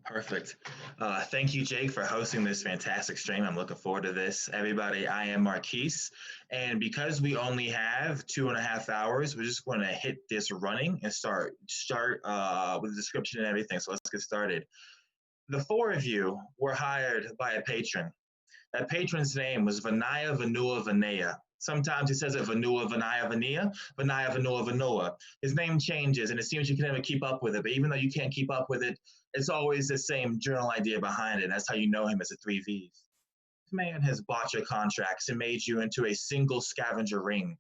Perfect. Thank you, Jake, for hosting this fantastic stream. I'm looking forward to this. Everybody, I am Marquise. And because we only have 2.5 hours, we're just going to hit this running and start with the description and everything. So let's get started. The four of you were hired by a patron. That patron's name was Vanaya Vanua Vanea. Sometimes he says it Vanua Vanaya Vanea, Vanaya Vanua Vanoa. His name changes, and it seems you can never keep up with it. But even though you can't keep up with it, it's always the same journal idea behind it. That's how you know him as the three V's. This man has bought your contracts and made you into a single scavenger ring.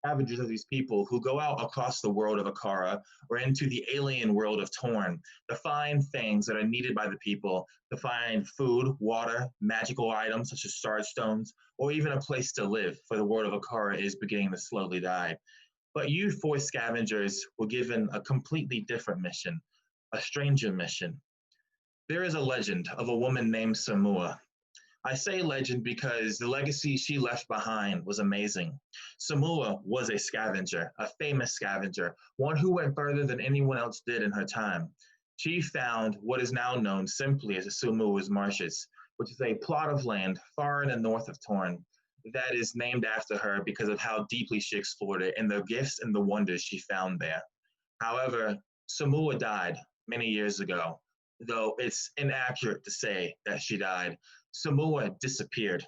Scavengers are these people who go out across the world of Akara or into the alien world of Torn to find things that are needed by the people, to find food, water, magical items such as shard stones, or even a place to live, for the world of Akara is beginning to slowly die. But you four scavengers were given a completely different mission, a stranger mission. There is a legend of a woman named Samua. I say legend because the legacy she left behind was amazing. Samua was a scavenger, a famous scavenger, one who went further than anyone else did in her time. She found what is now known simply as the SAMU'S Marshes, which is a plot of land far in the north of Torn that is named after her because of how deeply she explored it and the gifts and the wonders she found there. However, Samua died many years ago, though it's inaccurate to say that she died. Samua disappeared.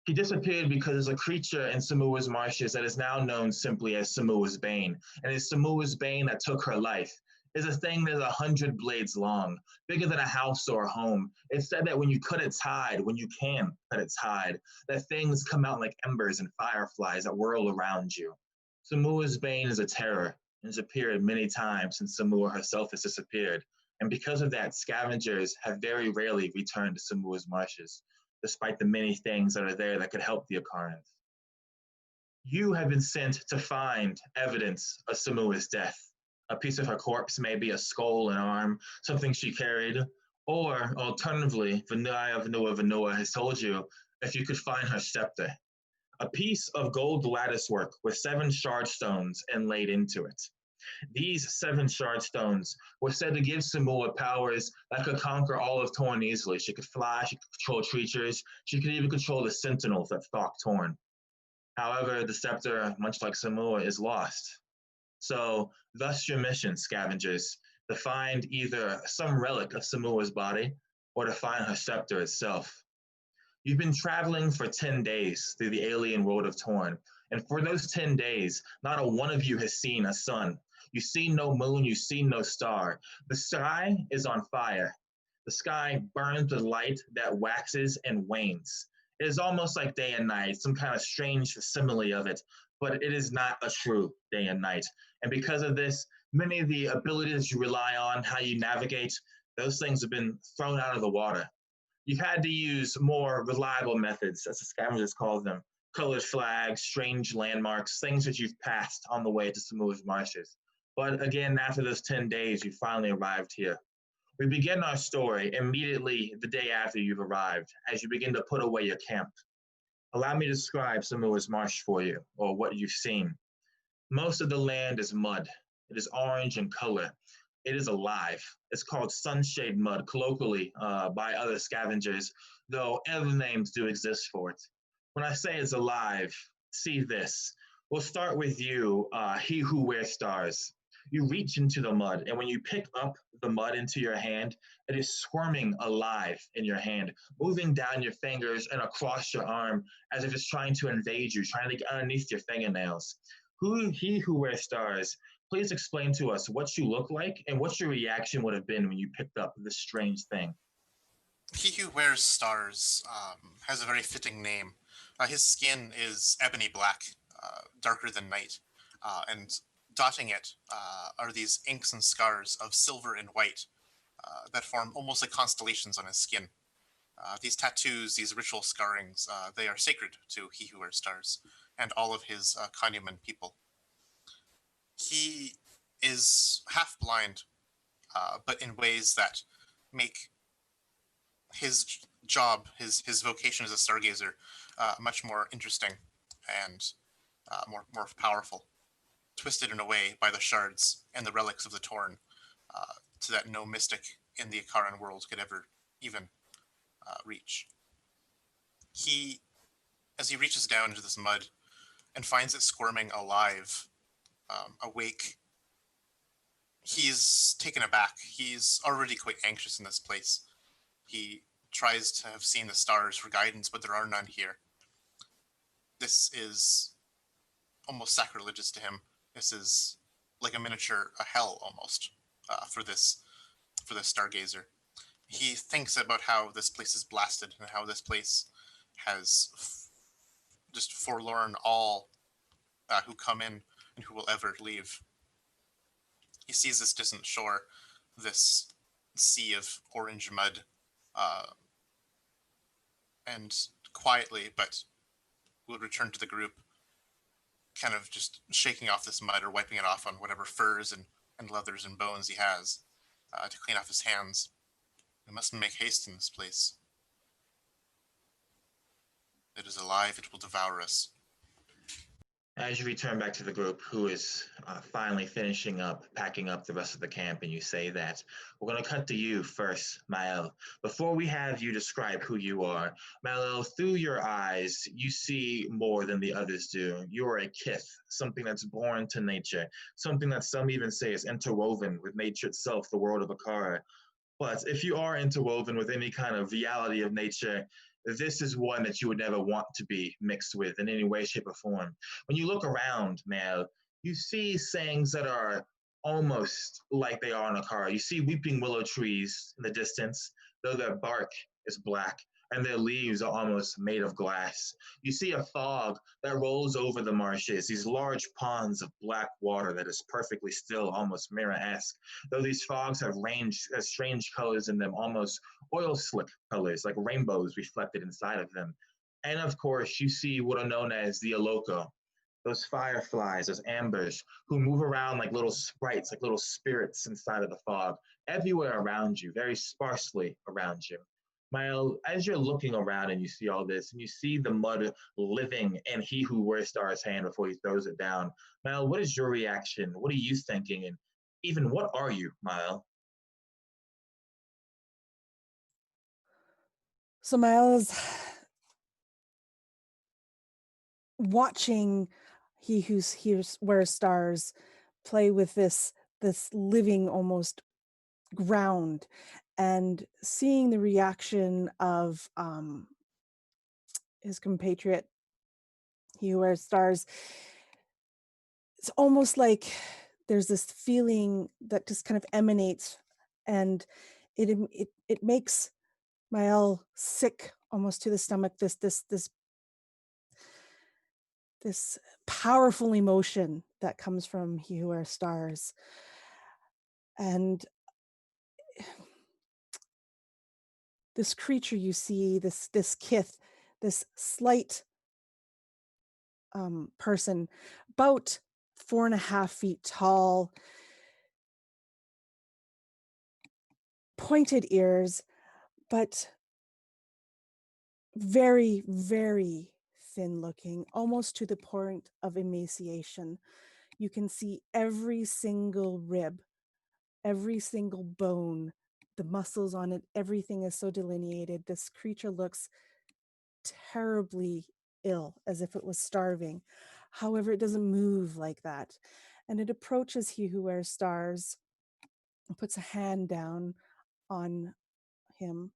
He disappeared because there's a creature in Samua's marshes that is now known simply as Samua's Bane. And it's Samua's Bane that took her life. It's a thing that's 100 blades long, bigger than a house or a home. It's said that when you cut its hide, when you can cut its hide, that things come out like embers and fireflies that whirl around you. Samua's Bane is a terror and has appeared many times since Samua herself has disappeared. And because of that, scavengers have very rarely returned to Samua's marshes, despite the many things that are there that could help the Akarans. You have been sent to find evidence of Samua's death. A piece of her corpse, maybe a skull, an arm, something she carried, or alternatively, Vanaya Vanua Vanua has told you if you could find her scepter, a piece of gold lattice work with 7 shard stones inlaid into it. These 7 shard stones were said to give Samua powers that could conquer all of Torn easily. She could fly, she could control creatures, she could even control the sentinels that stalk Torn. However, the scepter, much like Samua, is lost. So, thus your mission, scavengers, to find either some relic of Samua's body or to find her scepter itself. You've been traveling for 10 days through the alien world of Torn, and for those 10 days, not a one of you has seen a sun. You see no moon, you see no star. The sky is on fire. The sky burns with light that waxes and wanes. It is almost like day and night, some kind of strange simile of it, but it is not a true day and night. And because of this, many of the abilities you rely on, how you navigate, those things have been thrown out of the water. You've had to use more reliable methods, as the scavengers call them, colored flags, strange landmarks, things that you've passed on the way to Samua's marshes. But again, after those 10 days, you finally arrived here. We begin our story immediately the day after you've arrived, as you begin to put away your camp. Allow me to describe Samua's Marsh for you, or what you've seen. Most of the land is mud. It is orange in color. It is alive. It's called sunshade mud, colloquially by other scavengers, though other names do exist for it. When I say it's alive, see this. We'll start with you, he who wears stars. You reach into the mud, and when you pick up the mud into your hand, it is squirming alive in your hand, moving down your fingers and across your arm as if it's trying to invade you, trying to get underneath your fingernails. He who wears stars, please explain to us what you look like and what your reaction would have been when you picked up this strange thing. He who wears stars has a very fitting name. His skin is ebony black, darker than night, and dotting it are these inks and scars of silver and white that form almost like constellations on his skin. These tattoos, these ritual scarrings, they are sacred to He who wears stars and all of his Kanyaman people. He is half blind, but in ways that make his job, his vocation as a stargazer, much more interesting and more powerful, twisted in a way by the shards and the relics of the Torn, so that no mystic in the Akaran world could ever even reach. As he reaches down into this mud and finds it squirming alive, awake, he's taken aback. He's already quite anxious in this place. He tries to have seen the stars for guidance, but there are none here. This is almost sacrilegious to him. This is like a hell almost for this stargazer. He thinks about how this place is blasted and how this place has just forlorn all who come in and who will ever leave. He sees this distant shore, this sea of orange mud, and quietly, but will return to the group, kind of just shaking off this mud or wiping it off on whatever furs and leathers and bones he has to clean off his hands. We must make haste in this place. It is alive, it will devour us. As you return back to the group, who is finally finishing up, packing up the rest of the camp, and you say that, we're going to cut to you first, Mael. Before we have you describe who you are, Mael, through your eyes, you see more than the others do. You are a kith, something that's born to nature, something that some even say is interwoven with nature itself, the world of Akara. But if you are interwoven with any kind of reality of nature, this is one that you would never want to be mixed with in any way, shape, or form. When you look around, Mal, you see sayings that are almost like they are in Akara. You see weeping willow trees in the distance, though their bark is black and their leaves are almost made of glass. You see a fog that rolls over the marshes, these large ponds of black water that is perfectly still, almost mirror-esque, though these fogs have strange colors in them, almost oil slick colors, like rainbows reflected inside of them. And of course, you see what are known as the Aloko, those fireflies, those ambers, who move around like little sprites, like little spirits inside of the fog, everywhere around you, very sparsely around you. Mael, as you're looking around and you see all this, and you see the mud living in he who wears Star's hand before he throws it down, Mael, what is your reaction? What are you thinking? And even what are you, Mael? So Miles watching he who wears stars play with this living almost ground, and seeing the reaction of his compatriot, he who wears stars, it's almost like there's this feeling that just kind of emanates, and it makes Mael sick almost to the stomach. This powerful emotion that comes from he who wears stars. And this creature you see, this kith, this slight person, about 4.5 feet tall, pointed ears, but very, very thin looking, almost to the point of emaciation. You can see every single rib, every single bone, the muscles on it, everything is so delineated. This creature looks terribly ill, as if it was starving. However, it doesn't move like that. And it approaches he who wears stars and puts a hand down on him.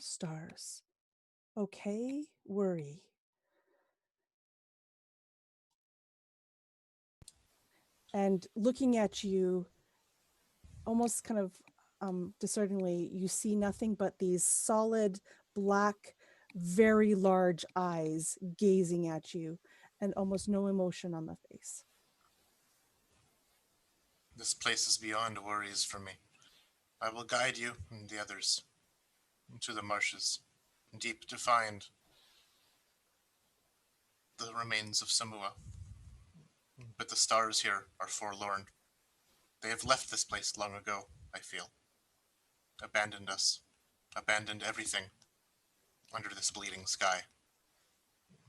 Stars. Okay, worry. And looking at you, almost kind of discerningly, you see nothing but these solid, black, very large eyes gazing at you, and almost no emotion on the face. This place is beyond worries for me. I will guide you and the others into the marshes, deep to find the remains of Samua. But the stars here are forlorn. They have left this place long ago, I feel. Abandoned us. Abandoned everything under this bleeding sky.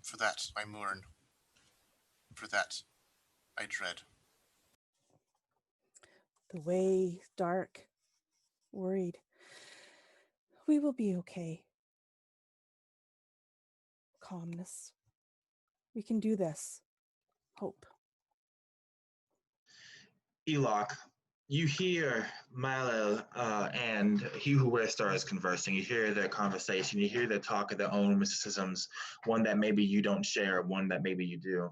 For that I mourn. For that I dread. away, dark, worried. We will be okay. Calmness. We can do this. Hope. Elok, you hear Malel and He Who Wears Stars conversing. You hear their conversation. You hear their talk of their own mysticisms, one that maybe you don't share, one that maybe you do.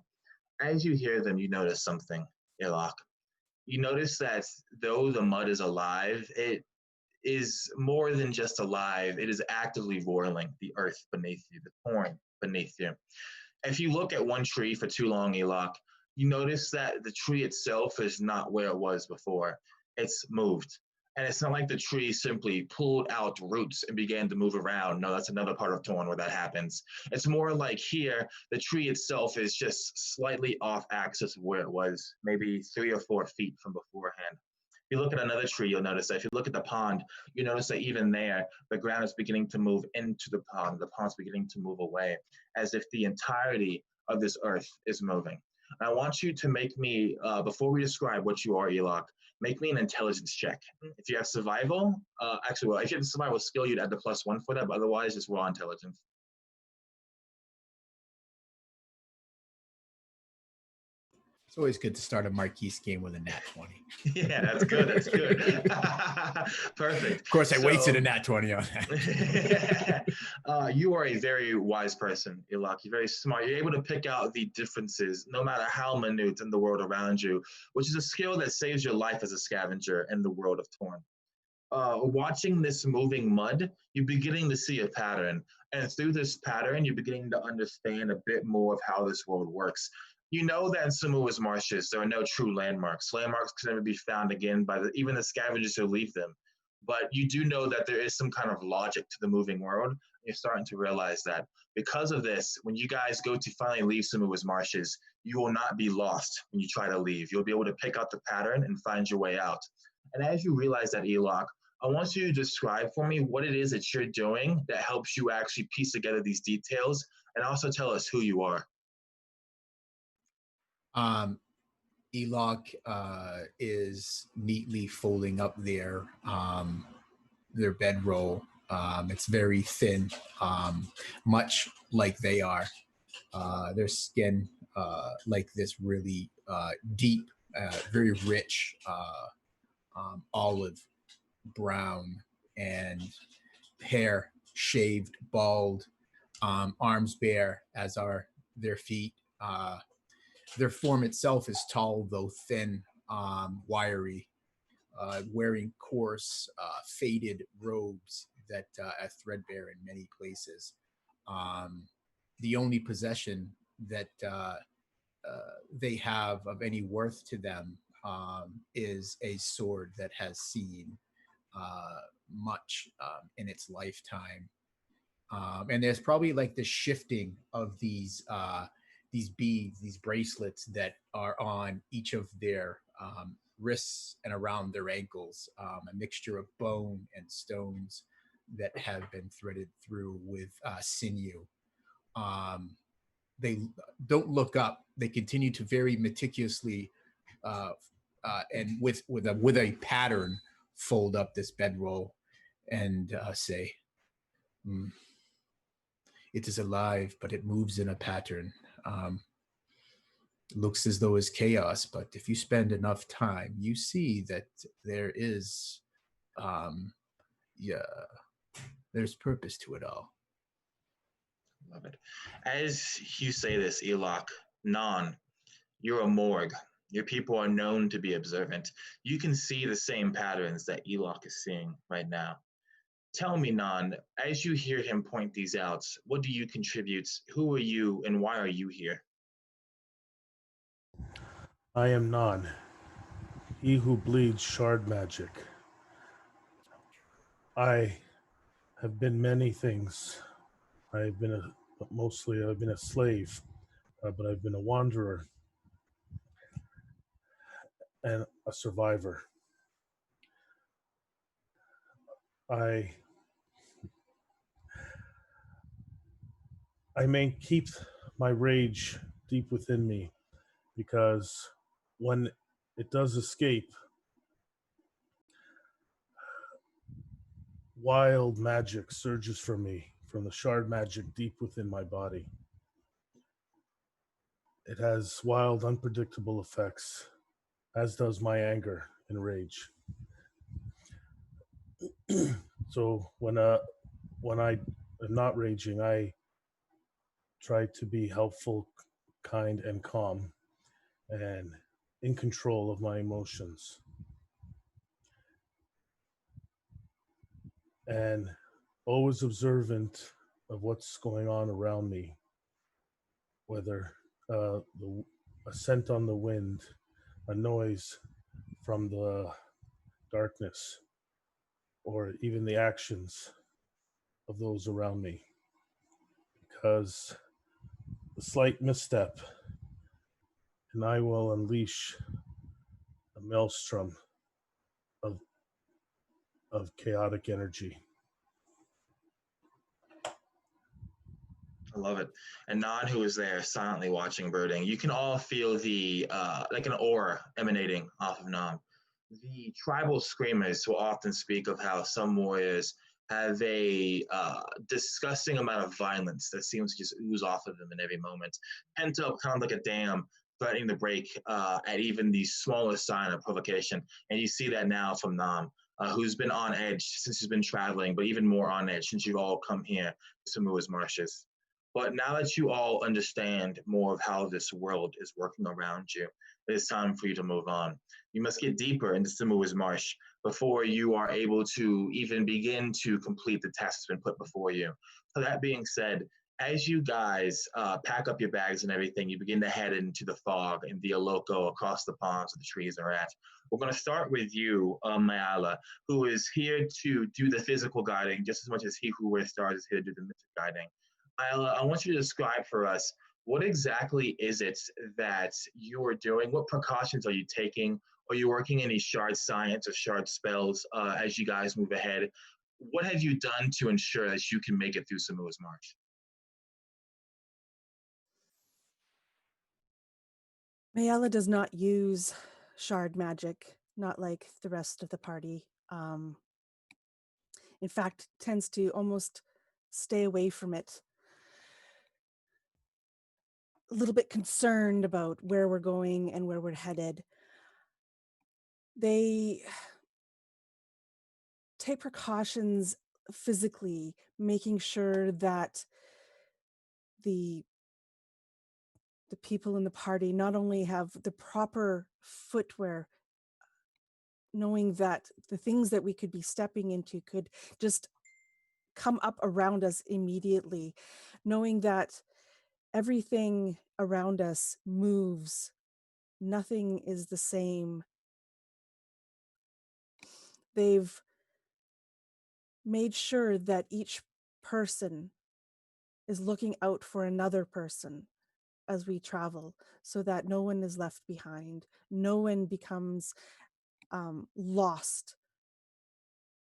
As you hear them, you notice something, Elok. You notice that though the mud is alive, it is more than just alive. It is actively roiling the earth beneath you, the corn beneath you. If you look at one tree for too long, Elok, you notice that the tree itself is not where it was before. It's moved. And it's not like the tree simply pulled out roots and began to move around. No, that's another part of Torn where that happens. It's more like here, the tree itself is just slightly off axis of where it was, maybe 3 or 4 feet from beforehand. If you look at another tree, you'll notice that. If you look at the pond, you notice that even there, the ground is beginning to move into the pond's beginning to move away, as if the entirety of this earth is moving. And I want you to make me, before we describe what you are, Elok, make me an intelligence check. If you have survival, if you have survival skill, you'd add the +1 for that, but otherwise, just raw intelligence. It's always good to start a Marquise game with a nat 20. Yeah, that's good. That's good. Perfect. Of course, I wasted a nat 20 on that. You are a very wise person, Elok. You're very smart. You're able to pick out the differences, no matter how minute in the world around you, which is a skill that saves your life as a scavenger in the world of Torn. Watching this moving mud, you're beginning to see a pattern. And through this pattern, you're beginning to understand a bit more of how this world works. You know that in SAMUA'S marshes, there are no true landmarks. Landmarks can never be found again by even the scavengers who leave them. But you do know that there is some kind of logic to the moving world. You're starting to realize that. Because of this, when you guys go to finally leave SAMUA'S marshes, you will not be lost when you try to leave. You'll be able to pick out the pattern and find your way out. And as you realize that, Elok, I want you to describe for me what it is that you're doing that helps you actually piece together these details, and also tell us who you are. Elok is neatly folding up their bedroll. It's very thin, much like they are. Their skin like this really deep, very rich olive brown, and hair shaved, bald, arms bare, as are their feet. Their form itself is tall, though thin, wiry, wearing coarse, faded robes that are threadbare in many places. The only possession that they have of any worth to them is a sword that has seen much in its lifetime. And there's probably like the shifting of these beads, these bracelets that are on each of their wrists and around their ankles, a mixture of bone and stones that have been threaded through with sinew. They don't look up. They continue to very meticulously and with a pattern fold up this bedroll and say, "It is alive, but it moves in a pattern. Looks as though it's chaos, but if you spend enough time, you see that there is, there's purpose to it all." Love it. As you say this, Elok, Non, you're a morgue. Your people are known to be observant. You can see the same patterns that Elok is seeing right now. Tell me, Non, as you hear him point these out, what do you contribute? Who are you and why are you here? I am Non, he who bleeds shard magic. I have been many things. I've been a slave, but I've been a wanderer and a survivor. I may keep my rage deep within me, because when it does escape, wild magic surges from me, from the shard magic deep within my body. It has wild, unpredictable effects, as does my anger and rage. So when I am not raging, I try to be helpful, kind, and calm, and in control of my emotions. And always observant of what's going on around me, whether a scent on the wind, a noise from the darkness, or even the actions of those around me. Because a slight misstep, and I will unleash a maelstrom of chaotic energy. I love it. And Nan, who is there silently watching birding, you can all feel the like an aura emanating off of Nan. The tribal screamers will often speak of how some warriors have a disgusting amount of violence that seems to just ooze off of them in every moment, pent up kind of like a dam threatening to break at even the smallest sign of provocation. And you see that now from Nam, who's been on edge since he's been traveling, but even more on edge since you've all come here to SAMUA'S Marshes. But now that you all understand more of how this world is working around you, it is time for you to move on. You must get deeper into SAMUA'S Marsh before you are able to even begin to complete the tasks that's been put before you. So that being said, as you guys pack up your bags and everything, you begin to head into the fog and the Aloco across the ponds where the trees are at. We're going to start with you, Mayala, who is here to do the physical guiding just as much as he who wears stars is here to do the mythic guiding. I want you to describe for us what exactly is it that you are doing? What precautions are you taking? Are you working any shard science or shard spells as you guys move ahead? What have you done to ensure that you can make it through SAMUA'S Marsh? Mayala does not use shard magic, not like the rest of the party. In fact, tends to almost stay away from it. A little bit concerned about where we're going and where we're headed. They take precautions physically, making sure that the people in the party not only have the proper footwear, knowing that the things that we could be stepping into could just come up around us immediately, knowing that everything around us moves. Nothing is the same. They've made sure that each person is looking out for another person as we travel, so that no one is left behind, no one becomes lost,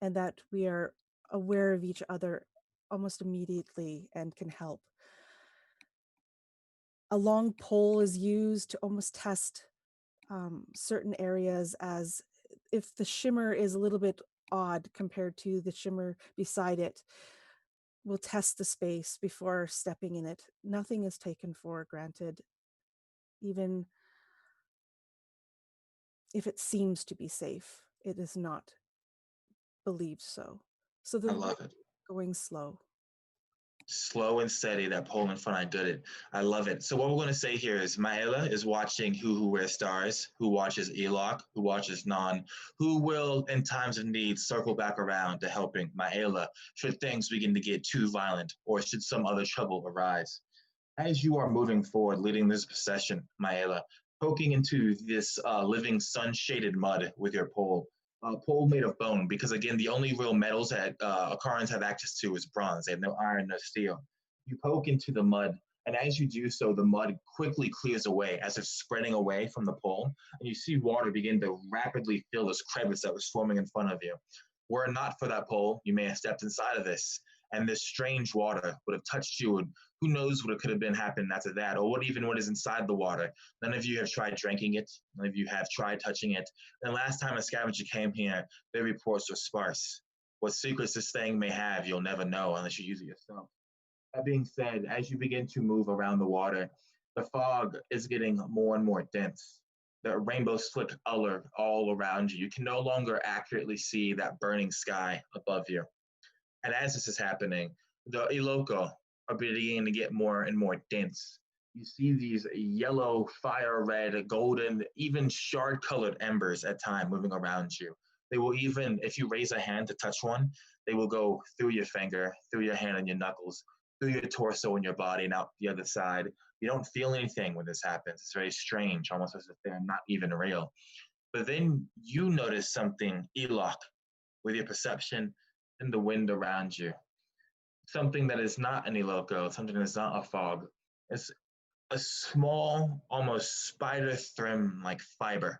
and that we are aware of each other almost immediately and can help. A long pole is used to almost test certain areas, as if the shimmer is a little bit odd compared to the shimmer beside it, we'll test the space before stepping in it. Nothing is taken for granted, even if it seems to be safe. It is not believed so. So I love it. going slow. Slow and steady, that pole in front, I did it. I love it. So what we're going to say here is Maela is watching who wears stars, who watches Elok, who watches Non, who will, in times of need, circle back around to helping Maela should things begin to get too violent or should some other trouble arise. As you are moving forward, leading this procession, Maela, poking into this living sun-shaded mud with your pole, pole made of bone, because again, the only real metals that Akarans have access to is bronze. They have no iron, no steel. You poke into the mud, and as you do so, the mud quickly clears away as if spreading away from the pole, and you see water begin to rapidly fill this crevice that was forming in front of you. Were it not for that pole, you may have stepped inside of this, and this strange water would have touched you, and who knows what could have been happening after that, or what is inside the water. None of you have tried drinking it. None of you have tried touching it. And last time a scavenger came here, their reports were sparse. What secrets this thing may have, you'll never know unless you use it yourself. That being said, as you begin to move around the water, the fog is getting more and more dense. The rainbows flick color all around you. You can no longer accurately see that burning sky above you. And as this is happening, the Iloko are beginning to get more and more dense. You see these yellow, fire red, golden, even shard colored embers at time moving around you. They will even, if you raise a hand to touch one, they will go through your finger, through your hand and your knuckles, through your torso and your body, and out the other side. You don't feel anything when this happens. It's very strange, almost as if they're not even real. But then you notice something, Elok, with your perception and the wind around you. Something that is not an Iloko, something that is not a fog. It's a small, almost spider thread like fiber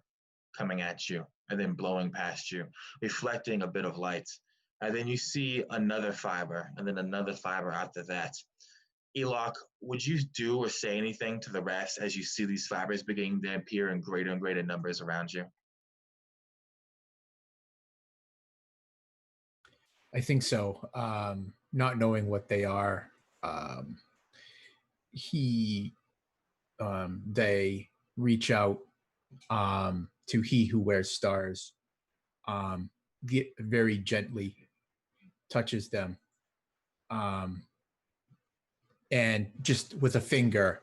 coming at you and then blowing past you, reflecting a bit of light. And then you see another fiber and then another fiber after that. Elok, would you do or say anything to the rest as you see these fibers beginning to appear in greater and greater numbers around you? I think so. Not knowing what they are, um, they reach out to he who wears stars, get very gently touches them, um, and just with a finger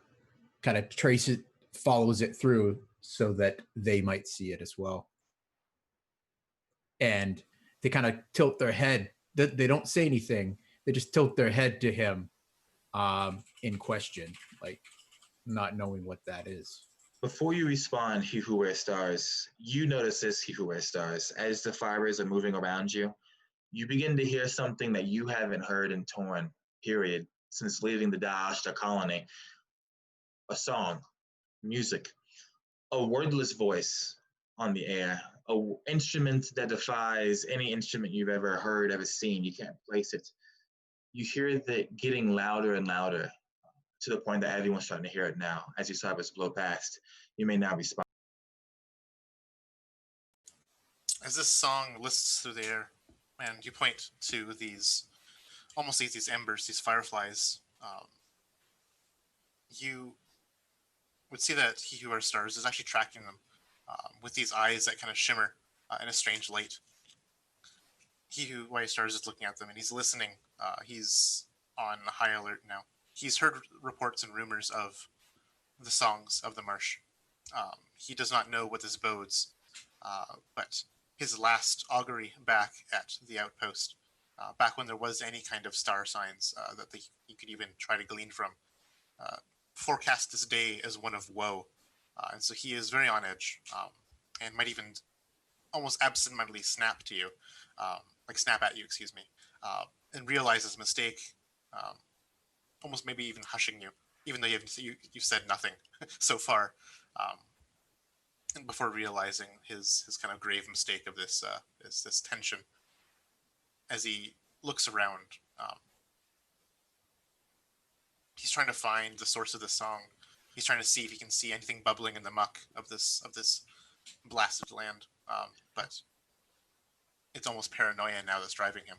kind of traces, follows it through so that they might see it as well. And they kind of tilt their head. They don't say anything. They just tilt their head to him in question, like not knowing what that is. Before you respond, He Who Wears Stars, you notice this, He Who Wears Stars. As the fibers are moving around you, you begin to hear something that you haven't heard in Torn, period, since leaving the Da'ashta colony. A song, music, a wordless voice on the air, a instrument that defies any instrument you've ever heard, ever seen. You can't place it. You hear it getting louder and louder to the point that everyone's starting to hear it now. As you saw it blow past, you may now respond. As this song lists through the air, and you point to these, almost these embers, these fireflies, you would see that He Who Wears Stars is actually tracking them with these eyes that kind of shimmer in a strange light. He Who Wears Stars is looking at them and he's listening. He's on high alert now. He's heard reports and rumors of the songs of the marsh. He does not know what this bodes, but his last augury back at the outpost, back when there was any kind of star signs that he could even try to glean from, forecast this day as one of woe. And so he is very on edge and might even almost absentmindedly snap to you, like snap at you, excuse me, and realize his mistake, almost maybe even hushing you, even though you've said nothing so far, and before realizing his kind of grave mistake of this tension. As he looks around, he's trying to find the source of the song. He's trying to see if he can see anything bubbling in the muck of this blasted land, but it's almost paranoia now that's driving him.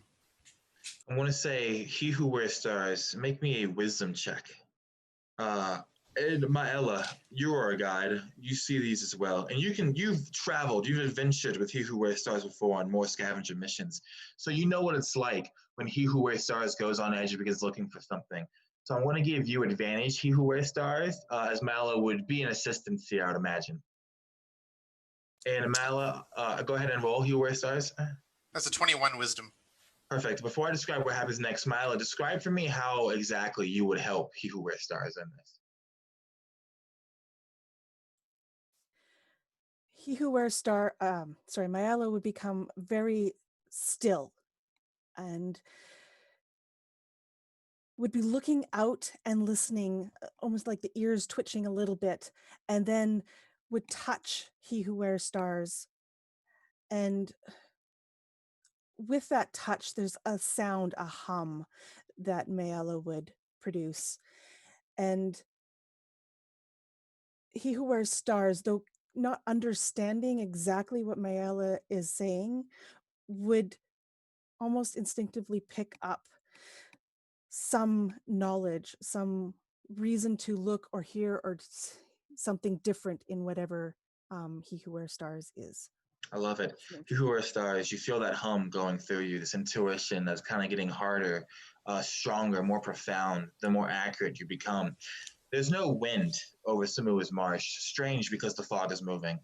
I want to say, He Who Wears Stars, make me a wisdom check. And Maella, you are a guide. You see these as well, and you've traveled, you've adventured with He Who Wears Stars before on more scavenger missions, so you know what it's like when He Who Wears Stars goes on edge and begins looking for something. So I want to give you advantage, He Who Wears Stars, as Maella would be an assistance here, I would imagine. And Maella, go ahead and roll He Who Wears Stars. That's a 21 wisdom. Perfect. Before I describe what happens next, Maella, describe for me how exactly you would help He Who Wears Stars in this. He who wears Maella would become very still and would be looking out and listening, almost like the ears twitching a little bit, and then would touch He Who Wears Stars. And with that touch, there's a sound, a hum that Maella would produce. And He Who Wears Stars, though not understanding exactly what Maella is saying, would almost instinctively pick up some knowledge, some reason to look or hear or something different in whatever He Who Wears Stars is. I love it. He Who Wears Stars, you feel that hum going through you, this intuition that's kind of getting harder, stronger, more profound, the more accurate you become. There's no wind over SAMU'S Marsh. Strange because the fog is moving.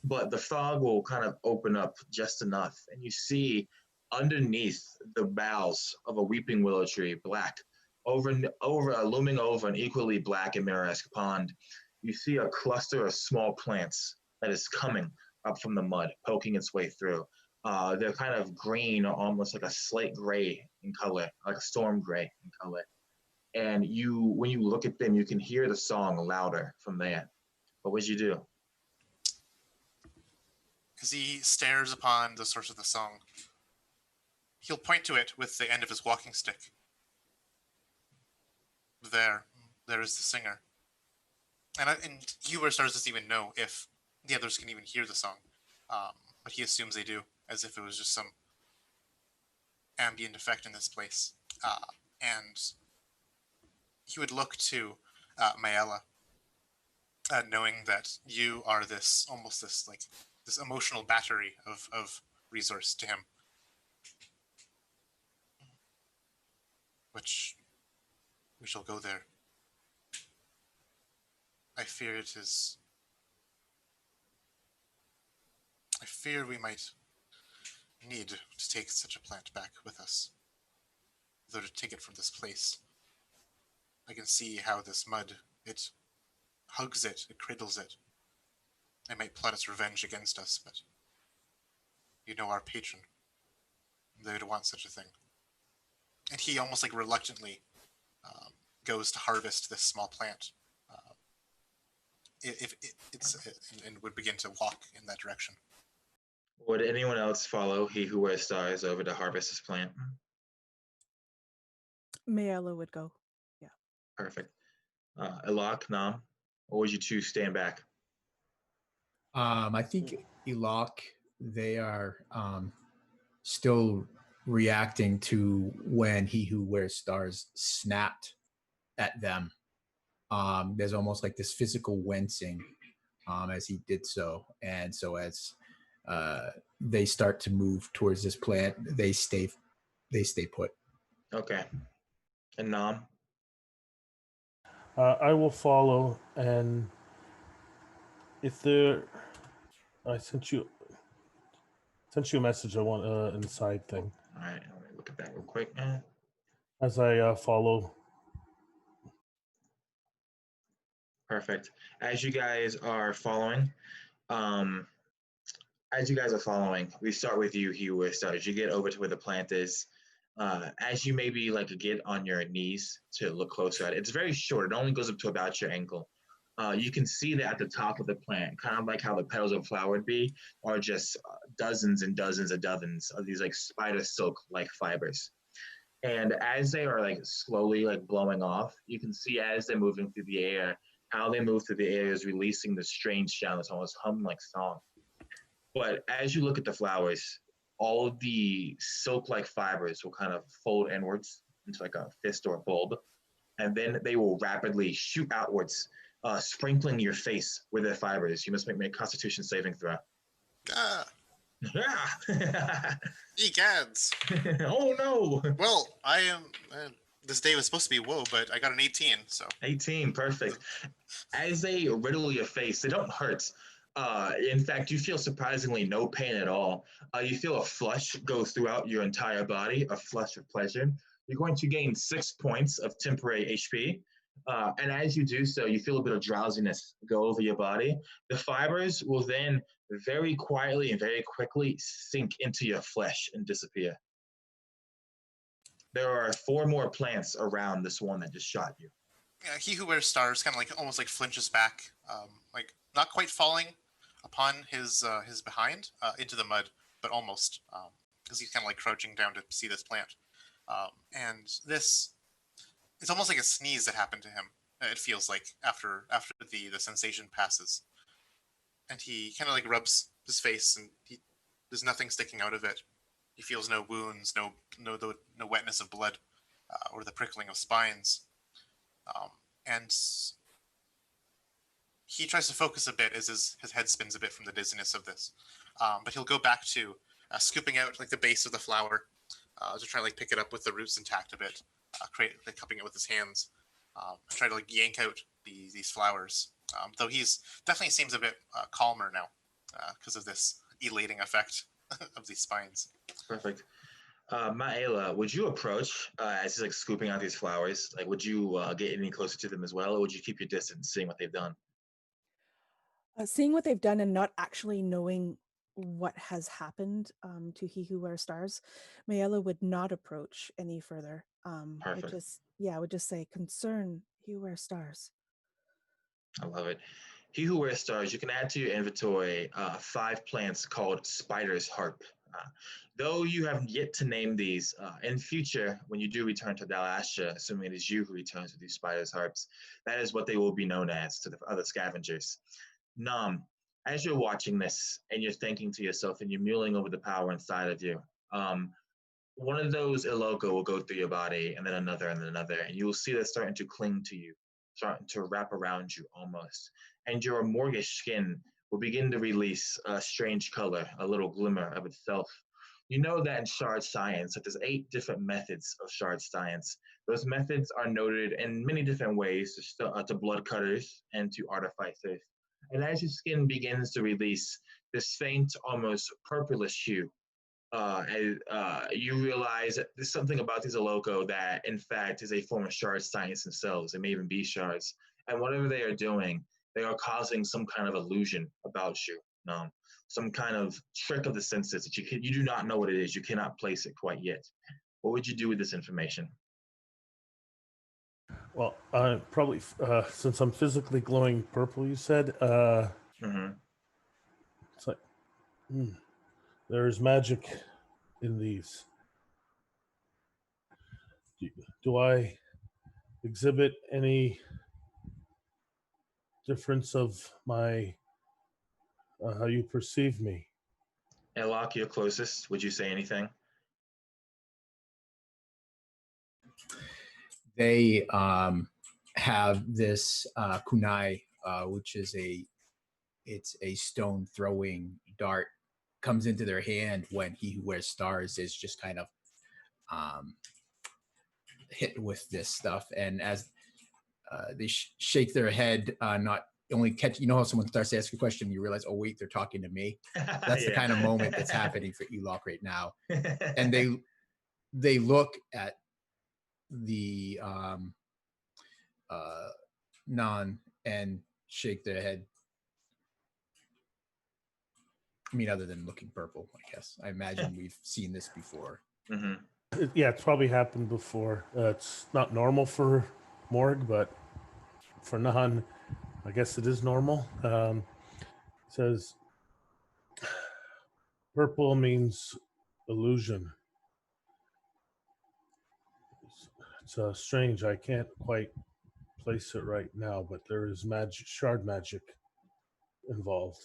But the fog will kind of open up just enough, and you see underneath the boughs of a weeping willow tree, black, looming over an equally black and mirror-esque pond, you see a cluster of small plants that is coming up from the mud, poking its way through. They're kind of green, or almost like a slate gray in color, like a storm gray in color. And when you look at them, you can hear the song louder from there. What would you do? As he stares upon the source of the song, he'll point to it with the end of his walking stick. There is the singer. And He Who Wears Stars doesn't even know if the others can even hear the song, but he assumes they do, as if it was just some ambient effect in this place. And he would look to Maella, knowing that you are this emotional battery of resource to him, which we shall go there. I fear we might need to take such a plant back with us, though to take it from this place. I can see how this mud, it hugs it, it cradles it. It might plot its revenge against us, but you know our patron. They would want such a thing. And he almost like reluctantly goes to harvest this small plant. And would begin to walk in that direction. Would anyone else follow He Who Wears Stars over to harvest this plant? Maella would go. Yeah. Perfect. Elok, Nam, or would you choose stand back? I think Elok, they are still reacting to when He Who Wears Stars snapped at them. There's almost like this physical wincing as he did so. And so as they start to move towards this plant, they stay put. Okay. And Nam? I will follow, and if there, I sent you a message. I want an inside thing. All right, let me look at that real quick. As I follow. Perfect. As you guys are following, we start with you, He Who Wears Stars. You get over to where the plant is. As you maybe like get on your knees to look closer at it, it's very short. It only goes up to about your ankle. You can see that at the top of the plant, kind of like how the petals of a flower would be, are just dozens and dozens of these like spider silk like fibers. And as they are like slowly like blowing off, you can see as they're moving through the air, how they move through the air is releasing this strange sound, this almost hum-like song. But as you look at the flowers, all of the silk-like fibers will kind of fold inwards into like a fist or a bulb, and then they will rapidly shoot outwards, sprinkling your face with their fibers. You must make a Constitution saving throw. Ah, Yeah. egads. Oh no. Well, I am. This day was supposed to be whoa, but I got an 18, so. 18, perfect. As they riddle your face, they don't hurt. In fact, you feel surprisingly no pain at all. You feel a flush go throughout your entire body, a flush of pleasure. You're going to gain 6 points of temporary HP. And as you do so, you feel a bit of drowsiness go over your body. The fibers will then very quietly and very quickly sink into your flesh and disappear. There are 4 more plants around this one that just shot you. Yeah, He Who Wears Stars kind of like almost like flinches back, like not quite falling upon his behind into the mud, but almost, because he's kind of like crouching down to see this plant. And this, it's almost like a sneeze that happened to him. It feels like after the sensation passes, and he kind of like rubs his face, and there's nothing sticking out of it. He feels no wounds, no wetness of blood, or the prickling of spines. And he tries to focus a bit as his head spins a bit from the dizziness of this. But he'll go back to scooping out like the base of the flower to try to like pick it up with the roots intact a bit, cupping it with his hands, try to like yank out these flowers. Though he's definitely seems a bit calmer now because of this elating effect of these spines. Perfect. Maela, would you approach as he's like scooping out these flowers? Like, would you get any closer to them as well, or would you keep your distance, seeing what they've done? Seeing what they've done and not actually knowing what has happened to He Who Wears Stars, Mayella would not approach any further. Perfect. Would just say, concern He Who Wears Stars. I love it. He Who Wears Stars, you can add to your inventory 5 plants called Spider's Harp. Though you have yet to name these, in future, when you do return to Dalasha, assuming it is you who returns with these Spider's Harps, that is what they will be known as to the other scavengers. Nam, as you're watching this and you're thinking to yourself and you're mulling over the power inside of you, one of those Iloka will go through your body and then another, and you will see that starting to cling to you, starting to wrap around you almost. And your mortgage skin will begin to release a strange color, a little glimmer of itself. You know that in shard science, that there's 8 different methods of shard science. Those methods are noted in many different ways to blood cutters and to artificers. And as your skin begins to release this faint, almost purplish hue, you realize that there's something about these Aloco that, in fact, is a form of shard science themselves. It may even be shards. And whatever they are doing, they are causing some kind of illusion about you. Some kind of trick of the senses that you do not know what it is. You cannot place it quite yet. What would you do with this information? Well, probably since I'm physically glowing purple, you said, it's like, there's magic in these. Do I exhibit any difference of my how you perceive me? Elok, you're closest. Would you say anything? They have this kunai, which is a stone throwing dart, comes into their hand when He Who Wears Stars is just kind of hit with this stuff. And as they shake their head, not only catch, how someone starts to ask a question, you realize, oh wait, they're talking to me. That's the kind of moment that's happening for Elok right now. And they look at the Nan and shake their head. I mean, other than looking purple, I guess. I imagine we've seen this before. Yeah, it's probably happened before. It's not normal for Morg, but for Nan, I guess it is normal. It says purple means illusion. It's strange. I can't quite place it right now, but there is shard magic involved.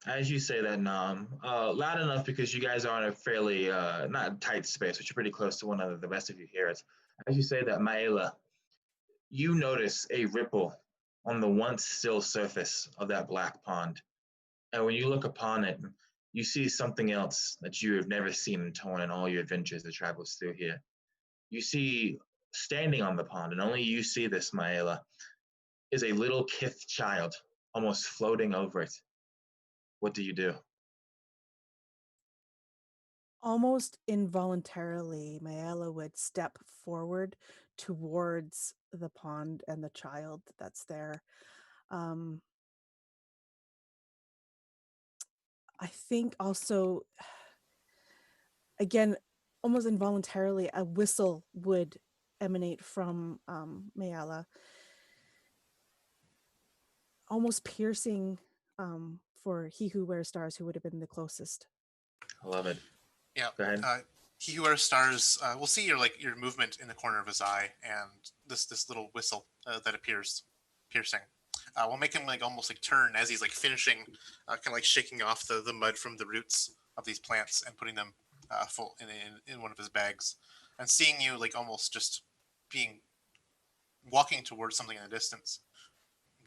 As you say that, Nam, loud enough because you guys are in a fairly, not tight space, but you're pretty close to one another. The rest of you hear it. As you say that, Maela, you notice a ripple on the once still surface of that black pond. And when you look upon it, you see something else that you have never seen in Torn in all your adventures that travels through here. You see, standing on the pond, and only you see this, Maela, is a little kith child almost floating over it. What do you do? Almost involuntarily, Mayella would step forward towards the pond and the child that's there. I think also, again, almost involuntarily, a whistle would emanate from Mayella, almost piercing for He Who Wears Stars, who would have been the closest. I love it. Yeah. Go ahead. He Who Wears Stars. We'll see your movement in the corner of his eye, and this little whistle that appears, piercing. We'll make him almost turn as he's finishing, kind of shaking off the mud from the roots of these plants and putting them full in one of his bags, and seeing you like almost just being walking towards something in the distance.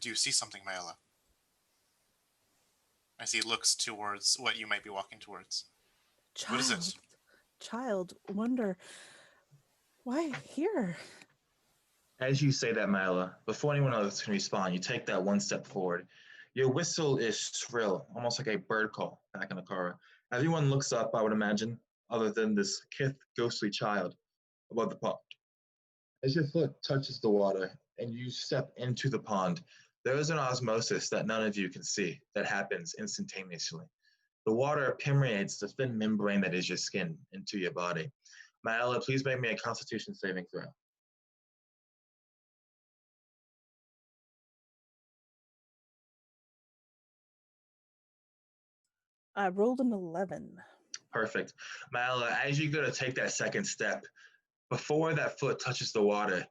Do you see something, Maela? As he looks towards what you might be walking towards. What is it? Child, wonder why here? As you say that, Mila, before anyone else can respond, you take that one step forward. Your whistle is shrill, almost like a bird call back in Akara. Everyone looks up, I would imagine, other than this kith ghostly child above the pond. As your foot touches the water and you step into the pond, there is an osmosis that none of you can see that happens instantaneously. The water permeates the thin membrane that is your skin into your body. Maela, please make me a constitution saving throw. I rolled an 11. Perfect. Maela, as you go to take that second step, before that foot touches the water,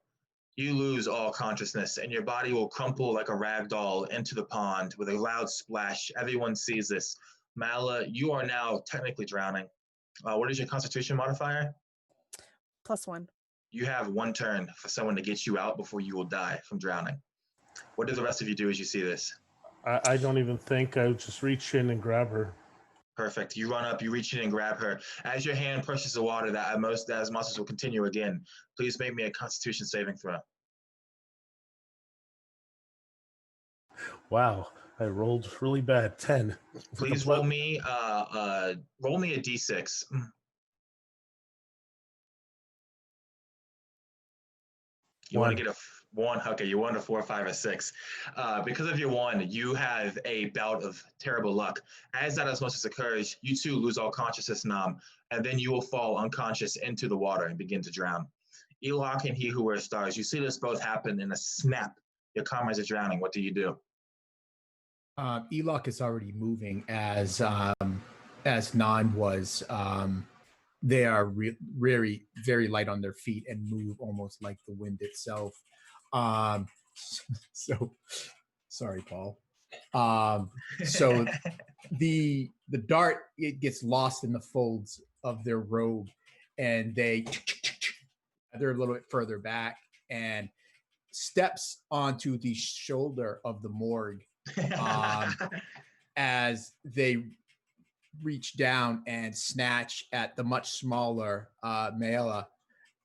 you lose all consciousness and your body will crumple like a rag doll into the pond with a loud splash. Everyone sees this. Mala, you are now technically drowning. What is your constitution modifier? +1. You have one turn for someone to get you out before you will die from drowning. What do the rest of you do as you see this? I don't even think. I would just reach in and grab her. Perfect. You run up, you reach in and grab her. As your hand pushes the water, that osmosis will continue again. Please make me a constitution saving throw. Wow, I rolled really bad. 10. Please roll me a d6. You want to get a 1? Okay, you want a 4, 5, or 6. Because of your 1, you have a bout of terrible luck. As that osmosis occurs, you too lose all consciousness, Nam, and then you will fall unconscious into the water and begin to drown. Elok and He Who Wears Stars, you see this both happen in a snap. Your comrades are drowning. What do you do? Elok is already moving as Nan was. They are very, very light on their feet and move almost like the wind itself. So, sorry, Paul. So the dart, it gets lost in the folds of their robe, and they're a little bit further back and steps onto the shoulder of the morgue as they reach down and snatch at the much smaller Maela,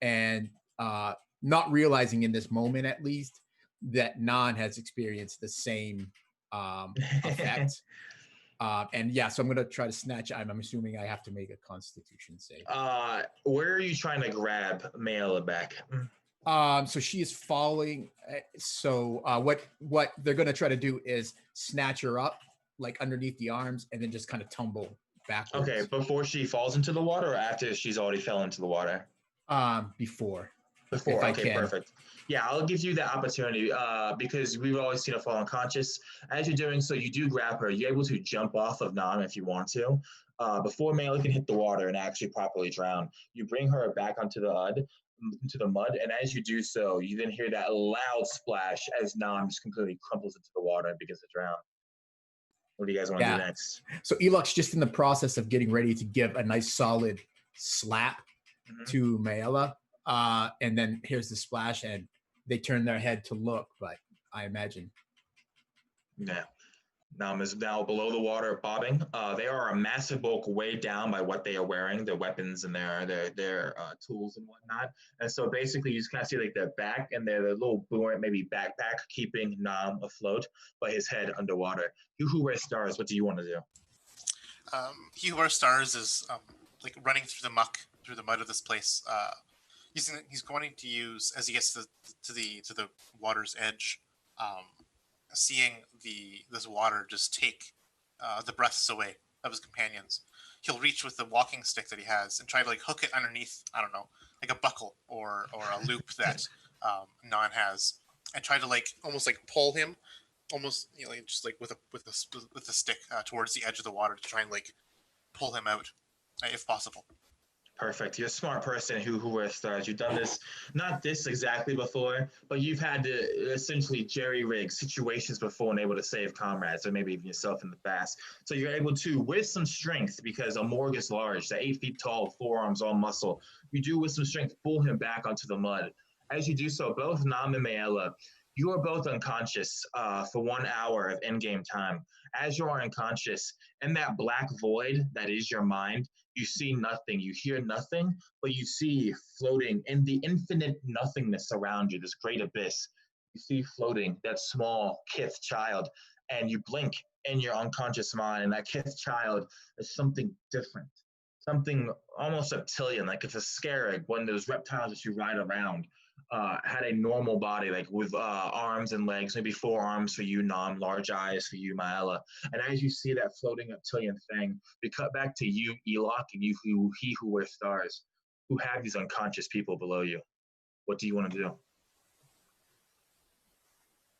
and not realizing in this moment, at least, that Nan has experienced the same effect. And yeah, so I'm going to try to snatch. I'm assuming I have to make a Constitution save. Where are you trying to grab Maela back? So she is falling. So what they're going to try to do is snatch her up, like underneath the arms, and then just kind of tumble backwards. Okay, before she falls into the water or after she's already fell into the water? Before. Before, okay, perfect. Yeah, I'll give you that opportunity because we've always seen her fall unconscious. As you're doing so, you do grab her. You're able to jump off of Nam if you want to. Before Maela can hit the water and actually properly drown, you bring her back onto the mud, and as you do so, you then hear that loud splash as Nam just completely crumples into the water and begins to drown. What do you guys want to do next? So Elok's just in the process of getting ready to give a nice solid slap to Maela. And then here's the splash, and they turn their head to look, but I imagine. Yeah. Nam is now below the water bobbing. They are a massive bulk weighed down by what they are wearing, their weapons and their tools and whatnot. And so basically you just kind of see like their back and their little buoyant, maybe backpack keeping Nam afloat, but his head underwater. You Who Wears Stars, what do you want to do? He Who Wears Stars is like running through the muck, through the mud of this place. He's going to use, as he gets to the water's edge, seeing this water just take the breaths away of his companions, he'll reach with the walking stick that he has and try to like hook it underneath, I don't know, like a buckle or a loop that Nan has, and try to like almost like pull him, almost like just like with a stick towards the edge of the water to try and like pull him out if possible. Perfect. You're a smart person who wears stars. You've done this, not this exactly before, but you've had to essentially jerry rig situations before and able to save comrades or maybe even yourself in the past. So you're able to, with some strength, because a morgue is large, the 8 feet tall, forearms all muscle, you do with some strength pull him back onto the mud. As you do so, both Nam and Mayela, you are both unconscious for 1 hour of in-game time. As you are unconscious, in that black void that is your mind, you see nothing, you hear nothing, but you see floating in the infinite nothingness around you, this great abyss. You see floating that small kith child, and you blink in your unconscious mind, and that kith child is something different, something almost reptilian, like if a scarab, one of those reptiles that you ride around, had a normal body, like with arms and legs, maybe 4 arms for you, Nam, large eyes for you, Maela. And as you see that floating reptilian thing, we cut back to you, Elok, and he who wears stars, who have these unconscious people below you. What do you want to do?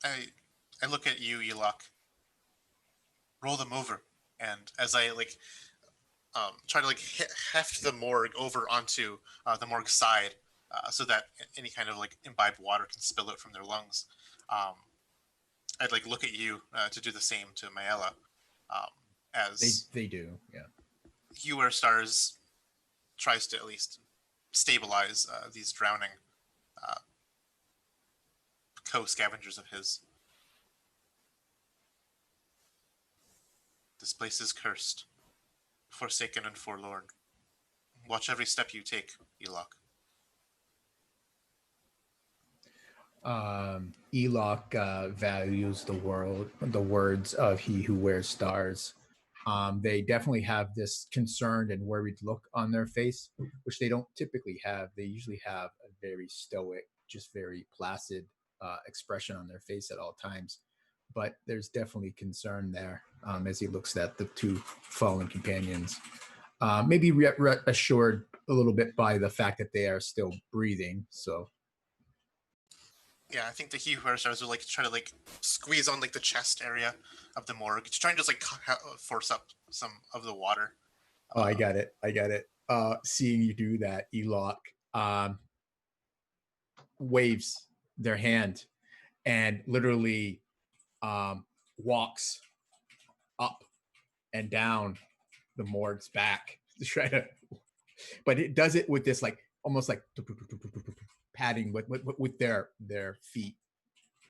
I look at you, Elok. Roll them over, and as I try to heft the morgue over onto the morgue side, so that any kind of imbibed water can spill out from their lungs. I'd look at you to do the same to Maela. As They do, yeah. You Wear Stars tries to at least stabilize these drowning co-scavengers of his. This place is cursed, forsaken and forlorn. Watch every step you take, Elok. Elok values the words of he who wears stars. They definitely have this concerned and worried look on their face, which they don't typically have. They usually have a very stoic, just very placid expression on their face at all times. But there's definitely concern there as he looks at the two fallen companions. Maybe reassured a little bit by the fact that they are still breathing. So yeah, I think the He Who Wears Stars will try to squeeze on the chest area of the morgue. It's trying to just force up some of the water. Oh, I got it. Seeing you do that, Elok waves their hand and literally walks up and down the morgue's back to try to, but it does it with this almost padding with their feet.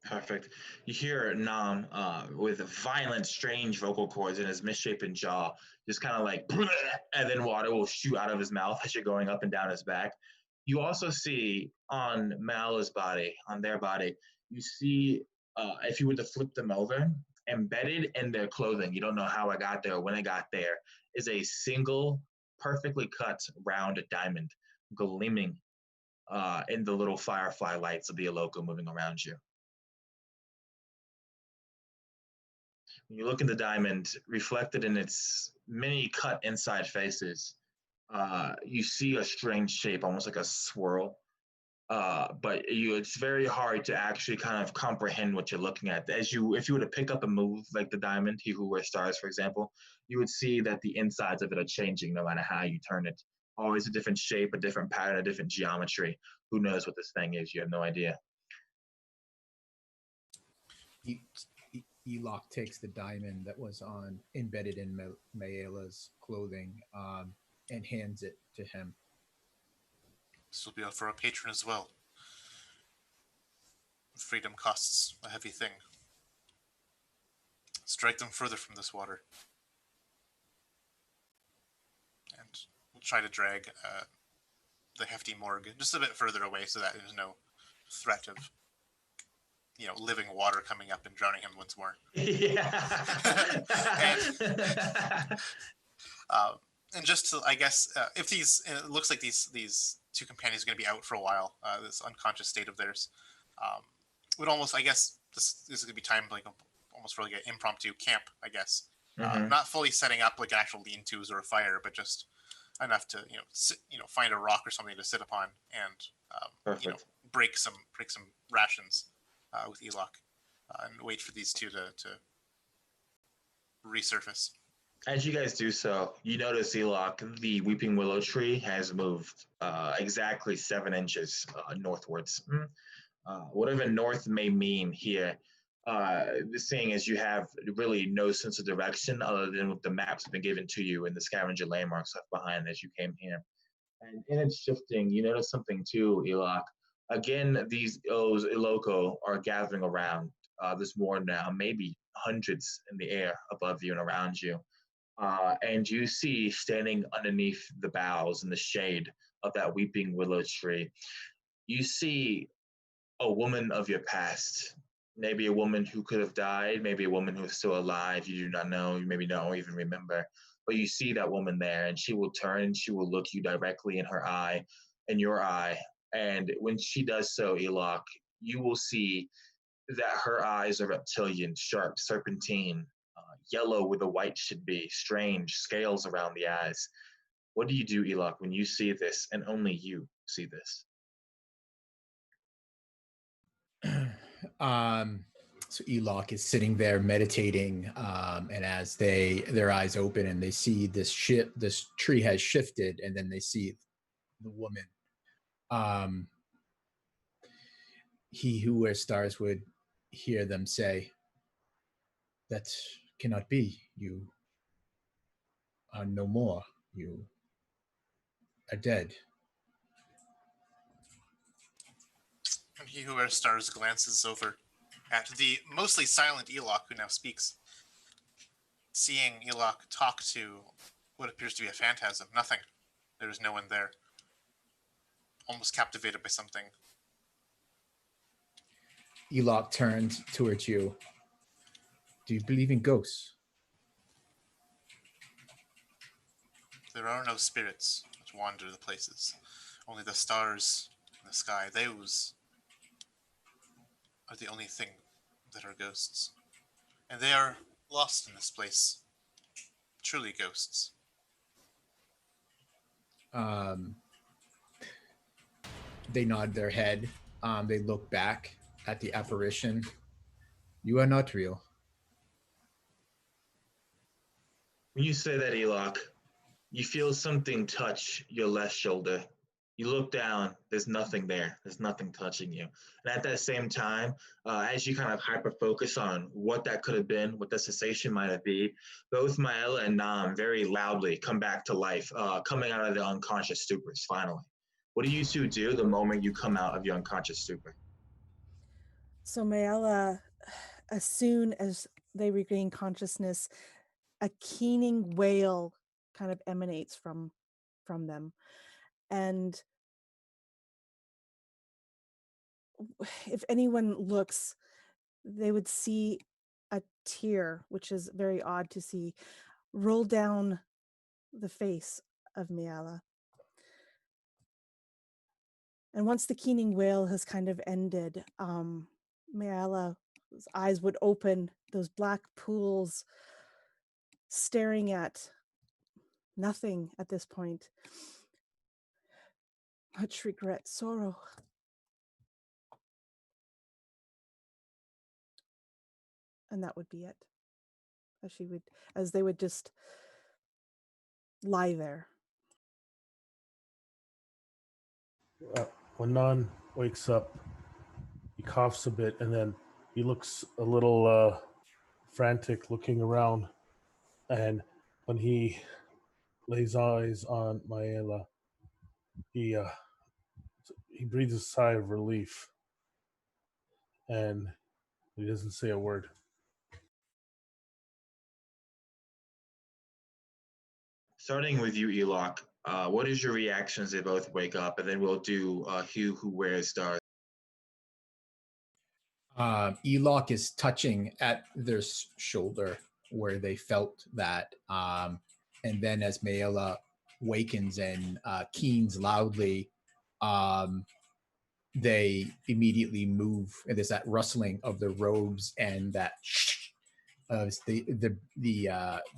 Perfect. You hear Nam with violent, strange vocal cords in his misshapen jaw, just kind of and then water will shoot out of his mouth as you're going up and down his back. You also see on Mala's body, on their body, you see, if you were to flip them over, embedded in their clothing, you don't know how I got there or when I got there, is a single, perfectly cut, round diamond gleaming in the little firefly lights of the Aloka moving around you. When you look at the diamond reflected in its many cut inside faces, you see a strange shape, almost like a swirl. But it's very hard to actually kind of comprehend what you're looking at. If you were to pick up and move like the diamond, He Who Wears Stars, for example, you would see that the insides of it are changing no matter how you turn it. Always a different shape, a different pattern, a different geometry. Who knows what this thing is? You have no idea. Elok takes the diamond that was embedded in Maela's clothing and hands it to him. This will be out for our patron as well. Freedom costs a heavy thing. Strike them further from this water. And we'll try to drag the hefty morgue just a bit further away so that there's no threat of living water coming up and drowning him once more. Yeah. And just to, I guess, if it looks like these two companions are going to be out for a while, this unconscious state of theirs, would almost, I guess, this is going to be timed almost for an impromptu camp, I guess. Mm-hmm. Not fully setting up an actual lean-tos or a fire, but just enough to find a rock or something to sit upon and break some rations with Elok and wait for these two to resurface. As you guys do so, you notice, Elok, the weeping willow tree has moved exactly 7 inches northwards. Whatever north may mean here, seeing as you have really no sense of direction other than what the maps have been given to you and the scavenger landmarks left behind as you came here. And in its shifting, you notice something too, Elok. Again, these Iloko are gathering around. There's more now, maybe hundreds in the air above you and around you. And you see standing underneath the boughs in the shade of that weeping willow tree, you see a woman of your past. Maybe a woman who could have died, maybe a woman who is still alive. You do not know, you maybe don't even remember. But you see that woman there, and she will turn, she will look you directly in her eye, in your eye. And when she does so, Elok, you will see that her eyes are reptilian, sharp, serpentine, yellow where the white should be, strange scales around the eyes. What do you do, Elok, when you see this, and only you see this? So Elok is sitting there meditating, and as their eyes open and they see this tree has shifted, and then they see the woman. He who wears stars would hear them say, "That cannot be. You are no more. You are dead." And he who wears stars glances over at the mostly silent Elok, who now speaks. Seeing Elok talk to what appears to be a phantasm, nothing. There is no one there. Almost captivated by something. Elok turns towards you. "Do you believe in ghosts?" There are no spirits that wander the places. Only the stars in the sky. Those are the only thing that are ghosts. And they are lost in this place. Truly ghosts. They nod their head. They look back at the apparition. "You are not real." When you say that, Elok, you feel something touch your left shoulder. You look down, there's nothing there. There's nothing touching you. And at that same time, as you kind of hyper focus on what that could have been, what the cessation might have been, both Maela and Nam very loudly come back to life, coming out of the unconscious stupors finally. What do you two do the moment you come out of your unconscious stupor? So Mayella, as soon as they regain consciousness, a keening wail kind of emanates from them. And if anyone looks, they would see a tear, which is very odd to see, roll down the face of Miala. And once the keening wail has kind of ended, Miala's eyes would open, those black pools staring at nothing at this point. Much regret, sorrow. And that would be it. As they would just lie there. When Non wakes up, he coughs a bit, and then he looks a little frantic, looking around. And when he lays eyes on Maela, he breathes a sigh of relief, and he doesn't say a word. Starting with you, Elok, what is your reaction as they both wake up? And then we'll do Hugh who wears stars. Elok is touching at their shoulder where they felt that. And then as Maela wakens and keens loudly, they immediately move. And there's that rustling of the robes and that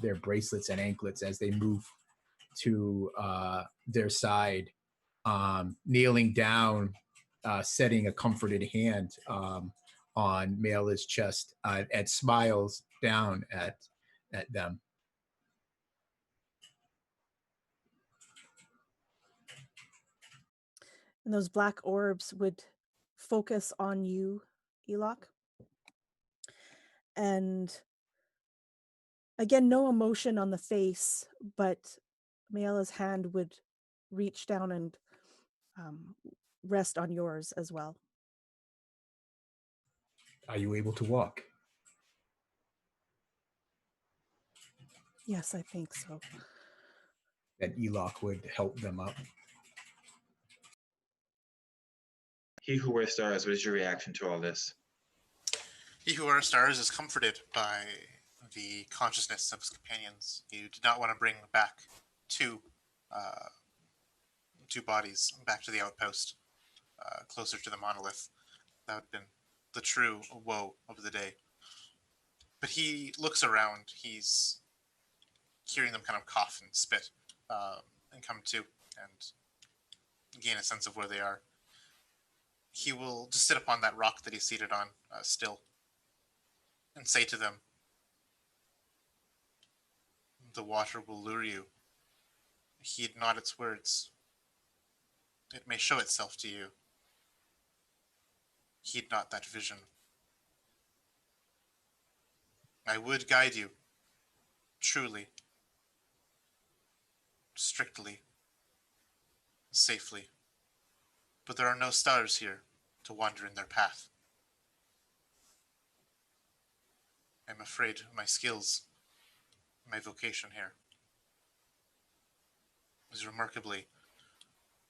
their bracelets and anklets as they move to their side, kneeling down, setting a comforted hand on Maela's chest, and smiles down at them. And those black orbs would focus on you, Elok. And again, no emotion on the face, but Mayala's hand would reach down and rest on yours as well. Are you able to walk? Yes, I think so. Then Elok would help them up. He who wears stars, what is your reaction to all this? He who wears stars is comforted by the consciousness of his companions. He did not want to bring back two bodies back to the outpost, closer to the monolith. That would have been the true woe of the day. But he looks around. He's hearing them kind of cough and spit and come to and gain a sense of where they are. He will just sit upon that rock that he's seated on still and say to them, "The water will lure you. Heed not its words. It may show itself to you. Heed not that vision. I would guide you, truly, strictly, safely, but there are no stars here to wander in their path. I'm afraid my skills, my vocation here, is remarkably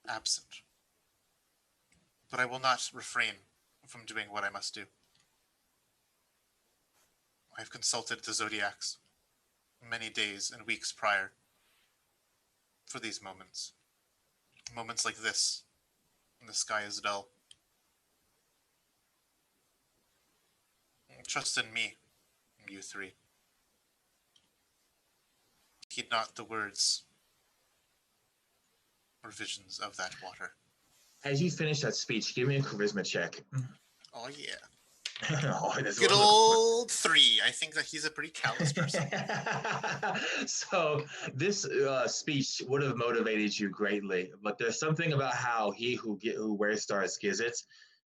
absent. But I will not refrain from doing what I must do. I've consulted the zodiacs many days and weeks prior for these moments. Moments like this, when the sky is dull. Trust in me, you three. Heed not the words or visions of that water." As you finish that speech, give me a charisma check. Oh yeah. Oh, that's Good wonderful. old 3. I think that he's a pretty callous person. So this speech would have motivated you greatly, but there's something about how he who wears stars gives it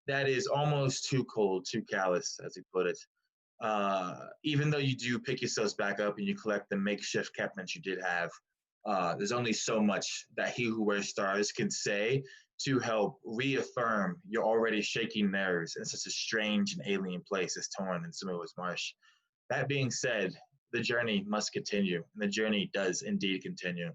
that is almost too cold, too callous, as he put it. Even though you do pick yourselves back up and you collect the makeshift captains you did have, there's only so much that he who wears stars can say to help reaffirm your already shaking nerves in such a strange and alien place as Torn and SAMUA'S Marsh. That being said, the journey must continue, and the journey does indeed continue.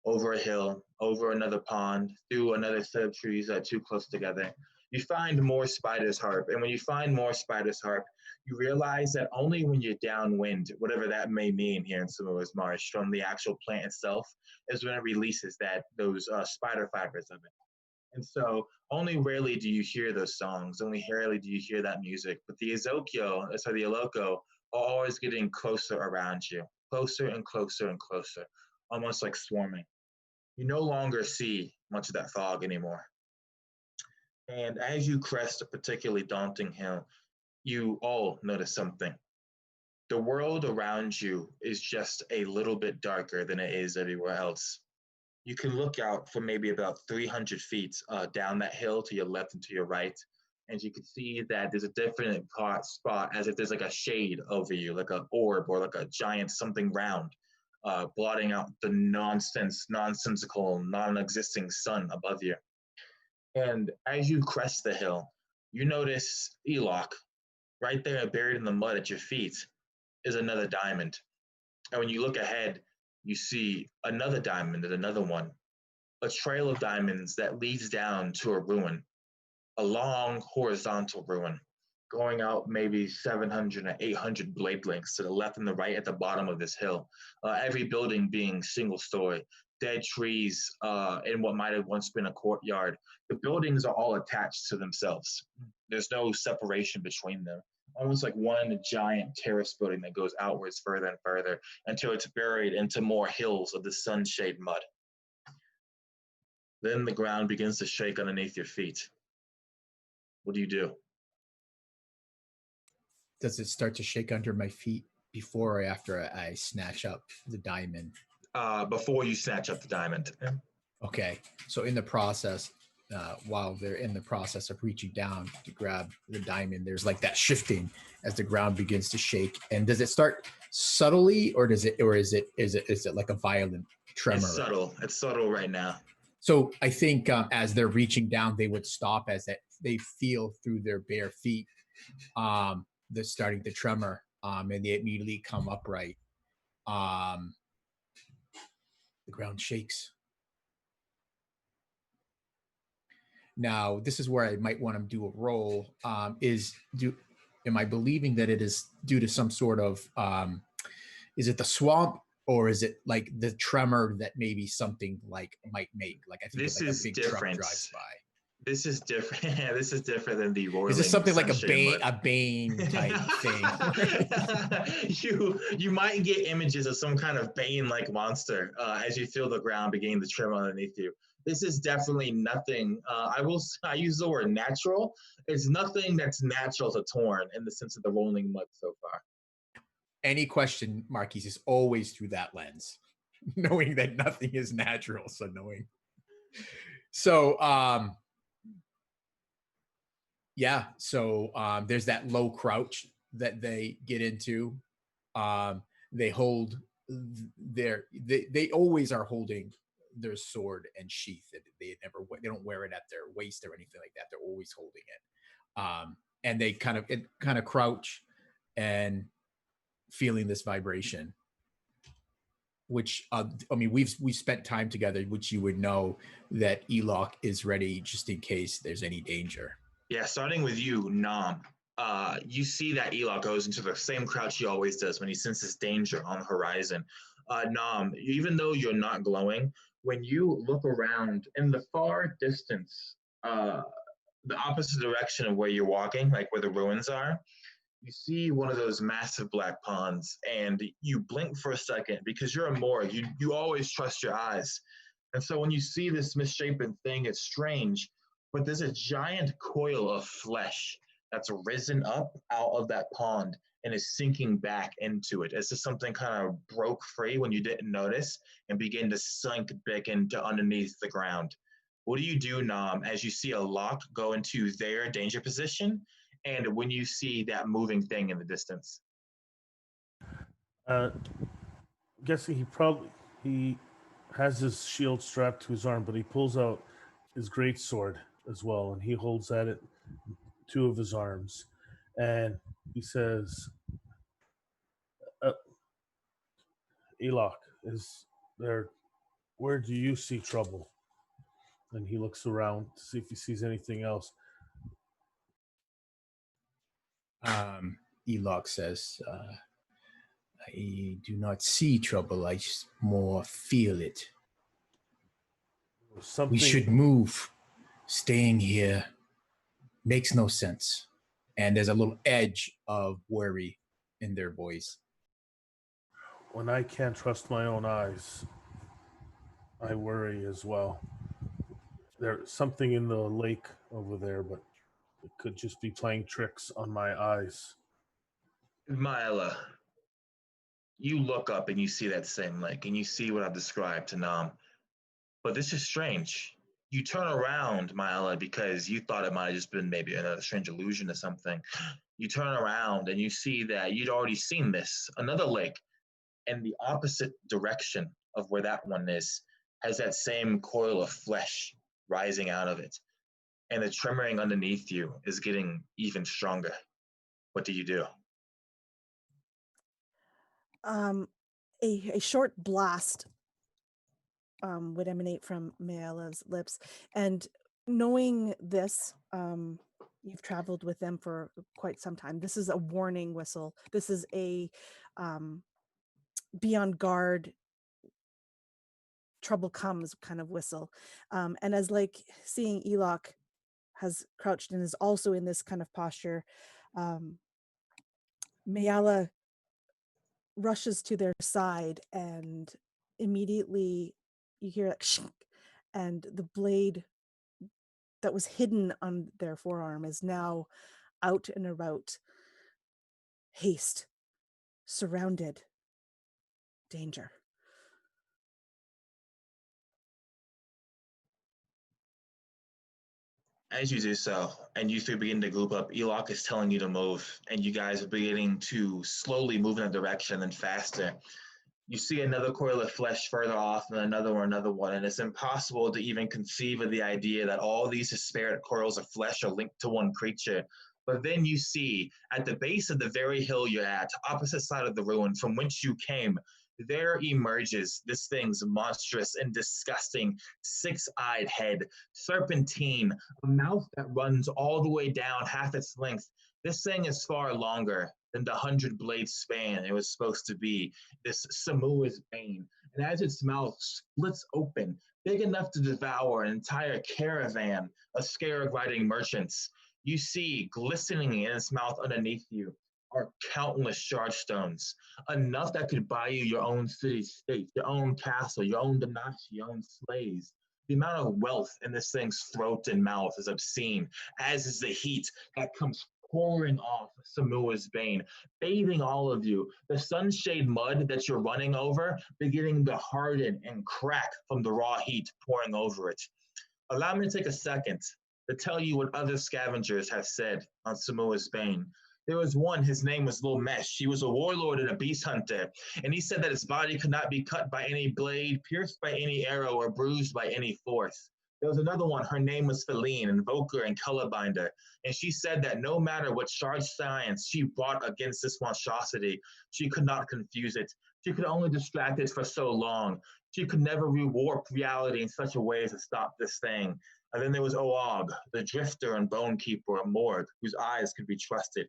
Over a hill, over another pond, through another set of trees that are too close together. You find more spider's harp, and when you find more spider's harp, you realize that only when you're downwind, whatever that may mean here in SAMUA'S Marsh, from the actual plant itself, is when it releases those spider fibers of it. And so only rarely do you hear those songs, only rarely do you hear that music. But the Iloko are always getting closer around you, closer and closer and closer, almost like swarming. You no longer see much of that fog anymore. And as you crest a particularly daunting hill, you all notice something. The world around you is just a little bit darker than it is everywhere else. You can look out for maybe about 300 feet down that hill to your left and to your right, and you can see that there's a different spot as if there's like a shade over you, like an orb or like a giant something round, blotting out the nonsensical, non-existing sun above you. And as you crest the hill, you notice Elok, right there buried in the mud at your feet, is another diamond. And when you look ahead, you see another diamond and another one, a trail of diamonds that leads down to a ruin, a long horizontal ruin, going out maybe 700 or 800 blade lengths to the left and the right at the bottom of this hill. Every building being single story, dead trees in what might have once been a courtyard. The buildings are all attached to themselves. There's no separation between them. Almost like one giant terrace building that goes outwards further and further until it's buried into more hills of the sunshade mud. Then the ground begins to shake underneath your feet. What do you do? Does it start to shake under my feet before or after I snatch up the diamond? Before you snatch up the diamond. Okay. So in the process, while they're in the process of reaching down to grab the diamond, there's like that shifting as the ground begins to shake. And does it start subtly, or is it like a violent tremor? It's subtle right now. So I think as they're reaching down, they would stop as they feel through their bare feet they're starting to tremor, and they immediately come upright. The ground shakes. Now, this is where I might want to do a roll. Am I believing that it is due to some sort of, is it the swamp, or is it like the tremor that maybe something like might make? Like I think This like is a big different. truck drives by. This is different. Yeah, this is different than the roiling. Is this something like sunshine, a Bane type thing? You might get images of some kind of Bane-like monster as you feel the ground beginning to tremor underneath you. This is definitely nothing. I use the word natural. It's nothing that's natural to Torn in the sense of the rolling mud so far. Any question, Marquise, is always through that lens, knowing that nothing is natural. So knowing. So yeah, so there's that low crouch that they get into. They hold they always are holding their sword and sheath. They don't wear it at their waist or anything like that. They're always holding it. And they kind of crouch and feeling this vibration, which I mean we've spent time together, which you would know that Eloch is ready just in case there's any danger. Yeah, starting with you, Nam. You see that Eloch goes into the same crouch he always does when he senses danger on the horizon. Nam, even though you're not glowing, when you look around in the far distance, the opposite direction of where you're walking, like where the ruins are, you see one of those massive black ponds, and you blink for a second because you're a Morg. You always trust your eyes. And so when you see this misshapen thing, it's strange, but there's a giant coil of flesh that's risen up out of that pond and is sinking back into it. As if something kind of broke free when you didn't notice and begin to sink back into underneath the ground. What do you do, Nam, as you see a lock go into their danger position and when you see that moving thing in the distance? Guessing he has his shield strapped to his arm, but he pulls out his great sword as well, and he holds at it two of his arms, and he says, "Eloch, is there? Where do you see trouble?" And he looks around to see if he sees anything else. Eloch says, I do not see trouble. I just more feel it. We should move. Staying here makes no sense. And there's a little edge of worry in their voice. When I can't trust my own eyes, I worry as well. There's something in the lake over there, but it could just be playing tricks on my eyes. Myla, you look up and you see that same lake and you see what I've described to Nam. But this is strange. You turn around, Myla, because you thought it might have just been maybe another strange illusion or something. You turn around and you see that you'd already seen this. Another lake in the opposite direction of where that one is has that same coil of flesh rising out of it. And the tremoring underneath you is getting even stronger. What do you do? A short blast would emanate from Mayala's lips. And knowing this, you've traveled with them for quite some time. This is a warning whistle. This is a be on guard, trouble comes kind of whistle. And as like seeing Eloch has crouched and is also in this kind of posture, Mayala rushes to their side, and immediately you hear like shink, and the blade that was hidden on their forearm is now out and about. Haste, surrounded, danger. As you do so, and you three begin to group up, Elok is telling you to move, and you guys are beginning to slowly move in a direction and faster. You see another coil of flesh further off, and another one, and it's impossible to even conceive of the idea that all these disparate coils of flesh are linked to one creature. But then you see, at the base of the very hill you're at, opposite side of the ruin from whence you came, there emerges this thing's monstrous and disgusting six-eyed head, serpentine, a mouth that runs all the way down half its length. This thing is far longer than the 100 blade span it was supposed to be, this SAMU'S bane. And as its mouth splits open, big enough to devour an entire caravan of scarab riding merchants, you see glistening in its mouth underneath you are countless shard stones, enough that could buy you your own city state, your own castle, your own dynasty, your own slaves. The amount of wealth in this thing's throat and mouth is obscene, as is the heat that comes pouring off SAMU'S bane, bathing all of you. The sunshade mud that you're running over beginning to harden and crack from the raw heat pouring over it. Allow me to take a second to tell you what other scavengers have said on SAMU'S bane. There was one, his name was Lil Mesh. He was a warlord and a beast hunter, and he said that his body could not be cut by any blade, pierced by any arrow, or bruised by any force. There was another one, her name was Feline, invoker and colorbinder, and she said that no matter what shard science she brought against this monstrosity, she could not confuse it. She could only distract it for so long. She could never rewarp reality in such a way as to stop this thing. And then there was Oog, the drifter and bone keeper, a Morg, whose eyes could be trusted.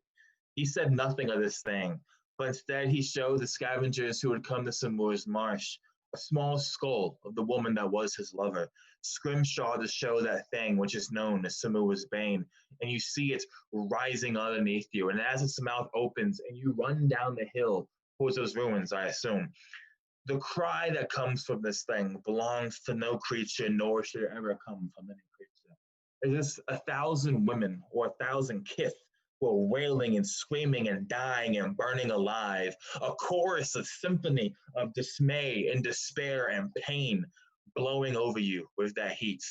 He said nothing of this thing, but instead he showed the scavengers who had come to SAMU'S Marsh a small skull of the woman that was his lover, scrimshaw to show that thing which is known as SAMU'S bane, and you see it rising underneath you. And as its mouth opens and you run down the hill towards those ruins, I assume, the cry that comes from this thing belongs to no creature, nor should it ever come from any creature. It is 1,000 women or 1,000 kith who are wailing and screaming and dying and burning alive, a chorus, a symphony of dismay and despair and pain blowing over you with that heat.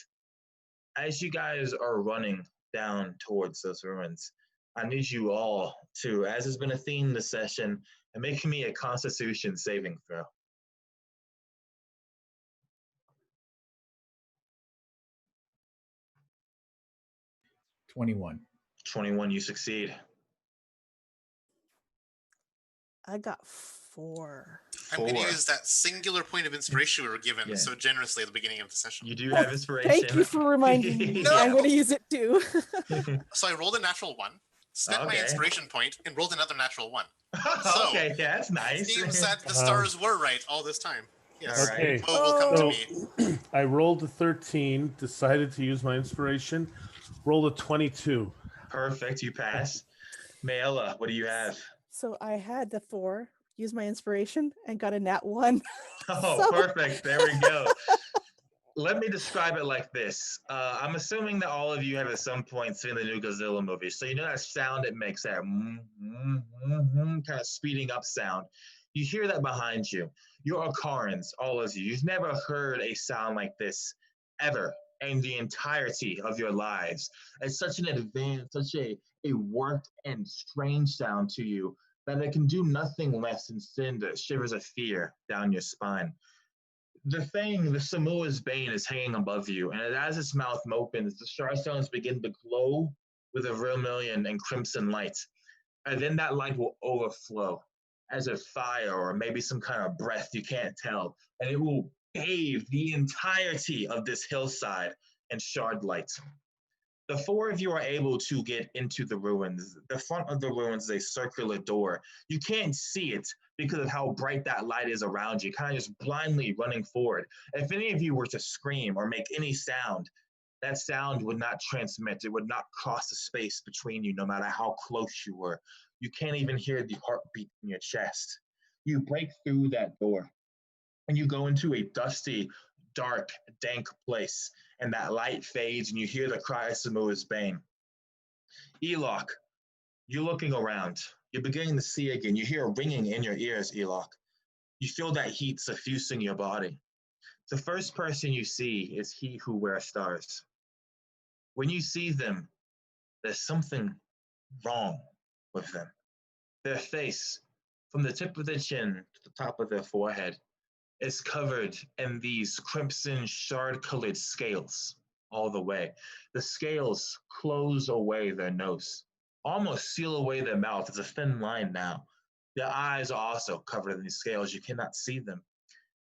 As you guys are running down towards those ruins, I need you all to, as has been a theme this session, make me a Constitution saving throw. 21. 21, you succeed. I got 4. I'm going to 4. use that singular point of inspiration we were given Yeah. so generously at the beginning of the session. You do have inspiration. Thank you for reminding me. No. I'm going to use it too. So I rolled a natural 1, spent my Okay. inspiration point, and rolled another natural 1. Okay, yeah, that's nice. Seems that the stars were right all this time. Yes. All right. Okay. Woe will come Oh. to me. I rolled a 13, decided to use my inspiration, rolled a 22. Perfect, you pass. Mayella, what do you have? So I had the 4, used my inspiration, and got a nat 1. Oh, So- perfect. There we go. Let me describe it like this. I'm assuming that all of you have at some point seen the new Godzilla movie. So you know that sound it makes, that kind of speeding up sound. You hear that behind you. You're Akarans, all of you. You've never heard a sound like this ever in the entirety of your lives. It's such an advanced, such a worked and strange sound to you that it can do nothing less than send shivers of fear down your spine. The thing, the SAMU'S bane, is hanging above you, and as its mouth opens, the starstones begin to glow with a vermilion and crimson light. And then that light will overflow as a fire or maybe some kind of breath, you can't tell. And it will bathe the entirety of this hillside in shard light. The 4 of you are able to get into the ruins. The front of the ruins is a circular door. You can't see it because of how bright that light is around you, kind of just blindly running forward. If any of you were to scream or make any sound, that sound would not transmit. It would not cross the space between you, no matter how close you were. You can't even hear the heartbeat in your chest. You break through that door, and you go into a dusty, dark, dank place, and that light fades, and you hear the cry of SAMU'S bane. Elok, you're looking around. You're beginning to see again. You hear a ringing in your ears, Elok. You feel that heat suffusing your body. The first person you see is he who wears stars. When you see them, there's something wrong with them. Their face, from the tip of their chin to the top of their forehead, is covered in these crimson shard-colored scales all the way. The scales close away their nose, almost seal away their mouth. It's a thin line now. Their eyes are also covered in these scales. You cannot see them.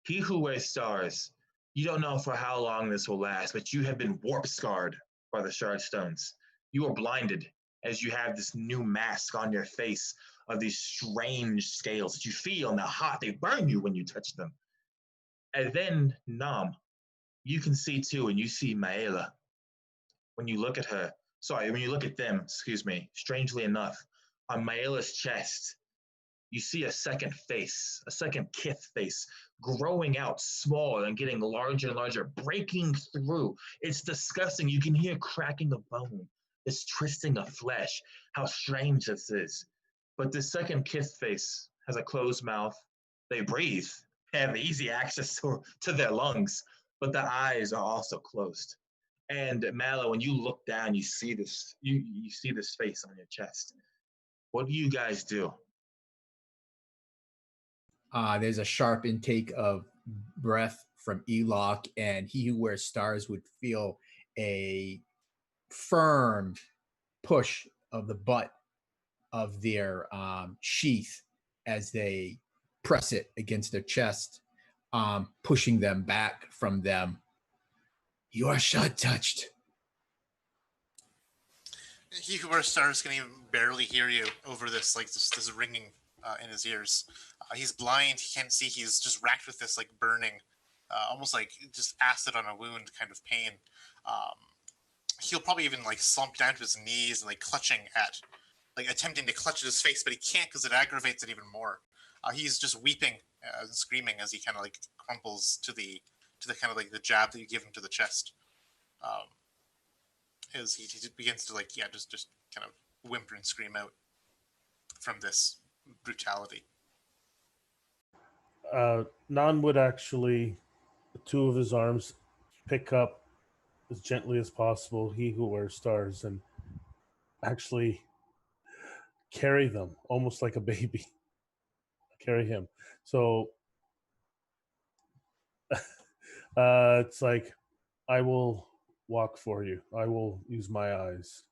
He who wears stars, you don't know for how long this will last, but you have been warp scarred by the shard stones. You are blinded as you have this new mask on your face of these strange scales that you feel, and they're hot. They burn you when you touch them. And then, Nam, you can see too, and you see Maela. When you look at her, when you look at them, excuse me, strangely enough, on Maela's chest, you see a second face, a second kith face, growing out small and getting larger and larger, breaking through. It's disgusting. You can hear cracking of bone, this twisting of flesh. How strange this is. But this second kith face has a closed mouth. They breathe, have easy access to their lungs, but the eyes are also closed. And Mallow, when you look down, you see this. You see this face on your chest. What do you guys do? There's a sharp intake of breath from Elok, and he who wears stars would feel a firm push of the butt of their sheath as they press it against their chest, pushing them back from them. You are shot touched. He who wears stars can even barely hear you over this, like this ringing in his ears. He's blind. He can't see. He's just racked with this like burning, almost like just acid on a wound kind of pain. He'll probably even like slump down to his knees and like clutching at, like attempting to clutch at his face, but he can't because it aggravates it even more. He's just weeping and screaming as he kind of like crumples to the kind of like the jab that you give him to the chest. As he begins to like just kind of whimper and scream out from this brutality. Nan would actually, two of his arms, pick up as gently as possible he who wears stars and actually carry them almost like a baby. Carry him. So it's like, I will walk for you. I will use my eyes.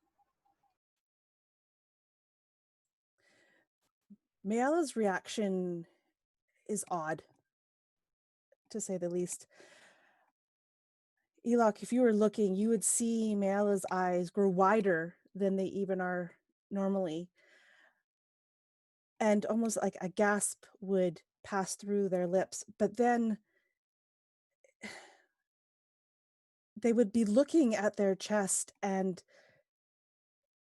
Mayala's reaction is odd, to say the least. Elok, if you were looking, you would see Mayala's eyes grow wider than they even are normally. And almost like a gasp would pass through their lips. But then they would be looking at their chest and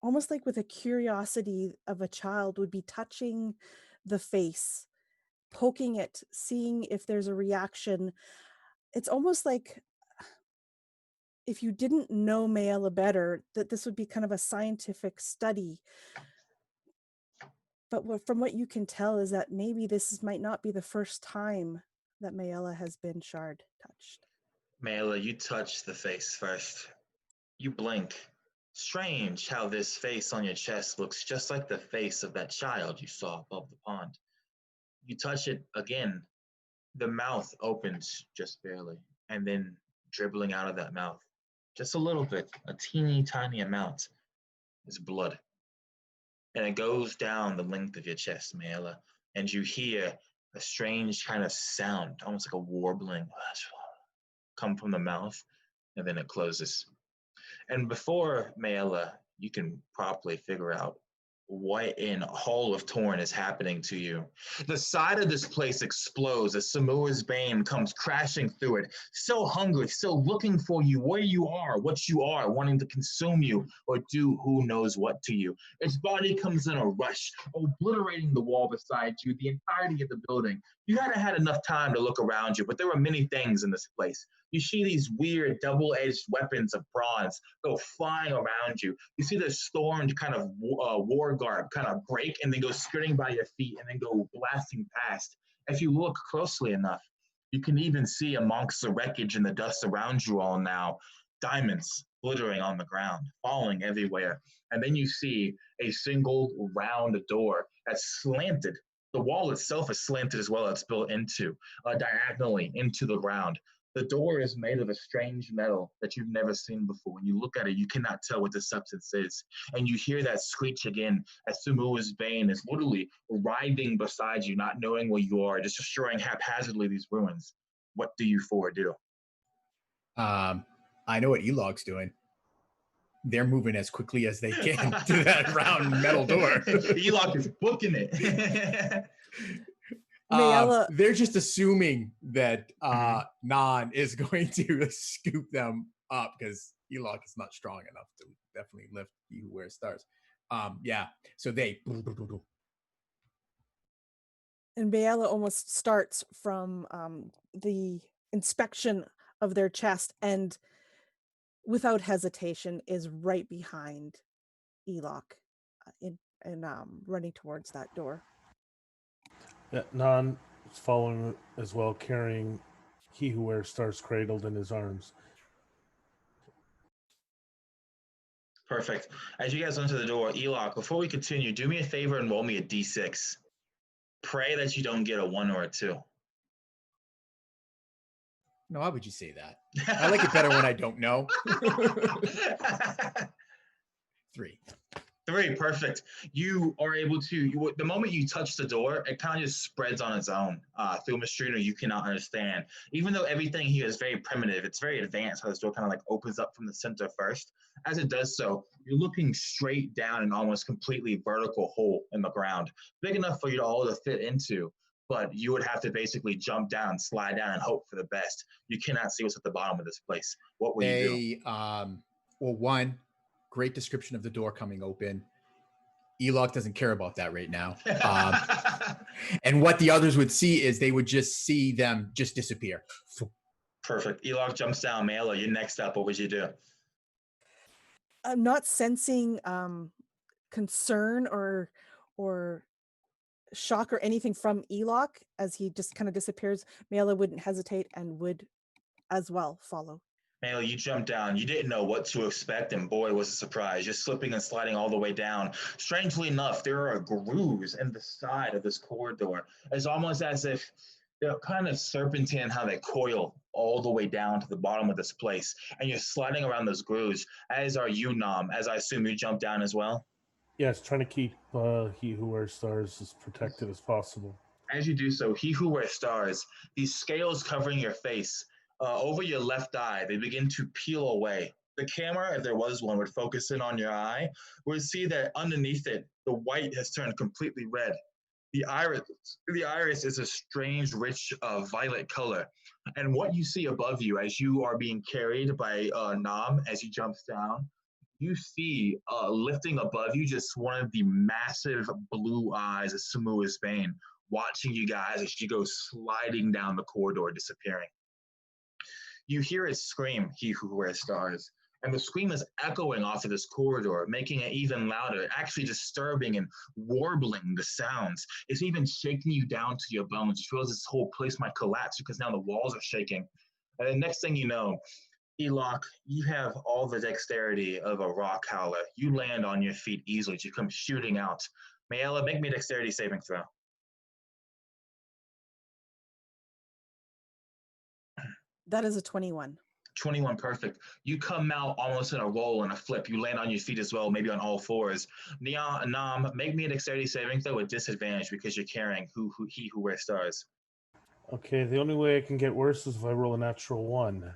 almost like with a curiosity of a child would be touching the face, poking it, seeing if there's a reaction. It's almost like if you didn't know Mayala better, that this would be kind of a scientific study. But from what you can tell is that maybe might not be the first time that Mayala has been shard touched. Mayla, you touch the face first. You blink. Strange how this face on your chest looks just like the face of that child you saw above the pond. You touch it again. The mouth opens just barely, and then dribbling out of that mouth, just a little bit, a teeny tiny amount, is blood. And it goes down the length of your chest, Mayla, and you hear a strange kind of sound, almost like a warbling, come from the mouth, and then it closes. And before Mayla, you can properly figure out what in Hall of Torn is happening to you. The side of this place explodes as SAMUA'S Bane comes crashing through it, so hungry, still looking for you, where you are, what you are, wanting to consume you or do who knows what to you. Its body comes in a rush, obliterating the wall beside you, the entirety of the building. You hadn't had enough time to look around you, but there were many things in this place. You see these weird double-edged weapons of bronze go flying around you. You see the stormed kind of war garb kind of break and then go skirting by your feet and then go blasting past. If you look closely enough, you can even see amongst the wreckage and the dust around you all now diamonds glittering on the ground, falling everywhere. And then you see a single round door that's slanted. The wall itself is slanted as well. It's built into diagonally into the ground. The door is made of a strange metal that you've never seen before. When you look at it, you cannot tell what the substance is. And you hear that screech again as SAMU'S Bane is literally riding beside you, not knowing where you are, just destroying haphazardly these ruins. What do you four do? I know what Elog's doing. They're moving as quickly as they can to that round metal door. Elog is booking it. They're just assuming that Nan is going to scoop them up because Elog is not strong enough to definitely lift He Who Wears Stars. Yeah, so they. And Bayala almost starts from the inspection of their chest and without hesitation is right behind Elok and running towards that door. Yeah, Nan is following as well, carrying He Who Wears Stars cradled in his arms. Perfect. As you guys enter the door, Elok, before we continue, do me a favor and roll me a d6. Pray that you don't get a 1 or a 2. No, why would you say that? I like it better when I don't know. 3. 3, perfect. You are able to, the moment you touch the door, it kind of just spreads on its own through a machinery you cannot understand. Even though everything here is very primitive, it's very advanced how this door kind of like opens up from the center first. As it does so, you're looking straight down an almost completely vertical hole in the ground, big enough for you to all to fit into, but you would have to basically jump down, slide down, and hope for the best. You cannot see what's at the bottom of this place. What will you do? Well, one, great description of the door coming open. Elok doesn't care about that right now. And what the others would see is they would just see them just disappear. Perfect. Elok jumps down. Mela, you're next up. What would you do? I'm not sensing concern or shock or anything from Elok as he just kind of disappears. Mela wouldn't hesitate and would as well follow. Mela, you jumped down. You didn't know what to expect, and boy, was a surprise. You're slipping and sliding all the way down. Strangely enough, there are grooves in the side of this corridor. It's almost as if they're kind of serpentine how they coil all the way down to the bottom of this place. And you're sliding around those grooves, as are you, Nam, as I assume you jumped down as well. Yes, trying to keep He Who Wears Stars as protected as possible. As you do so, He Who Wears Stars, these scales covering your face, over your left eye, they begin to peel away. The camera, if there was one, would focus in on your eye. Would see that underneath it, the white has turned completely red. The iris is a strange, rich violet color. And what you see above you as you are being carried by Nam as he jumps down, you see lifting above you just one of the massive blue eyes of SAMU'S Bane, watching you guys as you go sliding down the corridor, disappearing. You hear it scream, He Who Wears Stars, and the scream is echoing off of this corridor, making it even louder, actually disturbing and warbling the sounds. It's even shaking you down to your bones. You feel this whole place might collapse because now the walls are shaking. And the next thing you know, Elok, you have all the dexterity of a rock howler. You land on your feet easily. You come shooting out. Mayela, make me a dexterity saving throw. That is a 21. 21, perfect. You come out almost in a roll and a flip. You land on your feet as well, maybe on all fours. Nam, make me a dexterity saving throw with disadvantage because you're carrying He Who Wears Stars. Okay, the only way I can get worse is if I roll a natural 1.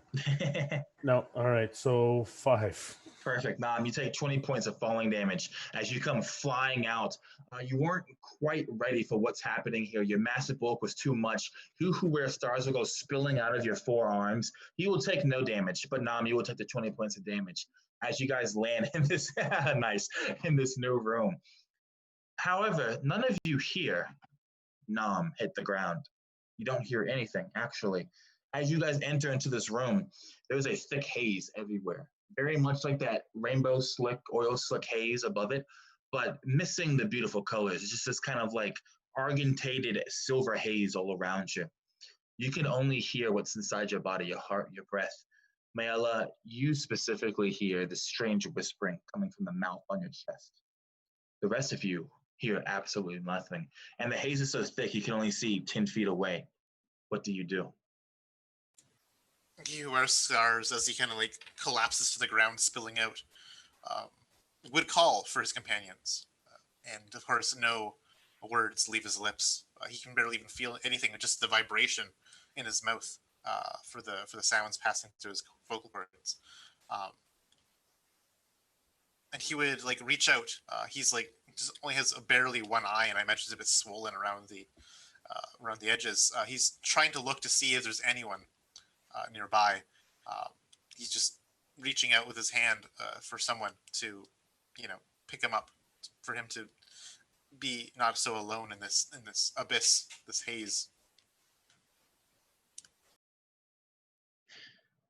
No, all right, so 5. Perfect. Nam, you take 20 points of falling damage as you come flying out. You weren't quite ready for what's happening here. Your massive bulk was too much. He Who Wears Stars will go spilling out of your forearms. He will take no damage, but Nam, you will take the 20 points of damage as you guys land in this in this new room. However, none of you hear Nam hit the ground. You don't hear anything, actually. As you guys enter into this room, there's a thick haze everywhere. Very much like that rainbow slick, oil slick haze above it, but missing the beautiful colors. It's just this kind of like argentated silver haze all around you. You can only hear what's inside your body, your heart, your breath. Mayala, you specifically hear the strange whispering coming from the mouth on your chest. The rest of you hear absolutely nothing, and the haze is so thick you can only see 10 feet away. What do you do? He who wears stars, as he kind of like collapses to the ground, spilling out, um, would call for his companions, and of course, no words leave his lips. He can barely even feel anything; just the vibration in his mouth for the sounds passing through his vocal cords. Um, and he would like reach out. He's like just only has barely one eye, and I mentioned it's a bit swollen around the edges. He's trying to look to see if there's anyone nearby. Um, he's just reaching out with his hand for someone to, pick him up, for him to be not so alone in this abyss, this haze.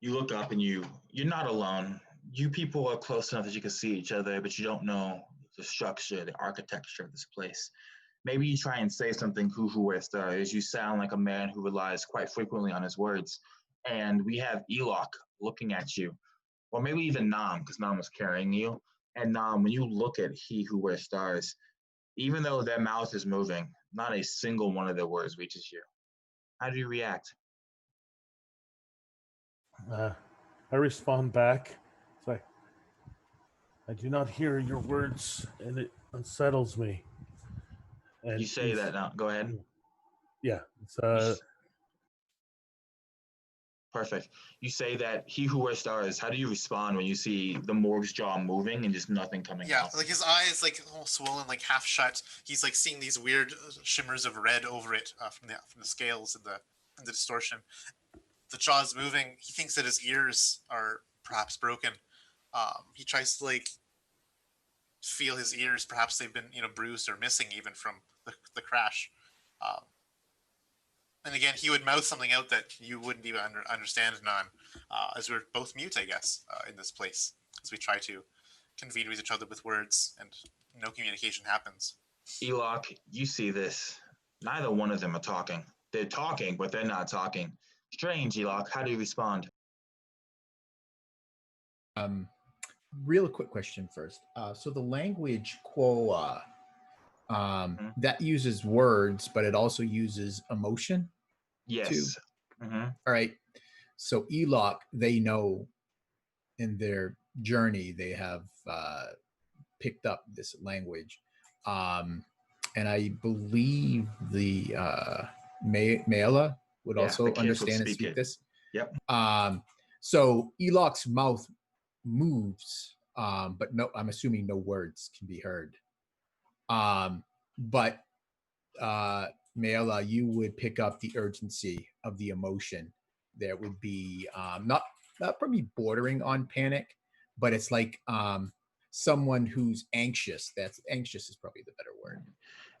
You look up and you're not alone. You people are close enough that you can see each other, but you don't know the structure, the architecture of this place. Maybe you try and say something who where star is. You sound like a man who relies quite frequently on his words. And we have Elok looking at you, or maybe even Nam, because Nam was carrying you. And Nam, when you look at he who wears stars, even though their mouth is moving, not a single one of their words reaches you. How do you react? I respond back. It's like, I do not hear your words, and it unsettles me. And You say that now. Go ahead. Yeah, it's Perfect. You say that he who wears stars. How do you respond when you see the morgue's jaw moving and just nothing coming Yeah, out? like his eyes like all swollen, like half shut. He's like seeing these weird shimmers of red over it from the scales and the distortion. The jaw's moving. He thinks that his ears are perhaps broken. He tries to like feel his ears. Perhaps they've been bruised or missing even from the crash. Um, and again, he would mouth something out that you wouldn't even understand, none, as we're both mute, I guess, in this place, as we try to convene with each other with words, and no communication happens. Elok, you see this. Neither one of them are talking. They're talking, but they're not talking. Strange, Elok. How do you respond? Real quick question first. So the language Quoa that uses words, but it also uses emotion too. Yes. Mm-hmm. All right. So Elok, they know in their journey they have picked up this language, and I believe the Maela would also understand and speak this. Yep. So Elok's mouth moves, but no, I'm assuming no words can be heard. But Maela, you would pick up the urgency of the emotion. There would be not probably bordering on panic, but it's like someone who's anxious. That's anxious is probably the better word.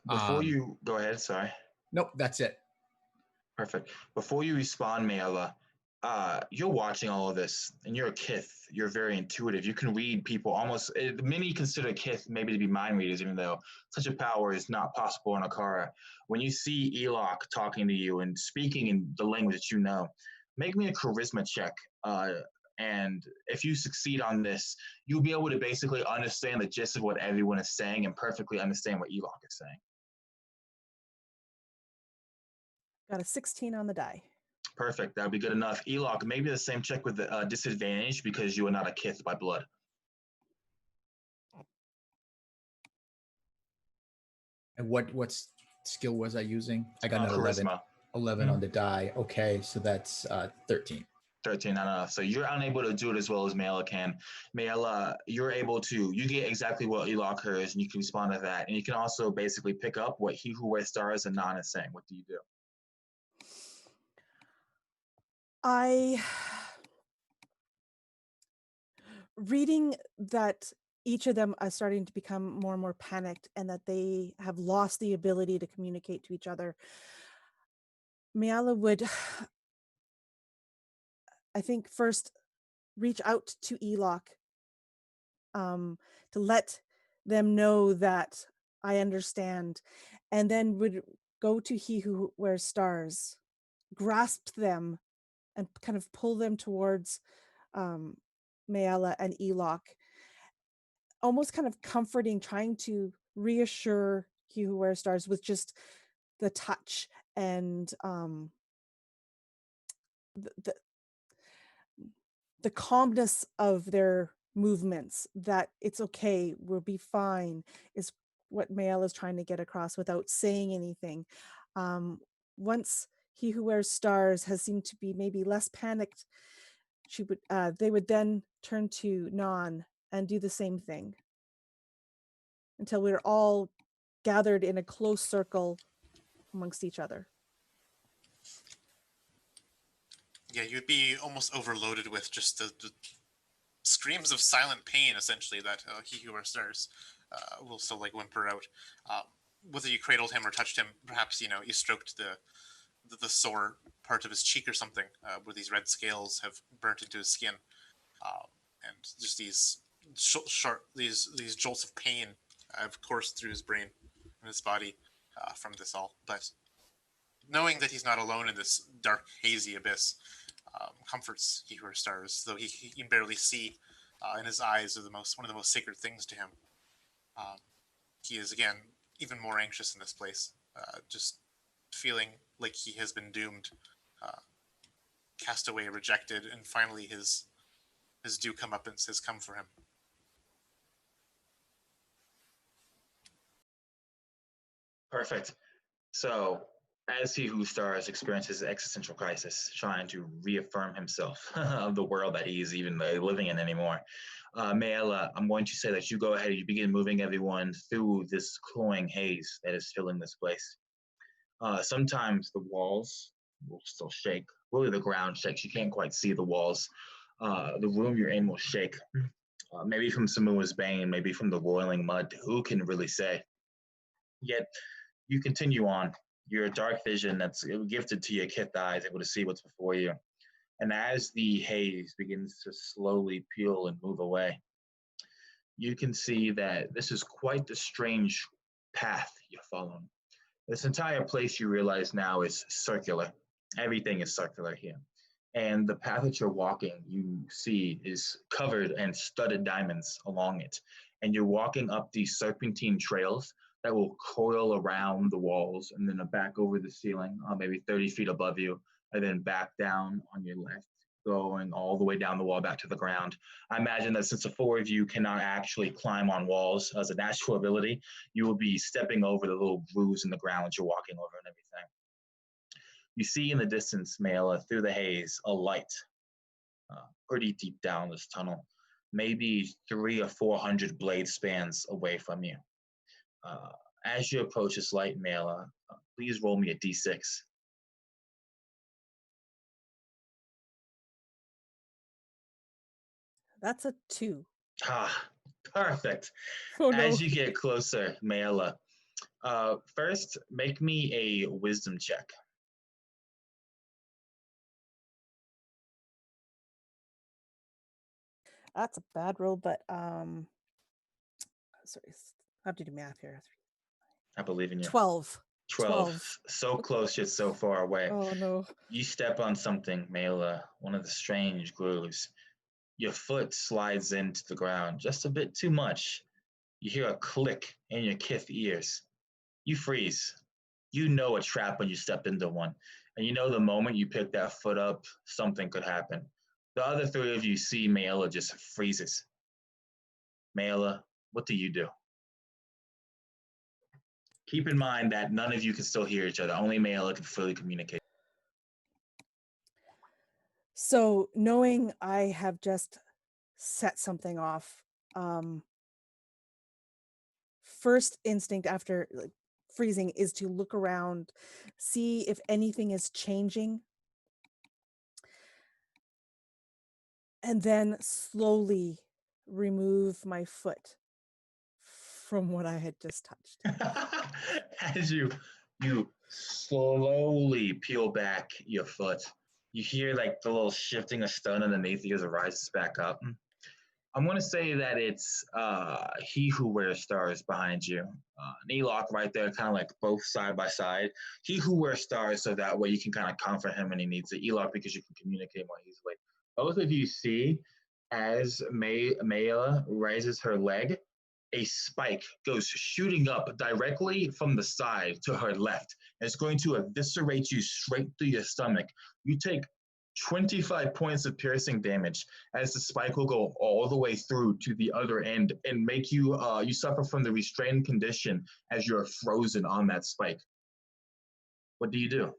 Before you go ahead, sorry. Nope, that's it. Perfect. Before you respond, Mayala, you're watching all of this, and you're a Kith. You're very intuitive. You can read people almost. Many consider Kith maybe to be mind readers, even though such a power is not possible in Akara. When you see Elok talking to you and speaking in the language that you know, make me a charisma check. And if you succeed on this, you'll be able to basically understand the gist of what everyone is saying and perfectly understand what Elok is saying. Got a 16 on the die. Perfect. That would be good enough. Elok, maybe the same check with the disadvantage because you are not a Kith by blood. And what skill was I using? I got an charisma. 11 on the die. Okay, so that's 13. 13, not enough. So you're unable to do it as well as Mayla can. Mayla, you're able to, you get exactly what Elok hears and you can respond to that. And you can also basically pick up what he who wears stars and Non is saying. What do you do? Reading that each of them are starting to become more and more panicked and that they have lost the ability to communicate to each other, Mayala would, I think, first reach out to Elok to let them know that I understand, and then would go to he who wears stars, grasp them, and kind of pull them towards Mayala and Elok, almost kind of comforting, trying to reassure He Who Wears Stars with just the touch and the the calmness of their movements, that it's okay, we'll be fine, is what Mayala is trying to get across without saying anything. Once He Who Wears Stars has seemed to be maybe less panicked, they would then turn to Non and do the same thing until we're all gathered in a close circle amongst each other. Yeah, you'd be almost overloaded with just the screams of silent pain, essentially, that He Who Wears Stars will still like whimper out. Whether you cradled him or touched him, perhaps you stroked the sore part of his cheek or something, where these red scales have burnt into his skin, and just these these jolts of pain have coursed through his brain and his body from this all. But knowing that he's not alone in this dark, hazy abyss comforts He Who Wears Stars, though he can barely see. And his eyes are one of the most sacred things to him. He is again even more anxious in this place, just feeling like he has been doomed, cast away, rejected, and finally his due comeuppance has come for him. Perfect. So, as He Who Stars experiences existential crisis, trying to reaffirm himself of the world that he is even living in anymore, Mayela, I'm going to say that you go ahead and you begin moving everyone through this cloying haze that is filling this place. Sometimes the walls will still shake. Really, the ground shakes. You can't quite see the walls. The room you're in will shake. Maybe from SAMUA'S bane, maybe from the roiling mud. Who can really say? Yet, you continue on. Your dark vision that's gifted to your kith eyes, able to see what's before you. And as the haze begins to slowly peel and move away, you can see that this is quite the strange path you're following. This entire place, you realize now, is circular. Everything is circular here. And the path that you're walking, you see, is covered and studded diamonds along it. And you're walking up these serpentine trails that will coil around the walls and then back over the ceiling, maybe 30 feet above you, and then back down on your left, going all the way down the wall back to the ground. I imagine that since the four of you cannot actually climb on walls as a natural ability, you will be stepping over the little grooves in the ground that you're walking over and everything. You see in the distance, Mayela, through the haze, a light pretty deep down this tunnel, maybe 300 or 400 blade spans away from you. As you approach this light, Mayela, please roll me a d6. That's a 2. Perfect. Oh no. As you get closer, Mayela, first make me a wisdom check. That's a bad roll, but sorry, I have to do math here. I believe in you. 12. 12. So close yet so far away. Oh no. You step on something, Mayela, one of the strange grooves. Your foot slides into the ground just a bit too much. You hear a click in your kith ears. You freeze. You know a trap when you step into one. And you know the moment you pick that foot up, something could happen. The other three of you see Mayela just freezes. Mayela, what do you do? Keep in mind that none of you can still hear each other. Only Mayela can fully communicate. So knowing I have just set something off, first instinct after freezing is to look around, see if anything is changing, and then slowly remove my foot from what I had just touched. As you slowly peel back your foot, you hear like the little shifting of stone underneath you as it rises back up. I'm going to say that it's He Who Wears Stars behind you. Elok right there, kind of like both side by side. He Who Wears Stars, so that way you can kind of comfort him when he needs it. Elok, because you can communicate more easily. Both of you see as Mayla raises her leg, a spike goes shooting up directly from the side to her left. It's going to eviscerate you straight through your stomach. You take 25 points of piercing damage as the spike will go all the way through to the other end and make you you suffer from the restrained condition as you're frozen on that spike. What do you do?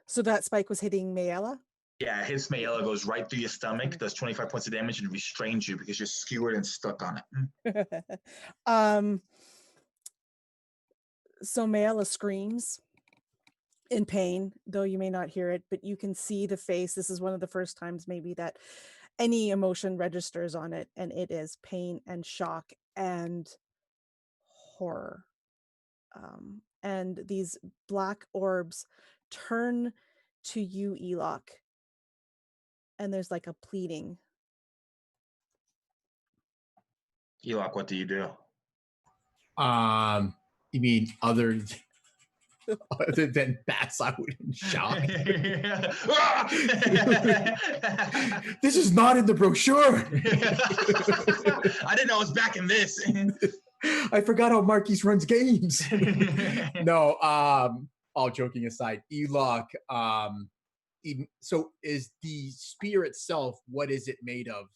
So that spike was hitting Mayella? Yeah, it hits Mayella, goes right through your stomach, does 25 points of damage, and restrains you because you're skewered and stuck on it. So Mayella screams in pain, though you may not hear it, but you can see the face. This is one of the first times maybe that any emotion registers on it, and it is pain and shock and horror. And these black orbs turn to you, Eloch, and there's like a pleading. Eloch, what do you do? You mean other than bats, I would in shock. This is not in the brochure. I didn't know it was back in this. I forgot how Marquise runs games. No, all joking aside, Eloch, so is the spear itself, what is it made of?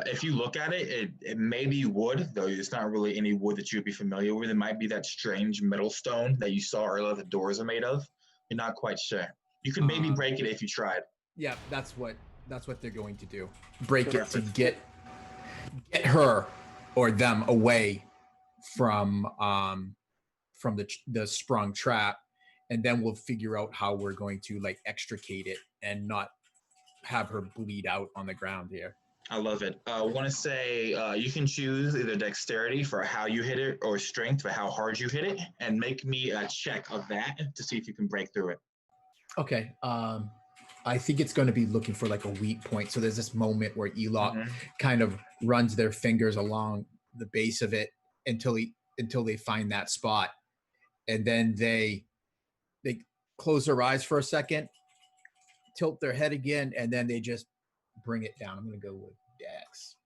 If you look at it, it may be wood, though it's not really any wood that you'd be familiar with. It might be that strange metal stone that you saw earlier the doors are made of. You're not quite sure. You could maybe break it if you tried. Yeah, that's what they're going to do. Break it to get her or them away from the sprung trap, and then we'll figure out how we're going to like extricate it and not have her bleed out on the ground here. I love it. I want to say you can choose either dexterity for how you hit it or strength for how hard you hit it, and make me a check of that to see if you can break through it. Okay. I think it's going to be looking for like a weak point. So there's this moment where Eloch kind of runs their fingers along the base of it until they find that spot, and then they close their eyes for a second, tilt their head again, and then they just bring it down. I'm going to go with Dex.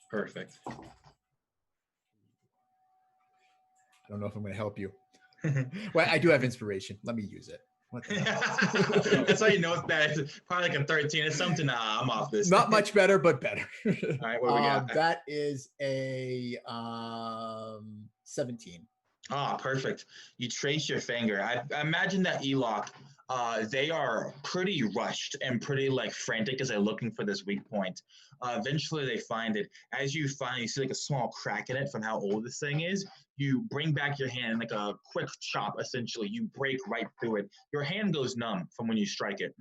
Perfect. I don't know if I'm going to help you. Well, I do have inspiration. Let me use it. That's how you know it's bad. It's probably like a 13 or something. Nah, I'm off this. Not much better, but better. All right, what do we got? That is a 17. Ah, perfect. You trace your finger. I imagine that Eloch, they are pretty rushed and pretty like frantic as they're looking for this weak point. Eventually they find it. As you see like a small crack in it from how old this thing is. You bring back your hand like a quick chop, essentially. You break right through it. Your hand goes numb from when you strike it.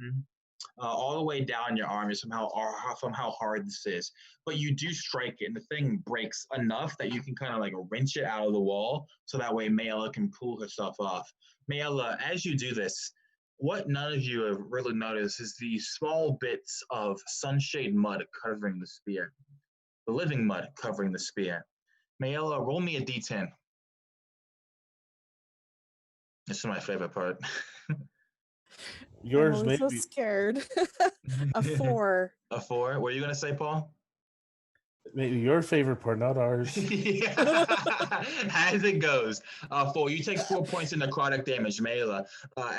All the way down your arm is from how hard this is. But you do strike it, and the thing breaks enough that you can kind of like wrench it out of the wall, so that way Mayella can pull herself off. Mayella, as you do this, what none of you have really noticed is the small bits of sunshade mud covering the spear, the living mud covering the spear. Mayella, roll me a d10. This is my favorite part. Yours I'm may so be scared. A 4. A 4. What are you going to say, Paul? maybe your favorite part, not ours. As it goes. 4. You take 4 points of necrotic damage, Mayla,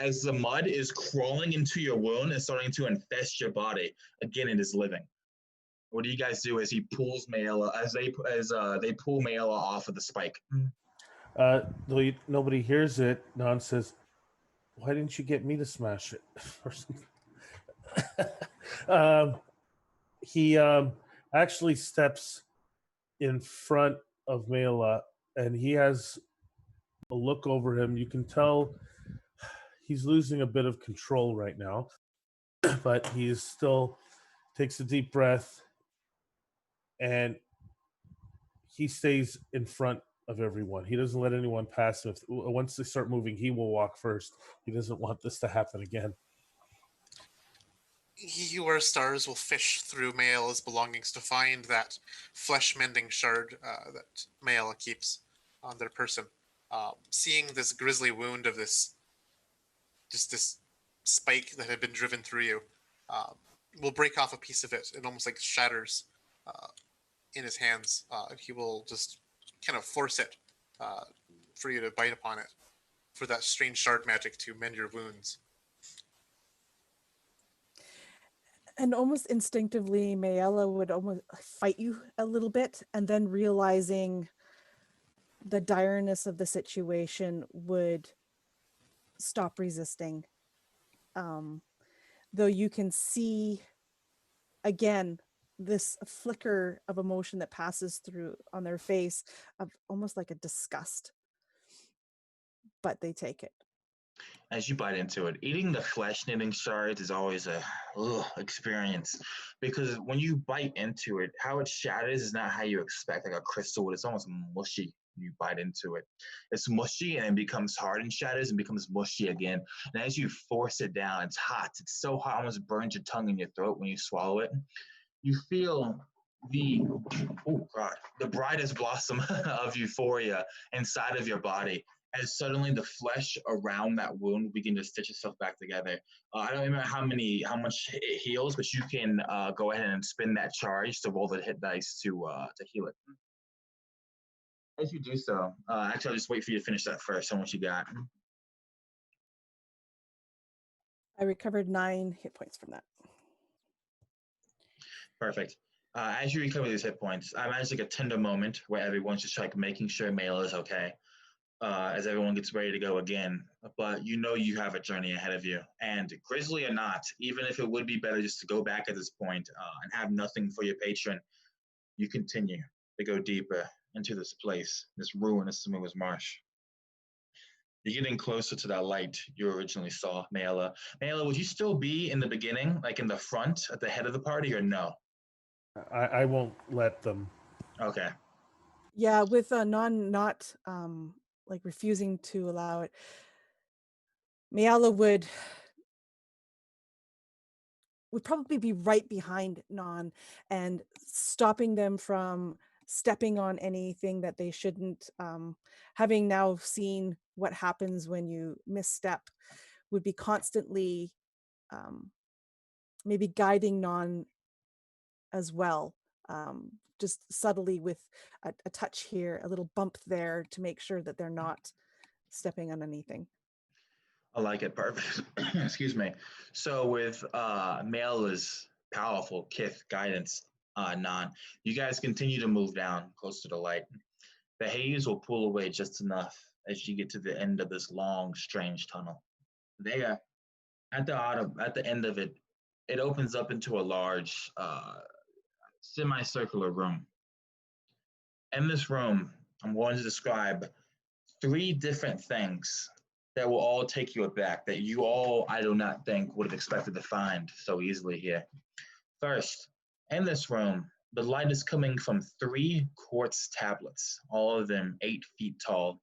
as the mud is crawling into your wound and starting to infest your body. Again, it is living. What do you guys do as he pulls Mayla, as they pull Mayla off of the spike? Though nobody hears it, Nan says, "Why didn't you get me to smash it?" or something. He actually steps in front of Mayla, and he has a look over him. You can tell he's losing a bit of control right now, but he is still takes a deep breath, and he stays in front of everyone. He doesn't let anyone pass him. Once they start moving, he will walk first. He doesn't want this to happen again. He who wears stars will fish through Mayela's belongings to find that flesh-mending shard that Mayela keeps on their person. Seeing this grisly wound of this spike that had been driven through you will break off a piece of it. It almost like shatters in his hands, and he will just kind of force it for you to bite upon it, for that strange shard magic to mend your wounds. And almost instinctively, Mayella would almost fight you a little bit, and then realizing the direness of the situation would stop resisting. Though you can see, again, this flicker of emotion that passes through on their face of almost like a disgust. But they take it. As you bite into it, eating the flesh knitting shards is always a experience, because when you bite into it, how it shatters is not how you expect, like a crystal. It's almost mushy when you bite into it. It's mushy and it becomes hard and shatters and becomes mushy again. And as you force it down, it's hot. It's so hot, almost burns your tongue in your throat when you swallow it. You feel the brightest blossom of euphoria inside of your body, as suddenly the flesh around that wound begin to stitch itself back together. I don't remember how much it heals, but you can go ahead and spin that charge to roll the hit dice to heal it. As you do so, actually, I'll just wait for you to finish that first. How much you got? I recovered 9 hit points from that. Perfect. As you recover these hit points, I imagine like a tender moment where everyone's just like making sure Mail is okay. As everyone gets ready to go again. But you know you have a journey ahead of you. And grizzly or not, even if it would be better just to go back at this point and have nothing for your patron, you continue to go deeper into this place, this ruin of SAMUA'S Marsh. You're getting closer to that light you originally saw, Mayella. Mayella, would you still be in the beginning, like in the front, at the head of the party, or no? I won't let them. Okay. Yeah, with not like refusing to allow it, Mayala would probably be right behind Non and stopping them from stepping on anything that they shouldn't. Having now seen what happens when you misstep, would be constantly maybe guiding Non as well, just subtly with a touch here, a little bump there to make sure that they're not stepping on anything. I like it. Perfect. Excuse me. So with Mayla's powerful Kith guidance, Non, you guys continue to move down close to the light. The haze will pull away just enough as you get to the end of this long, strange tunnel. There, at the end of it, it opens up into a large, semicircular room. In this room, I'm going to describe 3 different things that will all take you aback, that you all, I do not think, would have expected to find so easily here. First, in this room, the light is coming from 3 quartz tablets, all of them 8 feet tall,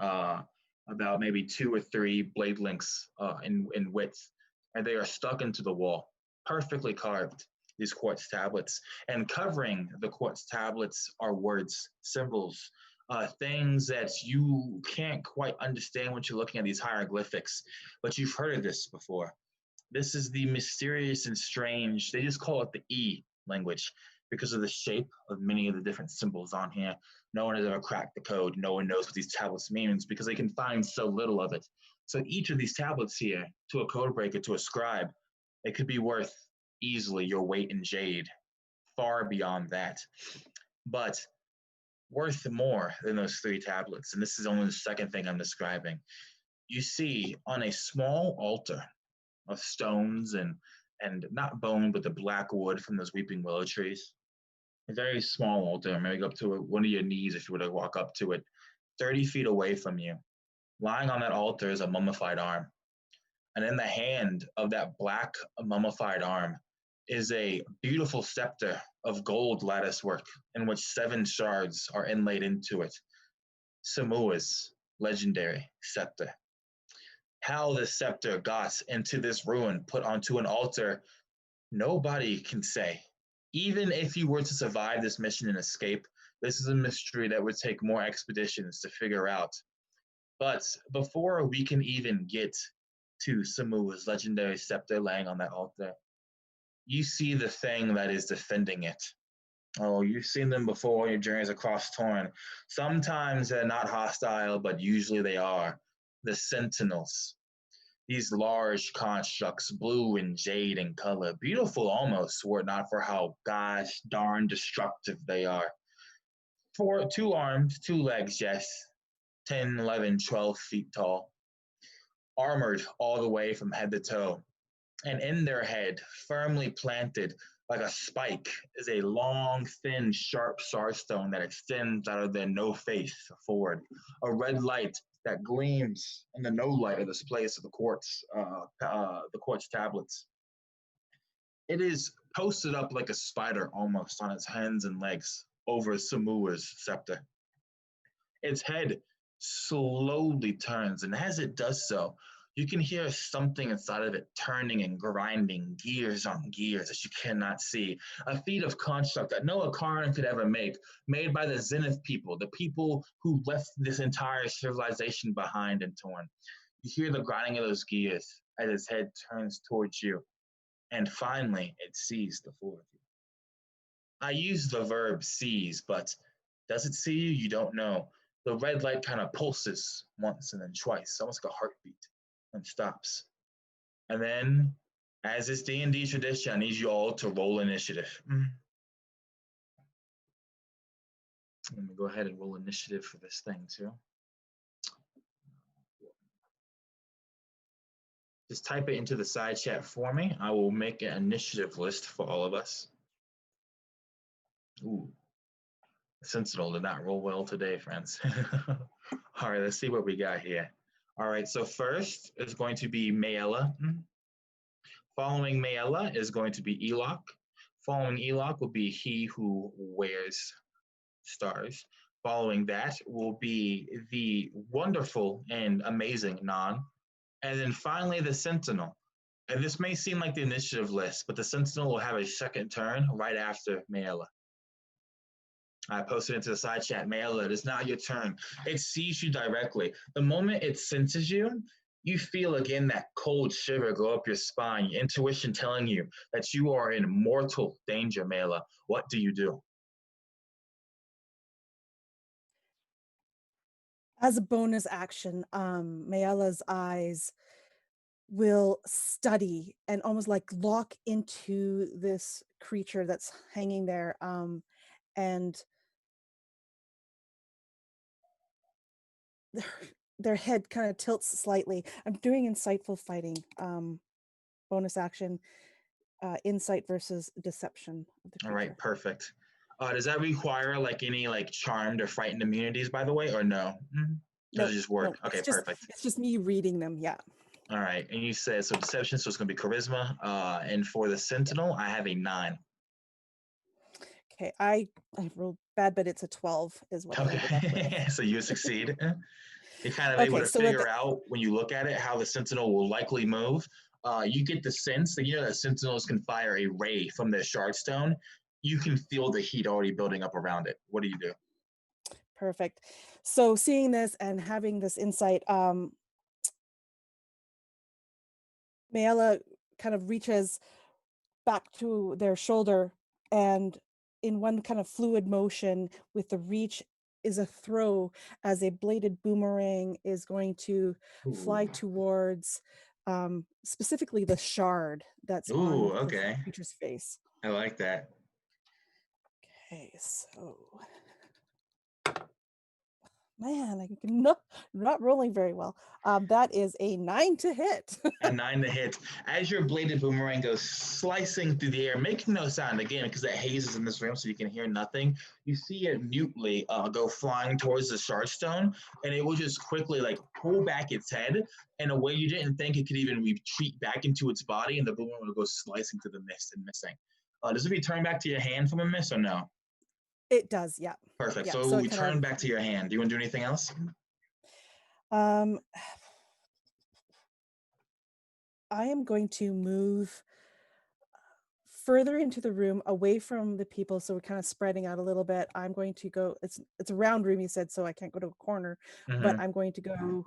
about maybe 2 or 3 blade lengths in width, and they are stuck into the wall, perfectly carved, these quartz tablets. And covering the quartz tablets are words, symbols, things that you can't quite understand when you're looking at these hieroglyphics, but you've heard of this before. This is the mysterious and strange, they just call it the E language because of the shape of many of the different symbols on here. No one has ever cracked the code. No one knows what these tablets means because they can find so little of it. So each of these tablets here, to a code breaker, to a scribe, it could be worth easily your weight in jade, far beyond that. But worth more than those 3 tablets, and this is only the second thing I'm describing. You see on a small altar of stones and not bone, but the black wood from those weeping willow trees. A very small altar, maybe up to one of your knees if you were to walk up to it. 30 feet away from you, lying on that altar is a mummified arm. And in the hand of that black mummified arm is a beautiful scepter of gold lattice work in which 7 shards are inlaid into it. SAMUA'S legendary scepter. How the scepter got into this ruin, put onto an altar, nobody can say. Even if you were to survive this mission and escape, this is a mystery that would take more expeditions to figure out. But before we can even get to SAMU'S legendary scepter laying on that altar. You see the thing that is defending it. Oh, you've seen them before on your journeys across Torn. Sometimes they're not hostile, but usually they are. The Sentinels. These large constructs, blue and jade in color, beautiful almost, were it not for how gosh darn destructive they are. Two arms, two legs, yes, 10, 11, 12 feet tall, armored all the way from head to toe. And in their head, firmly planted like a spike, is a long, thin, sharp starstone that extends out of their no face forward. A red light that gleams in the no light of this place of the quartz tablets. It is posted up like a spider almost on its hands and legs over SAMU'S scepter. Its head slowly turns, and as it does so, you can hear something inside of it turning and grinding, gears on gears that you cannot see. A feat of construct that no Akaran could ever make, made by the Zenith people, the people who left this entire civilization behind and torn. You hear the grinding of those gears as its head turns towards you, and finally it sees the four of you. I use the verb sees, but does it see you? You don't know. The red light kind of pulses once and then twice, almost like a heartbeat, and stops. And then, as is D&D tradition, I need you all to roll initiative. Let me go ahead and roll initiative for this thing too. Just type it into the side chat for me. I will make an initiative list for all of us. Ooh, Sentinel did not roll well today, friends. All right, let's see what we got here. All right, so first is going to be Mayella. Following Mayella is going to be Elok. Following Elok will be He Who Wears Stars. Following that will be the wonderful and amazing Non. And then finally, the Sentinel. And this may seem like the initiative list, but the Sentinel will have a second turn right after Mayella. I posted into the side chat, Mayella, it is not your turn. It sees you directly. The moment it senses you, you feel again that cold shiver go up your spine, your intuition telling you that you are in mortal danger, Mayella. What do you do? As a bonus action, Mayella's eyes will study and almost like lock into this creature that's hanging there, and their head kind of tilts slightly. I'm doing insightful fighting, bonus action, insight versus deception of the All creature. right, perfect. Does that require like any like charmed or frightened immunities, by the way, or no? Does it just work? Okay, perfect. It's just me reading them, yeah. All right, and you said so deception, so it's going to be charisma. And for the Sentinel, I have a 9. Okay, I rolled bad, but it's a 12 is what I ended up with. So you succeed. You're kind of able Okay, to so figure out when you look at it how the Sentinel will likely move. You get the sense that that Sentinels can fire a ray from their shardstone. You can feel the heat already building up around it. What do you do? Perfect. So seeing this and having this insight, Mayella kind of reaches back to their shoulder, and in one kind of fluid motion with the reach is a throw as a bladed boomerang is going to fly towards specifically the shard that's on the creature's face. I like that. Okay, so man, I'm not rolling very well. That is a 9 to hit. A 9 to hit. As your bladed boomerang goes slicing through the air, making no sound again because that haze is in this room, so you can hear nothing. You see it mutely go flying towards the shardstone, and it will just quickly like pull back its head in a way you didn't think it could even retreat back into its body, and the boomerang will go slicing through the mist and missing. Does it return back to your hand from a miss or no? It does, yeah. Perfect. Yeah, so we turn back to your hand. Do you want to do anything else? I am going to move further into the room away from the people, so we're kind of spreading out a little bit. I'm going to go, it's a round room, you said, so I can't go to a corner, but I'm going to go,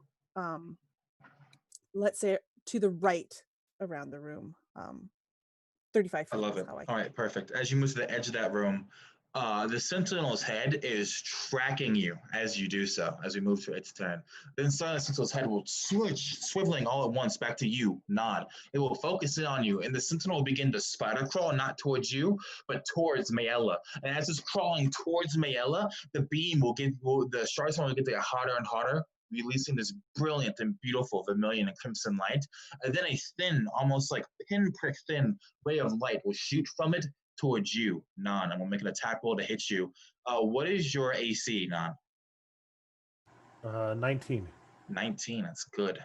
let's say to the right around the room. 35 feet I love is it. how I All right, perfect. As you move to the edge of that room, the Sentinel's head is tracking you as you do so, as we move to its turn. Then suddenly the Sentinel's head will switch, swiveling all at once back to you, Nod. It will focus in on you, and the Sentinel will begin to spider crawl, not towards you, but towards Mayella. And as it's crawling towards Mayella, the beam the shards will get hotter and hotter, releasing this brilliant and beautiful vermilion and crimson light. And then a thin, almost like pinprick thin ray of light will shoot from it towards you, Nan. I'm gonna make an attack roll to hit you. What is your AC, Nan? 19. 19. That's good.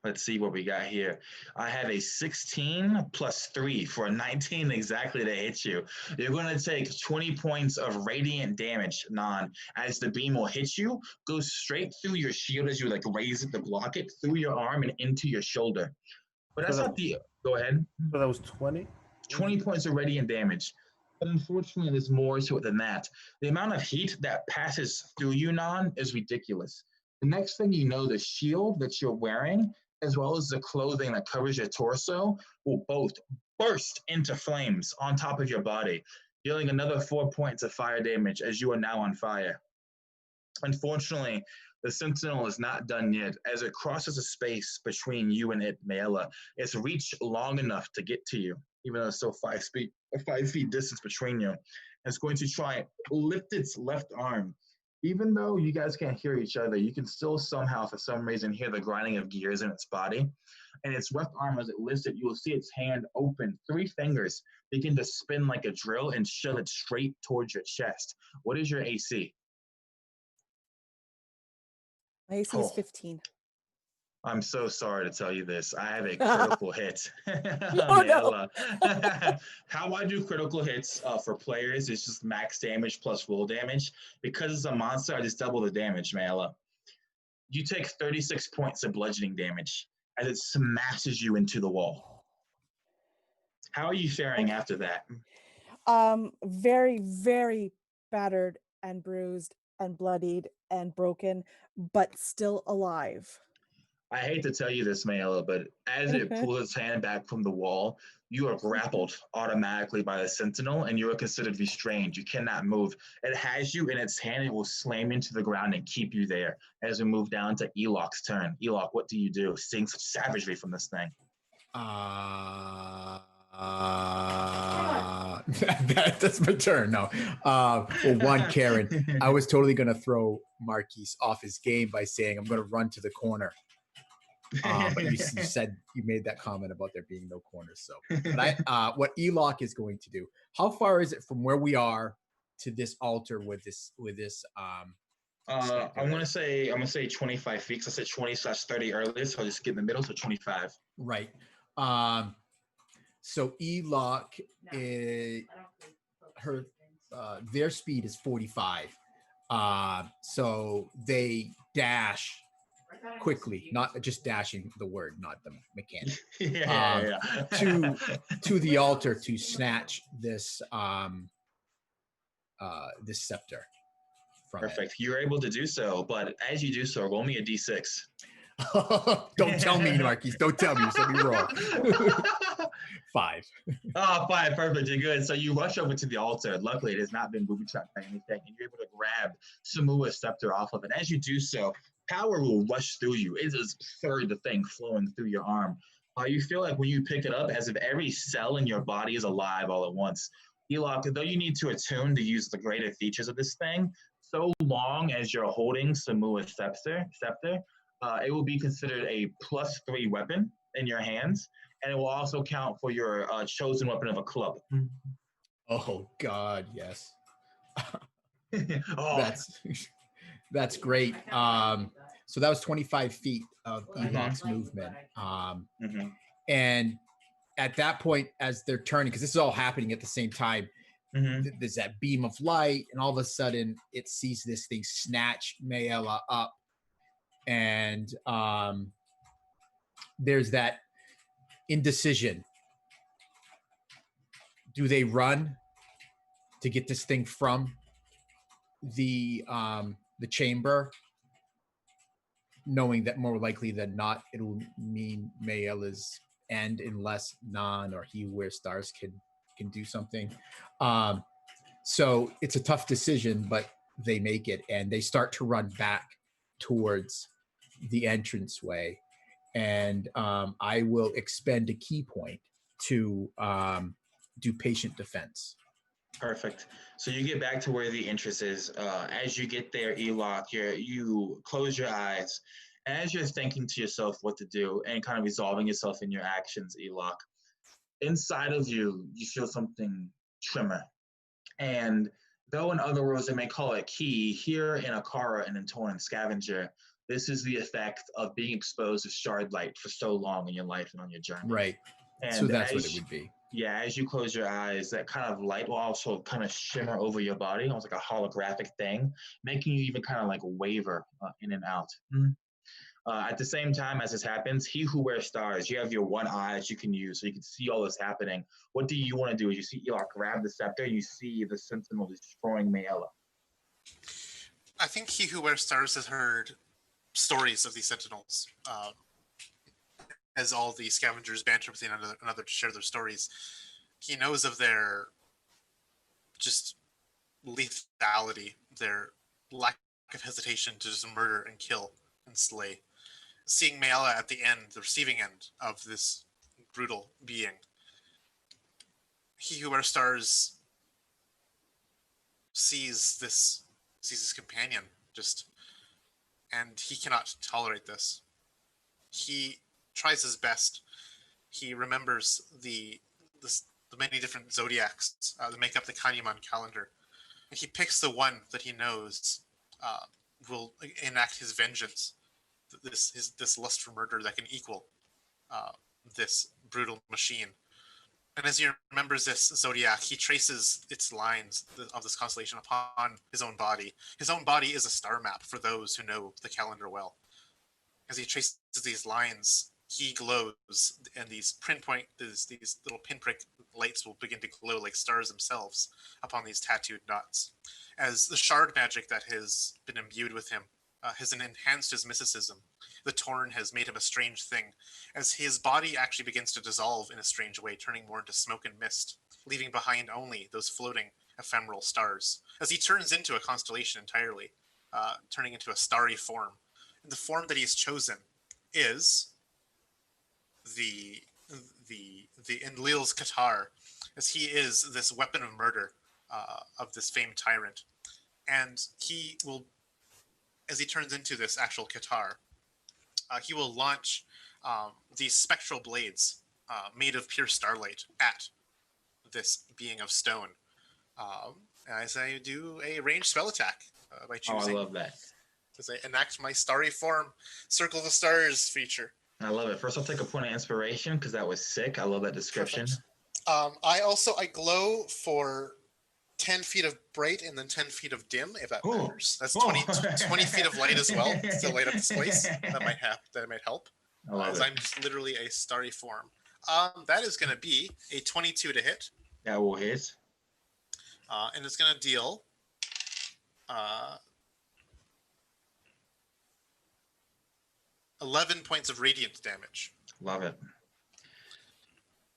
Let's see what we got here. I have a 16 plus 3 for a 19 exactly to hit you. You're going to take 20 points of radiant damage, Nan, as the beam will hit you, goes straight through your shield as you like raise it to block it, through your arm and into your shoulder. But that's not the... Go ahead. So that was 20? 20 points of radiant damage. But unfortunately, there's more to it than that. The amount of heat that passes through you, Nan, is ridiculous. The next thing you know, the shield that you're wearing, as well as the clothing that covers your torso, will both burst into flames on top of your body, dealing another 4 points of fire damage as you are now on fire. Unfortunately, the Sentinel is not done yet. As it crosses a space between you and it, Mayella, it's reached long enough to get to you, even though it's still 5 feet distance between you. It's going to try and lift its left arm. Even though you guys can't hear each other, you can still somehow, for some reason, hear the grinding of gears in its body. And its left arm, as it lifts it, you will see its hand open. 3 fingers begin to spin like a drill and shove it straight towards your chest. What is your AC? My AC is 15. I'm so sorry to tell you this. I have a critical hit. Oh, no. How I do critical hits for players is just max damage plus roll damage. Because it's a monster, I just double the damage, Mayella. You take 36 points of bludgeoning damage as it smashes you into the wall. How are you faring after that? Very, very battered and bruised and bloodied and broken, but still alive. I hate to tell you this, Mayella, but as it pulls its hand back from the wall, you are grappled automatically by the Sentinel, and you are considered restrained. You cannot move. It has you in its hand. It will slam into the ground and keep you there. As we move down to Elok's turn. Elok, what do you do? Seeing such savagery from this thing. That's my turn. No. Well, one, Karen, I was totally going to throw Marquise off his game by saying I'm going to run to the corner. But you said you made that comment about there being no corners. So, but what Elok is going to do? How far is it from where we are to this altar with this? I'm gonna say 25 feet. So I said 20/30 earlier, so I'll just get in the middle, so 25. Right. So Elok, their speed is 45. So they dash quickly, not just dashing the word, not the mechanic. To the altar to snatch this this scepter from Perfect. You're able to do so, but as you do so, roll me a d6. Don't tell me, Marquise. Don't tell me. Let me roll. 5. Oh, 5. Perfect. You're good. So you rush over to the altar. Luckily, it has not been booby-trapped by anything, and you're able to grab SAMUA'S scepter off of it. As you do so, power will rush through you. It is the thing flowing through your arm. You feel like when you pick it up, as if every cell in your body is alive all at once. Elok, though you need to attune to use the greater features of this thing, so long as you're holding SAMUA'S scepter, it will be considered a +3 weapon in your hands, and it will also count for your chosen weapon of a club. Oh God, yes. Oh. That's great. So that was 25 feet of Elok's movement. And at that point, as they're turning, because this is all happening at the same time, there's that beam of light, and all of a sudden it sees this thing snatch Mayella up. And there's that indecision. Do they run to get this thing from the chamber, knowing that more likely than not, it'll mean Mayela's end unless Nan or He Who Wears Stars can do something. So it's a tough decision, but they make it, and they start to run back towards the entranceway. And I will expend a key point to do patient defense. Perfect. So you get back to where the entrance is. As you get there, Eloch, you close your eyes. As you're thinking to yourself what to do and kind of resolving yourself in your actions, Eloch, inside of you, you feel something tremor. And though in other words they may call it key, here in Akara and in Torn and Scavenger, this is the effect of being exposed to shard light for so long in your life and on your journey. Right. And so that's what it would be. Yeah, as you close your eyes, that kind of light will also kind of shimmer over your body, almost like a holographic thing, making you even kind of like waver in and out. At the same time as this happens, He Who Wears Stars, you have your one eye that you can use so you can see all this happening. What do you want to do? You see Eloch grab the scepter, you see the Sentinel destroying Mayela. I think He Who Wears Stars has heard stories of these Sentinels. As all the scavengers banter with another to share their stories, he knows of their just lethality, their lack of hesitation to just murder and kill and slay. Seeing Mayela at the end, the receiving end of this brutal being, He Who Wears Stars sees his companion and he cannot tolerate this. He tries his best. He remembers the many different zodiacs that make up the Kanyaman calendar, and he picks the one that he knows will enact his vengeance. This lust for murder that can equal this brutal machine. And as he remembers this zodiac, he traces its lines of this constellation upon his own body. His own body is a star map for those who know the calendar well. As he traces these lines, he glows, and these little pinprick lights will begin to glow like stars themselves upon these tattooed dots. As the shard magic that has been imbued with him has enhanced his mysticism, the Torn has made him a strange thing, as his body actually begins to dissolve in a strange way, turning more into smoke and mist, leaving behind only those floating ephemeral stars. As he turns into a constellation entirely, turning into a starry form. And the form that he's chosen is the Enlil's Qatar, as he is this weapon of murder of this famed tyrant. And he will, as he turns into this actual Qatar, he will launch these spectral blades made of pure starlight at this being of stone. As I do a ranged spell attack by choosing. Oh, I love that. As I enact my starry form, Circle the Stars feature. I love it. First, I'll take a point of inspiration because that was sick. I love that description. I glow for 10 feet of bright and then 10 feet of dim, if that matters. That's 20 feet of light as well to light up the space. That might help. As I'm just literally a starry form. That is going to be a 22 to hit. That will hit. And it's going to deal 11 points of radiant damage. Love it.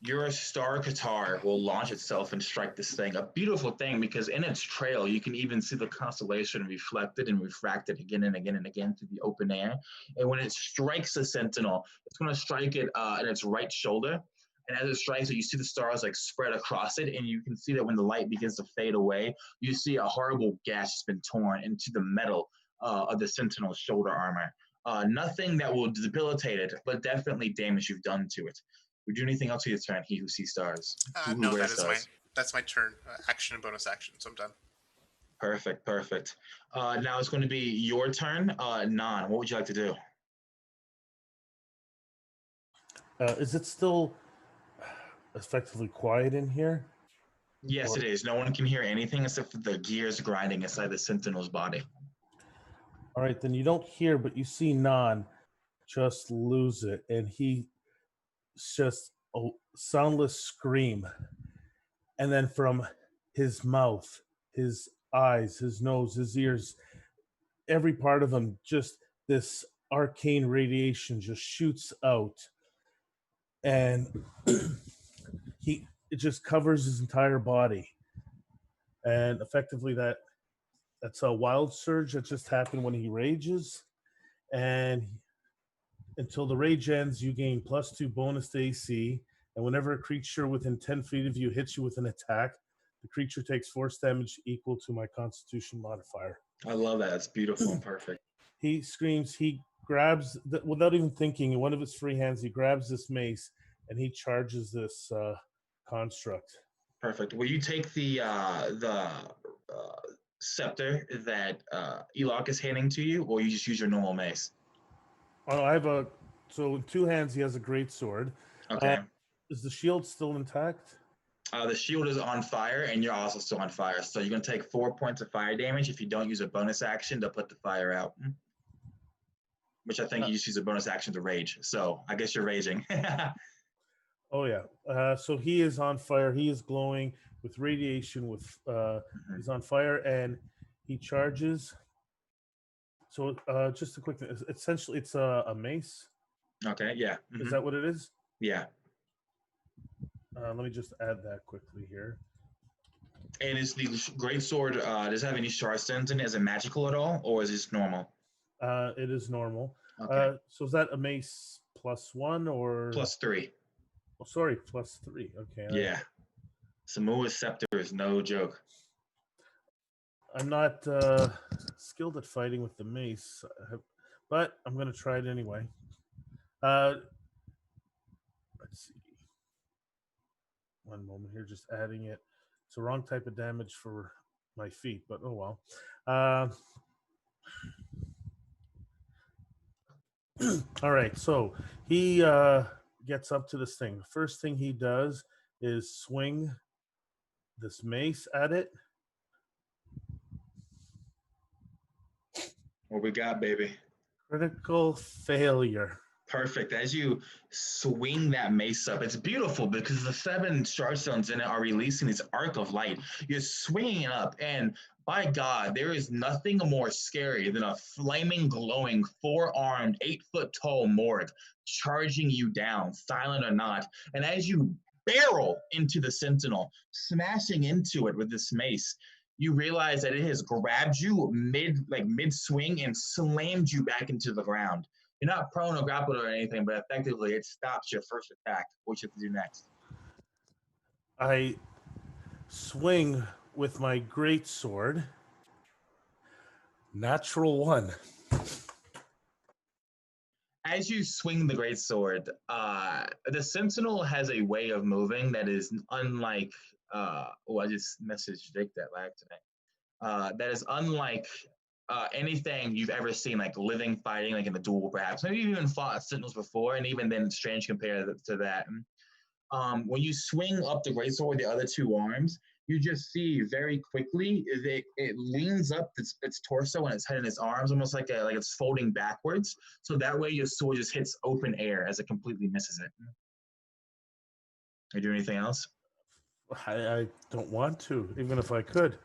Your star Qatar will launch itself and strike this thing. A beautiful thing, because in its trail, you can even see the constellation reflected and refracted again and again and again through the open air. And when it strikes the Sentinel, it's going to strike it in its right shoulder. And as it strikes it, you see the stars like spread across it. And you can see that when the light begins to fade away, you see a horrible gash has been torn into the metal of the Sentinel's shoulder armor. Nothing that will debilitate it, but definitely damage you've done to it. Would you do anything else with your turn? He who sees stars. No, that's my turn. Action and bonus action, so I'm done. Perfect. Now it's going to be your turn. Nan, what would you like to do? Is it still effectively quiet in here? Yes, it is. No one can hear anything except for the gears grinding inside the Sentinel's body. All right, then you don't hear, but you see Nan just lose it, and he just a soundless scream. And then from his mouth, his eyes, his nose, his ears, every part of him, just this arcane radiation just shoots out, and it just covers his entire body. And effectively, that's a wild surge that just happened when he rages, and until the rage ends, you gain +2 bonus to AC. And whenever a creature within 10 feet of you hits you with an attack, the creature takes force damage equal to my Constitution modifier. I love that. It's beautiful and perfect. He screams. He grabs, without even thinking, in one of his free hands, he grabs this mace and he charges this construct. Perfect. Will you take the scepter that Elok is handing to you, or you just use your normal mace? Oh, so in 2 hands he has a great sword. Okay. Is the shield still intact? The shield is on fire, and you're also still on fire. So you're going to take 4 points of fire damage if you don't use a bonus action to put the fire out. Which I think you just use a bonus action to rage. So I guess you're raging. Oh, yeah. So he is on fire. He is glowing with radiation. He's on fire, and he charges. So just a quick thing. Essentially, it's a mace. Okay, yeah. Is that what it is? Yeah. Let me just add that quickly here. And is the great sword, does it have any shard stones in it? Is it magical at all, or is it just normal? It is normal. Okay. So is that a mace +1 or +3? Oh, sorry, +3. Okay. Yeah. SAMUA'S scepter is no joke. I'm not skilled at fighting with the mace, but I'm going to try it anyway. Let's see. One moment here, just adding it. It's the wrong type of damage for my feet, but oh well. All right, so he gets up to this thing. The first thing he does is swing this mace at it. What we got, baby? Critical failure. Perfect. As you swing that mace up, it's beautiful because the 7 shard stones in it are releasing this arc of light. You're swinging it up, and by God, there is nothing more scary than a flaming, glowing, 4-armed, 8-foot-tall Morg charging you down, silent or not. And as you barrel into the Sentinel, smashing into it with this mace, you realize that it has grabbed you mid swing and slammed you back into the ground. You're not prone or grappled or anything, but effectively it stops your first attack. What you have to do next? I swing with my great sword. Natural 1. As you swing the great sword, the Sentinel has a way of moving that is unlike. I just messaged Jake that by accident. That is unlike anything you've ever seen, like living fighting, like in a duel, perhaps. Maybe you've even fought Sentinels before, and even then, strange compared to that. When you swing up the greatsword with the other 2 arms, you just see very quickly it leans up its torso and its head and its arms, almost like it's folding backwards. So that way, your sword just hits open air as it completely misses it. Are you doing anything else? I don't want to, even if I could.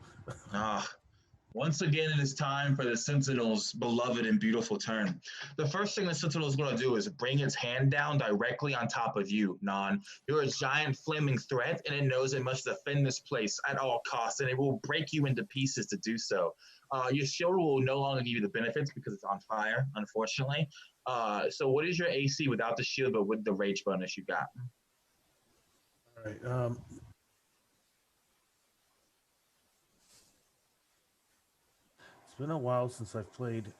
Once again, it is time for the Sentinel's beloved and beautiful turn. The first thing the Sentinel is going to do is bring its hand down directly on top of you, Non. You're a giant flaming threat, and it knows it must defend this place at all costs, and it will break you into pieces to do so. Your shield will no longer give you the benefits because it's on fire, unfortunately. So what is your AC without the shield, but with the rage bonus you got? All right. It's been a while since I've played.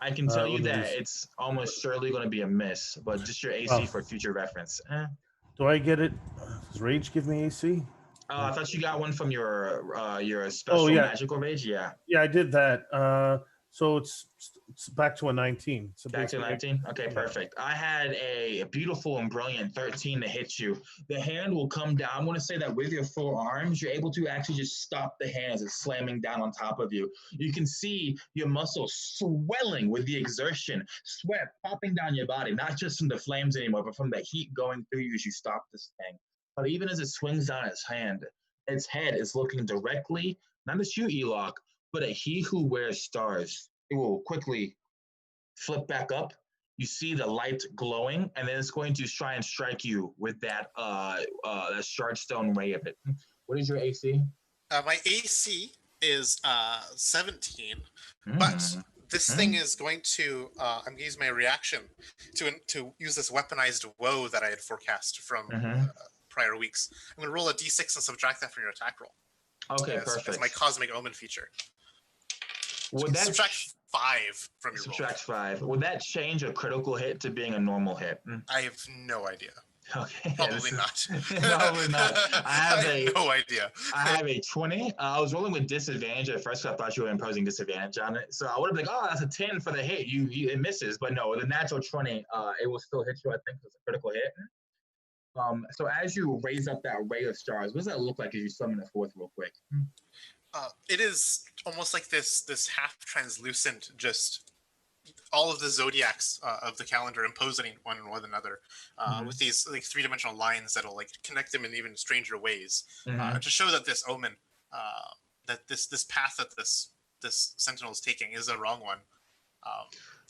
I can tell you that it's almost surely going to be a miss, but just your AC for future reference. Do I get it? Does Rage give me AC? I thought you got one from your special magical rage. Yeah. Yeah, I did that. So it's back to a 19. So back to 19? Okay, perfect. I had a beautiful and brilliant 13 to hit you. The hand will come down. I want to say that with your 4 arms, you're able to actually just stop the hand as it's slamming down on top of you. You can see your muscles swelling with the exertion, sweat popping down your body, not just from the flames anymore, but from the heat going through you as you stop this thing. But even as it swings down its hand, its head is looking directly, not at you, Elok, but at he who wears stars. It will quickly flip back up. You see the light glowing, and then it's going to try and strike you with that that shard stone ray of it. What is your AC? My AC is 17, but Mm. this thing is going to. I'm going to use my reaction to use this weaponized woe that I had forecast from prior weeks. I'm going to roll a d6 and subtract that from your attack roll. Okay, as perfect. my cosmic omen feature. Would that subtract 5 from your subtract roll? 5? Would that change a critical hit to being a normal hit? I have no idea. Okay, Probably not. Probably not. I have no idea. I have a 20. I was rolling with disadvantage at first. I thought you were imposing disadvantage on it, so I would have been like, "Oh, that's a 10 for the hit. It misses." But no, with a natural 20, it will still hit you. I think it's a critical hit. So as you raise up that ray of stars, what does that look like as you summon the fourth real quick? It is almost like this half translucent, just all of the zodiacs of the calendar imposing one on one another, with these like 3-dimensional lines that'll like connect them in even stranger ways, to show that this omen, that this path that this sentinel is taking is the wrong one.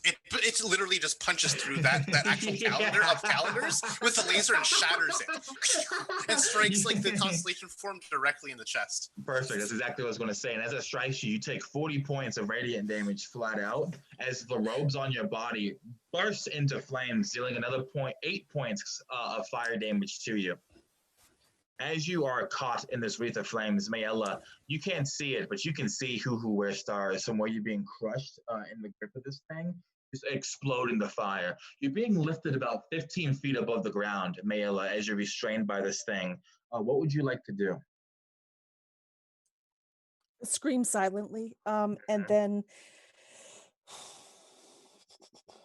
It literally just punches through that actual calendar of calendars with the laser and shatters it. It strikes like the constellation form directly in the chest. Perfect. That's exactly what I was going to say. And as it strikes you, you take 40 points of radiant damage flat out as the robes on your body burst into flames, dealing another 8 points of fire damage to you. As you are caught in this wreath of flames, Mayella, you can't see it, but you can see who wears stars from where you're being crushed in the grip of this thing. Just explode into fire. You're being lifted about 15 feet above the ground, Mayella, as you're restrained by this thing. What would you like to do? Scream silently, and then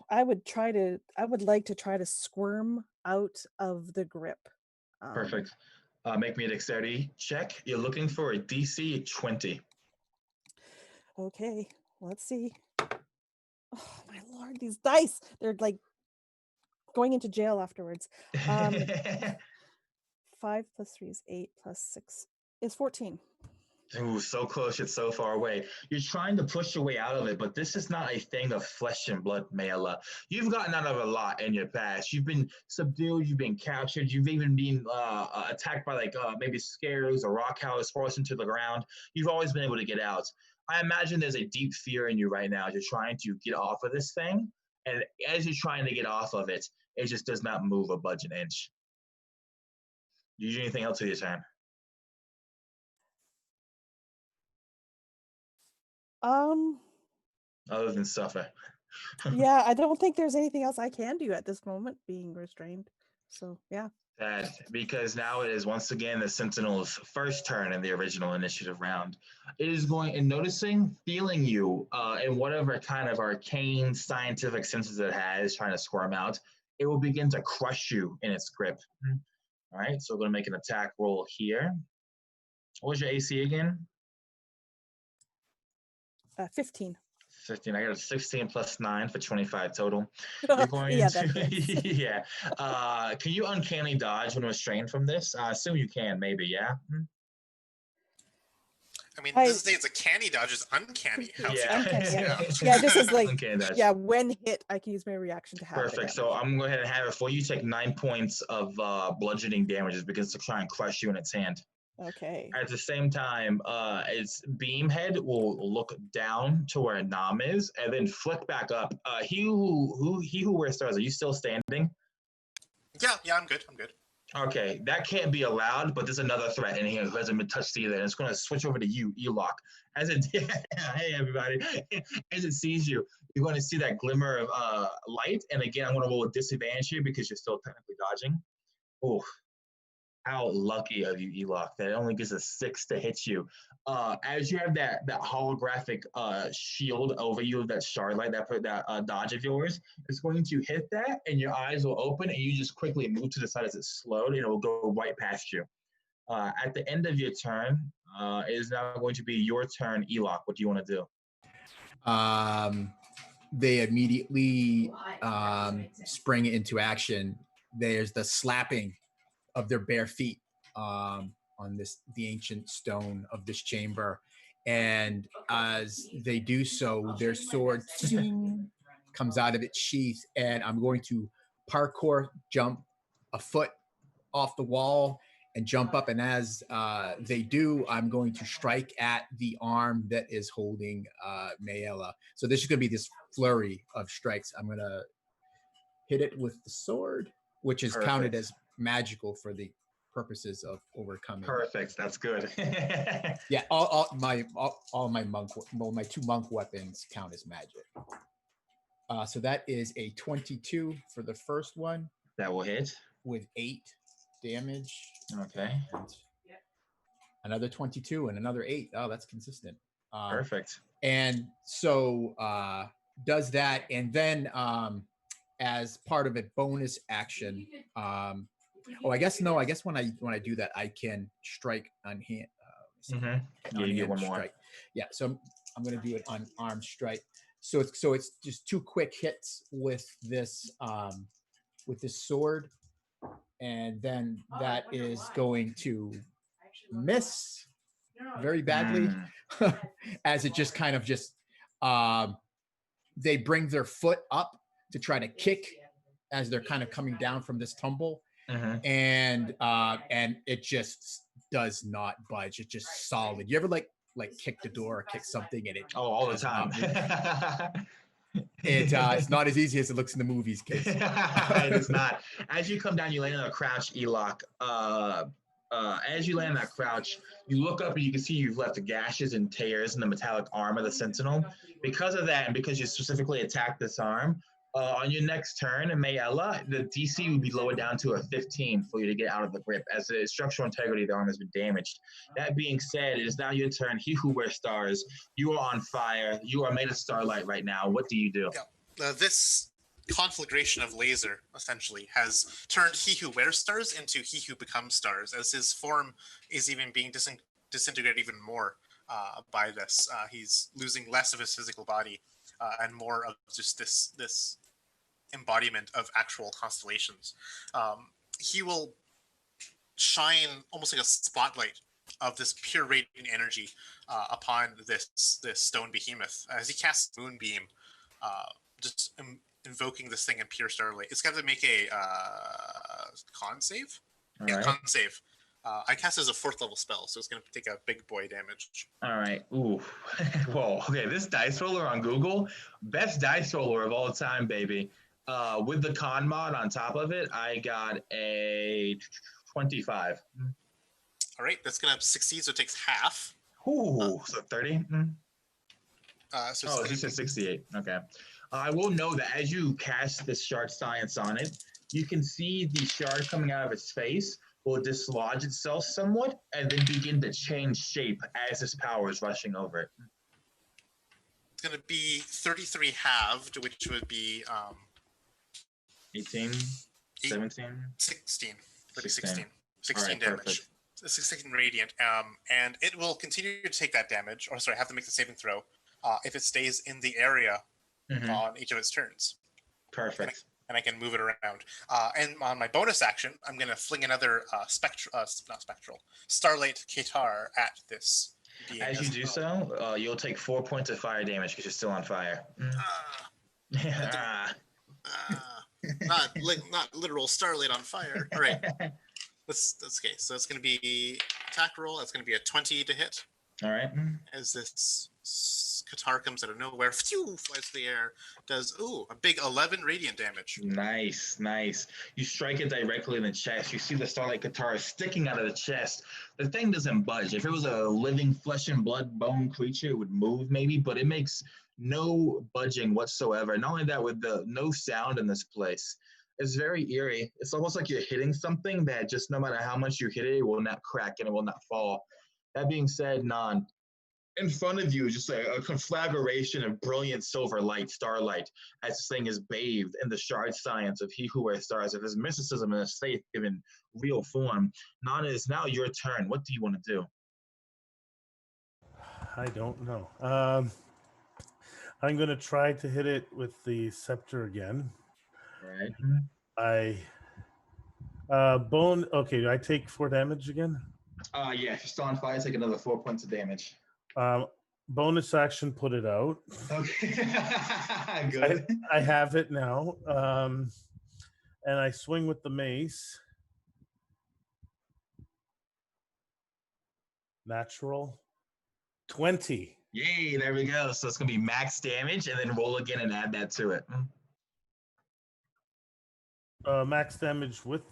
I would like to try to squirm out of the grip. Perfect. Make me a dexterity check. You're looking for a DC 20. Okay, let's see. Oh my lord, these dice! They're like going into jail afterwards. 5 plus 3 is 8 plus 6 is 14. Ooh, so close yet so far away. You're trying to push your way out of it, but this is not a thing of flesh and blood, Mayella. You've gotten out of a lot in your past. You've been subdued, you've been captured, you've even been attacked by maybe scares or rock cows, forced into the ground. You've always been able to get out. I imagine there's a deep fear in you right now. You're trying to get off of this thing, and as you're trying to get off of it, it just does not move a budge an inch. Do you do anything else with your time? Other than suffer. Yeah, I don't think there's anything else I can do at this moment, being restrained. So yeah. That because now it is once again the Sentinel's first turn in the original initiative round. It is going and noticing, feeling you in whatever kind of arcane scientific senses it has, trying to squirm out. It will begin to crush you in its grip. All right, so we're going to make an attack roll here. What was your AC again? 15. 15. I got a 16 plus 9 for 25 total. You're going to, yeah. Can you uncanny dodge when restrained from this? I assume you can, maybe, yeah? I mean, this day it's a canny dodge is uncanny. Yeah, this is like, when hit, I can use my reaction to have it. Perfect. So I'm going to go ahead and have it for you. Take 9 points of bludgeoning damage as it begins to try and crush you in its hand. Okay. At the same time, its beam head will look down to where Nam is, and then flick back up. He who wears stars. Are you still standing? Yeah, I'm good. Okay, that can't be allowed, but there's another threat in here who hasn't been touched either, and it's going to switch over to you, Elock. As it, hey everybody, as it sees you, you're going to see that glimmer of light, and again, I'm going to roll a disadvantage here because you're still technically dodging. Oh. How lucky of you, Elock, that it only gives a 6 to hit you. As you have that holographic shield over you, that shard light, that dodge of yours, it's going to hit that, and your eyes will open, and you just quickly move to the side as it slowed, and it will go right past you. At the end of your turn, it is now going to be your turn, Elock. What do you want to do? They immediately spring into action. There's the slapping of their bare feet on the ancient stone of this chamber, and as they do so, their swords comes out of its sheath, and I'm going to parkour jump a foot off the wall and jump up. And as they do, I'm going to strike at the arm that is holding Mayella. So this is going to be this flurry of strikes. I'm going to hit it with the sword, which is counted as magical for the purposes of overcoming. Perfect. That's good. Yeah, all my monk, well, my 2 monk weapons count as magic. So that is a 22 for the first one. That will hit with 8 damage. Okay. And another 22 and another 8. Oh, that's consistent. Perfect. And so does that, and then as part of a bonus action. I guess when I do that, I can strike on hand. Yeah, you get one more. Strike. Yeah, so I'm going to do it on arm strike. So it's just 2 quick hits with this sword, and then that is going to miss very badly, as it just kind of they bring their foot up to try to kick as they're kind of coming down from this tumble, and it just does not budge. It's just solid. You ever like kick the door or kick something and it all the time. It's not as easy as it looks in the movies, kids. It is not. As you come down, you land on a crouch, Eloc. As you land on that crouch, you look up and you can see you've left gashes and tears in the metallic arm of the sentinel. Because of that, and because you specifically attacked this arm, on your next turn, Mayella, the DC would be lowered down to a 15 for you to get out of the grip, as the structural integrity of the arm has been damaged. That being said, it is now your turn. He who wears stars, you are on fire. You are made of starlight right now. What do you do? Yeah. This conflagration of laser, essentially, has turned he who wears stars into he who becomes stars, as his form is even being disintegrated even more by this. He's losing less of his physical body and more of just this embodiment of actual constellations. He will shine almost like a spotlight of this pure radiant energy upon this stone behemoth as he casts Moonbeam, just invoking this thing in pure starlight. It's got to make a con save. Right. Con save. I cast it as a 4th level spell, so it's going to take a big boy damage. All right. Ooh. Whoa. Okay. This dice roller on Google, best dice roller of all time, baby. With the con mod on top of it, I got a 25. All right. That's going to succeed, so it takes half. Ooh. So 30? So this is 68. Okay. I will know that as you cast this shard science on it, you can see the shard coming out of its face will dislodge itself somewhat and then begin to change shape as this power is rushing over it. It's going to be 33 halved, which would be 18, 17? 16. 16 right, damage. Perfect. 16 radiant. And it will continue to take that damage, or sorry, have to make the saving throw if it stays in the area on each of its turns. Perfect. And I can move it around. And on my bonus action, I'm going to fling another Starlight Katar at this being. As you do so, you'll take 4 points of fire damage because you're still on fire. Not literal Starlight on fire. All right. That's okay. So it's going to be attack roll. That's going to be a 20 to hit. All right. As this Katar comes out of nowhere, flies through the air, does a big 11 radiant damage. Nice. You strike it directly in the chest. You see the Starlight Katar sticking out of the chest. The thing doesn't budge. If it was a living flesh and blood bone creature, it would move maybe, but it makes no budging whatsoever. Not only that, with no sound in this place. It's very eerie. It's almost like you're hitting something that just no matter how much you hit it, it will not crack and it will not fall. That being said, Nan, in front of you is just a conflagration of brilliant silver light, starlight, as this thing is bathed in the shard science of he who wears stars, of his mysticism and his faith given real form. Nan, it is now your turn. What do you want to do? I don't know. I'm going to try to hit it with the scepter again. All right. Bone. Okay, do I take 4 damage again? Yeah, if you're still on fire, take another 4 points of damage. bonus action, put it out. Okay. Good. I have it now. And I swing with the mace. Natural 20. Yay, there we go. So it's going to be max damage, and then roll again and add that to it. Max damage with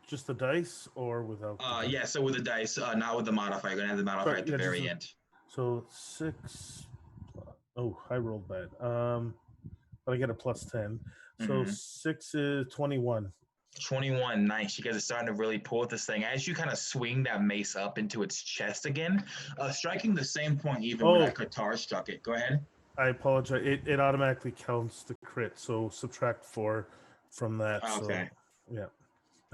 just the dice or without? Yeah, so with the dice, not with the modifier. You're going to add the modifier at the very end. So 6. Oh, I rolled bad. But I get a plus 10. So 6 is 21. 21, nice. You guys are starting to really pull with this thing. As you kind of swing that mace up into its chest again, striking the same point even when that Qatar struck it. Go ahead. I apologize. It automatically counts the crit, so subtract 4 from that. Okay. So, yeah.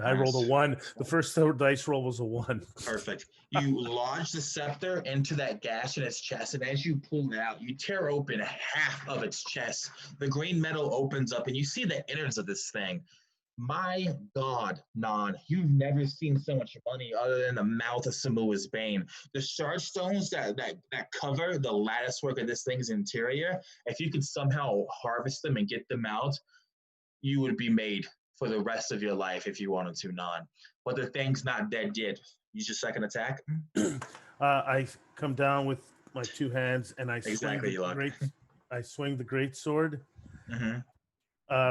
I rolled a 1. The first dice roll was a 1. Perfect. You lodge the scepter into that gash in its chest, and as you pull it out, you tear open half of its chest. The green metal opens up, and you see the innards of this thing. My God, Non, you've never seen so much money other than the mouth of Samua's Bane. The shard stones that cover the lattice work of this thing's interior, if you could somehow harvest them and get them out, you would be made for the rest of your life if you wanted to, Non. But the thing's not dead yet. Use your second attack. I come down with my 2 hands and I swing the great sword.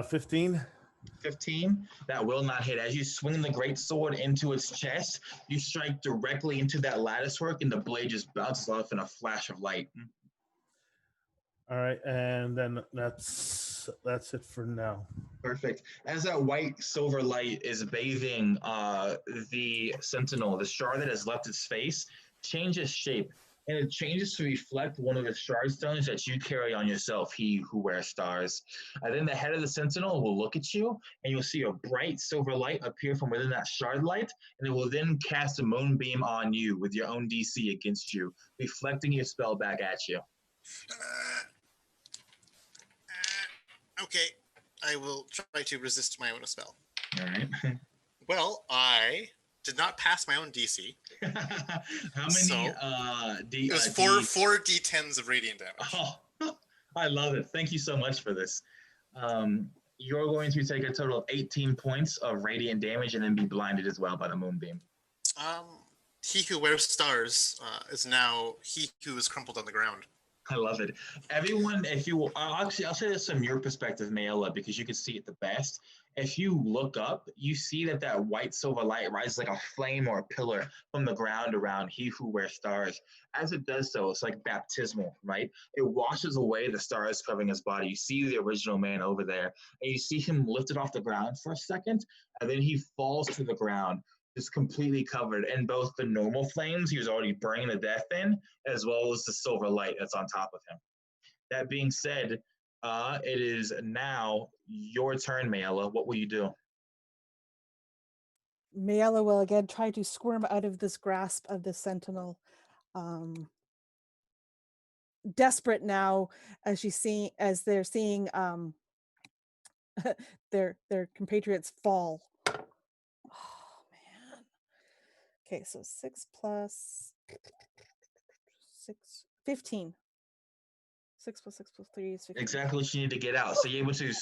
15. 15. That will not hit. As you swing the great sword into its chest, you strike directly into that lattice work, and the blade just bounces off in a flash of light. All right, and then that's it for now. Perfect. As that white silver light is bathing the sentinel, the shard that has left its face changes shape, and it changes to reflect one of the shard stones that you carry on yourself, he who wears stars. And then the head of the sentinel will look at you, and you'll see a bright silver light appear from within that shard light, and it will then cast a moonbeam on you with your own DC against you, reflecting your spell back at you. Okay, I will try to resist my own spell. All right. Well, I did not pass my own DC. How many? It was four D10s of radiant damage. Oh, I love it. Thank you so much for this. You're going to take a total of 18 points of radiant damage and then be blinded as well by the moonbeam. He who wears stars is now he who is crumpled on the ground. I love it. Everyone, if you I'll say this from your perspective, Mayla, because you can see it the best. If you look up, you see that white silver light rises like a flame or a pillar from the ground around he who wears stars. As it does so, it's like baptismal, right? It washes away the stars covering his body. You see the original man over there, and you see him lifted off the ground for a second, and then he falls to the ground, just completely covered in both the normal flames he was already burning to death in, as well as the silver light that's on top of him. That being said, it is now your turn, Mayella. What will you do? Mayella will again try to squirm out of this grasp of the sentinel. Desperate now, as they're seeing their compatriots fall. Oh man. Okay, so 6 plus 6, 15. 6 plus 6 plus 3 is 15. Exactly what you need to get out. So you're able to,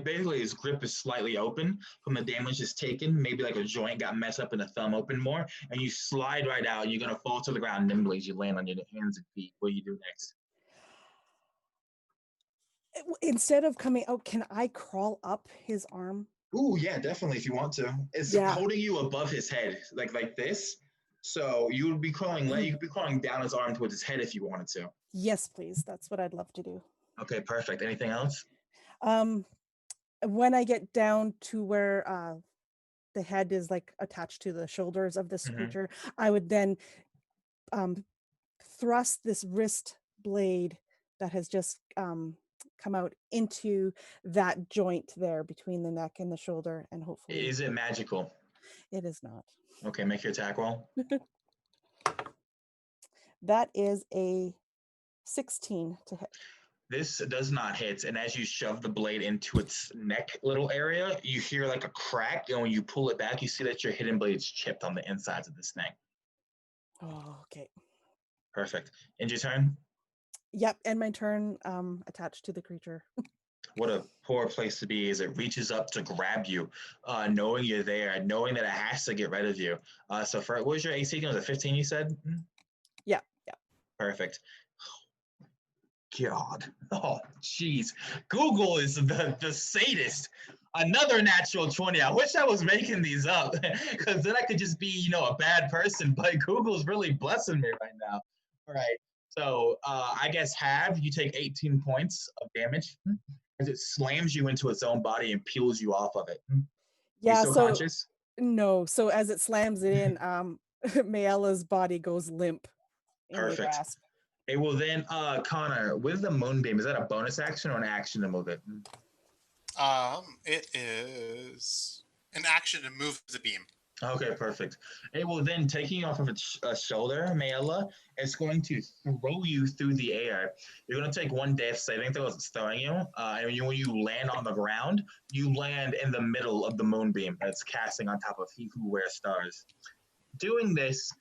basically his grip is slightly open from the damage that's taken. Maybe like a joint got messed up and the thumb opened more, and you slide right out. You're going to fall to the ground nimbly as you land on your hands and feet. What do you do next? Instead of coming out, can I crawl up his arm? Ooh, yeah, definitely if you want to. It's holding you above his head, like this. So you would be crawling, you could be crawling down his arm towards his head if you wanted to. Yes, please. That's what I'd love to do. Okay, perfect. Anything else? When I get down to where the head is like attached to the shoulders of this creature, I would then thrust this wrist blade that has just come out into that joint there between the neck and the shoulder, and hopefully. Is it magical? It is not. Okay, make your attack roll. That is a 16 to hit. This does not hit, and as you shove the blade into its neck little area, you hear like a crack, and when you pull it back, you see that your hidden blade's chipped on the insides of this thing. Oh, okay. Perfect. End your turn? Yep, and my turn attached to the creature. What a poor place to be as it reaches up to grab you, knowing you're there, knowing that it has to get rid of you. So for what was your AC? Was it 15 you said? Yeah, yeah. Perfect. God. Oh, jeez. Google is the sadist. Another natural 20. I wish I was making these up because then I could just be, a bad person. But Google's really blessing me right now. All right. So I guess you take 18 points of damage as it slams you into its own body and peels you off of it. You Yeah, still so conscious? no. So as it slams it in, Maella's body goes limp in the Perfect. grasp. It will then, Connor, with the moonbeam, is that a bonus action or an action to move it? It is an action to move the beam. Okay, perfect. It will then, taking you off of its shoulder, Mayella, it's going to throw you through the air. You're going to take one death saving throw as it's throwing you. And when you land on the ground, you land in the middle of the moonbeam that's casting on top of He Who Wears Stars. Doing this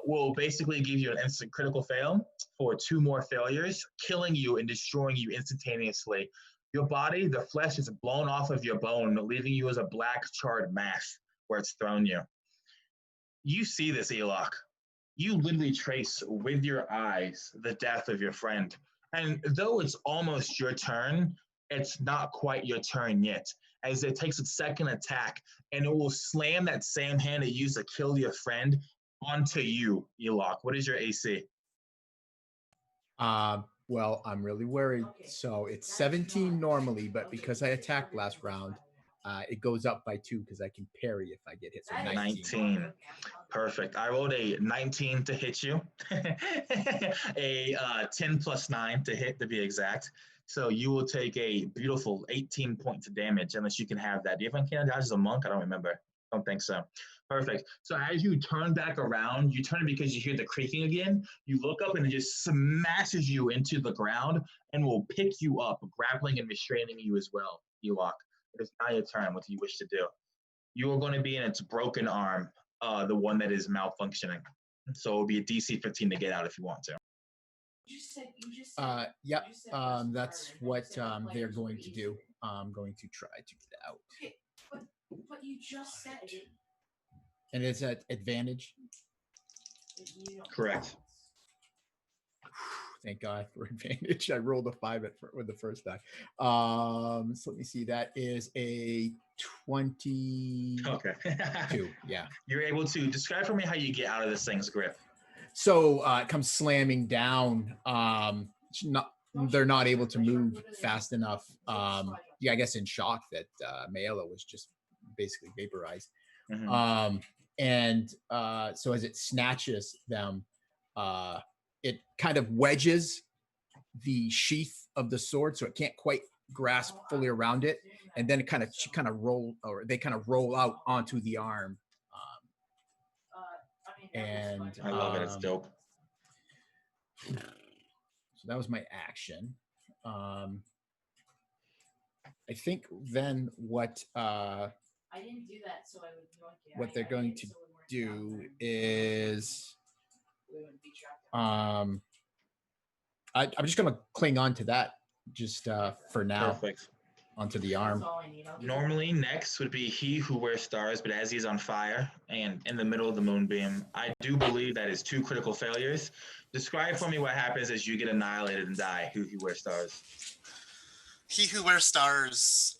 will basically give you an instant critical fail for 2 more failures, killing you and destroying you instantaneously. Your body, the flesh is blown off of your bone, leaving you as a black charred mass where it's thrown you. You see this, Elok. You literally trace with your eyes the death of your friend. And though it's almost your turn, it's not quite your turn yet, as it takes its second attack and it will slam that same hand it used to kill your friend onto you, Elok. What is your AC? Well, I'm really worried. So it's 17 normally, but because I attacked last round, it goes up by 2 because I can parry if I get hit. So 19. Perfect. I rolled a 19 to hit you, a 10 plus 9 to hit to be exact. So you will take a beautiful 18 points of damage, unless you can have that. Do you have uncanny dodge as a monk? I don't remember. I don't think so. Perfect. So as you turn back around, you turn because you hear the creaking again. You look up and it just smashes you into the ground and will pick you up, grappling and restraining you as well, Ewok. It is now your turn. What do you wish to do? You are going to be in its broken arm, the one that is malfunctioning. So it'll be a DC 15 to get out if you want to. Yep. That's what they're going to do. I'm going to try to get out. Okay, but you just said it. And it's at advantage. Correct. Thank God for advantage. I rolled a 5 with the first die. So let me see. That is a 22. Okay. Yeah. You're able to describe for me how you get out of this thing's grip. So it comes slamming down. They're not able to move fast enough. Yeah, I guess in shock that Mayella was just basically vaporized. Mhm. So as it snatches them, it kind of wedges the sheath of the sword, so it can't quite grasp fully around it, and then they kind of roll out onto the arm. And I love it. It's dope. So that was my action. I think then what I didn't do that, so I would. What they're going to do is I'm just going to cling on to that just for now. Perfect. Onto the arm. Normally, next would be He Who Wears Stars, but as he's on fire and in the middle of the moonbeam, I do believe that is 2 critical failures. Describe for me what happens as you get annihilated and die, He Who Wears Stars. He Who Wears Stars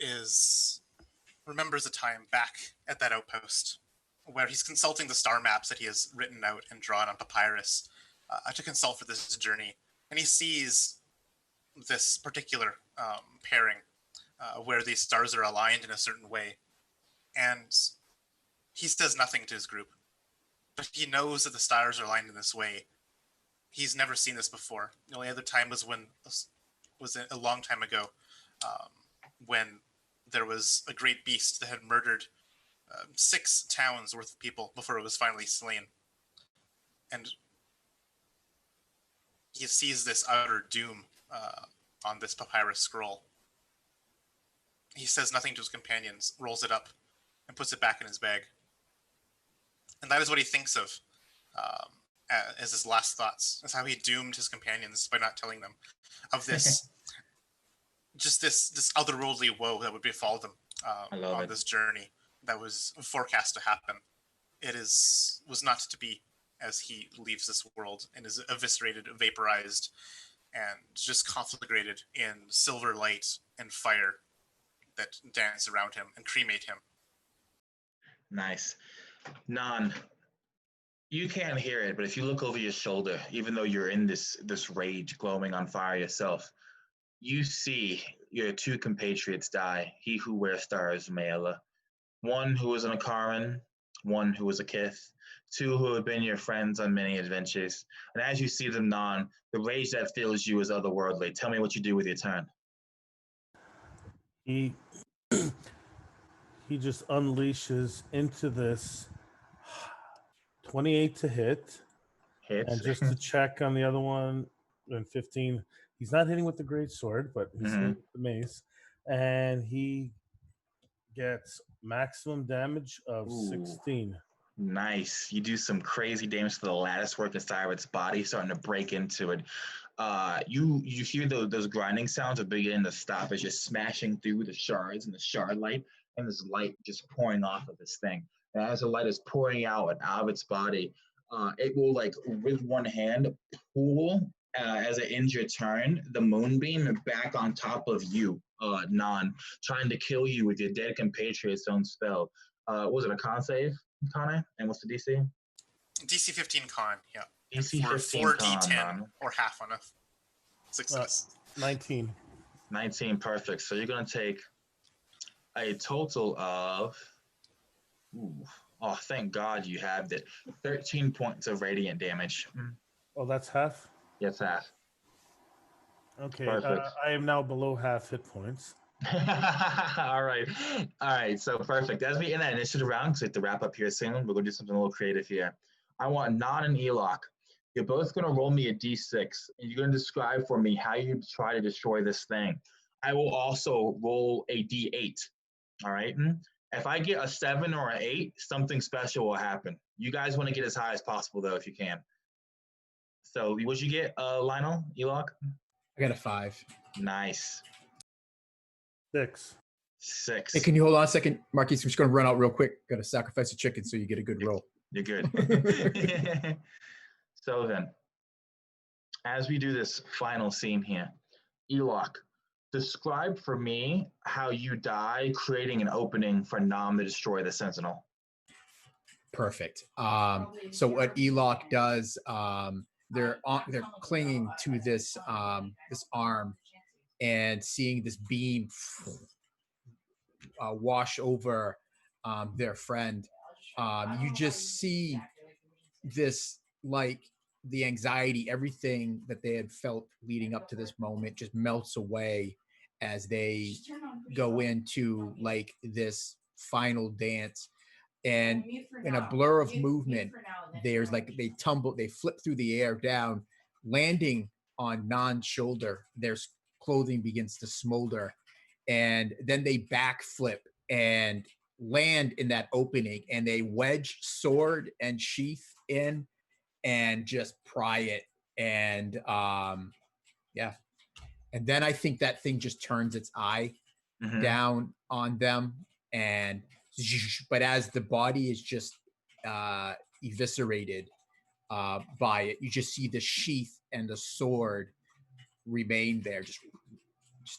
remembers a time back at that outpost where he's consulting the star maps that he has written out and drawn on papyrus to consult for this journey. And he sees this particular pairing where these stars are aligned in a certain way. And he says nothing to his group, but he knows that the stars are aligned in this way. He's never seen this before. The only other time was a long time ago, when there was a great beast that had murdered 6 towns worth of people before it was finally slain. And he sees this utter doom on this papyrus scroll. He says nothing to his companions, rolls it up, and puts it back in his bag. And that is what he thinks of as his last thoughts. That's how he doomed his companions by not telling them of this, just this otherworldly woe that would befall them I love on it. this journey that was forecast to happen. Was not to be, as he leaves this world and is eviscerated, vaporized, and just conflagrated in silver light and fire that dance around him and cremate him. Nice. Nan, you can't hear it, but if you look over your shoulder, even though you're in this rage glowing on fire yourself, you see your two compatriots die. He who wears stars, Maela. One who was an Akaran, one who was a Kith, two who have been your friends on many adventures. And as you see them, Nan, the rage that fills you is otherworldly. Tell me what you do with your turn. He just unleashes into this 28 to hit, Hits. and just to check on the other one, and 15. He's not hitting with the great sword, but he's hitting with the mace, and he gets maximum damage of Ooh. 16. Nice. You do some crazy damage to the lattice work inside of its body, starting to break into it. You hear those grinding sounds are beginning to stop as you're smashing through the shards and the shard light, and this light just pouring off of this thing. And as the light is pouring out of its body, it will, like, with one hand, pull, as it ends your turn, the moonbeam back on top of you, Nan, trying to kill you with your dead compatriot's own spell. Was it a con save, Connor? And what's the DC? DC 15 con, yeah. DC for 15 4d10 con, or half on a success. 19. 19, perfect. So you're going to take a total of, oh, thank God you have it, 13 points of radiant damage. Oh, that's half? Yes, half. Okay, Perfect. I am now below half hit points. All right, so perfect. As we end that initiative round, because we have to wrap up here soon, we're going to do something a little creative here. I want Nan and Elok. You're both going to roll me a d6, and you're going to describe for me how you try to destroy this thing. I will also roll a d8, all right? If I get a 7 or an 8, something special will happen. You guys want to get as high as possible, though, if you can. So what'd you get, Lionel, Elok? I got a 5. Nice. 6. 6. Hey, can you hold on a second, Marquise? I'm just going to run out real quick. Got to sacrifice a chicken so you get a good roll. You're good. So then, as we do this final scene here, Elok, describe for me how you die, creating an opening for Nam to destroy the Sentinel. Perfect. So what Elok does, they're clinging to this this arm, and seeing this beam wash over their friend. You just see this, like, the anxiety, everything that they had felt leading up to this moment just melts away as they go into, like, this final dance. And in a blur of movement, there's, like, they flip through the air down, landing on Nan's shoulder. Their clothing begins to smolder, and then they backflip and land in that opening, and they wedge sword and sheath in and just pry it. And yeah. And then I think that thing just turns its eye down on them, and but as the body is just eviscerated by it, you just see the sheath and the sword remain there, just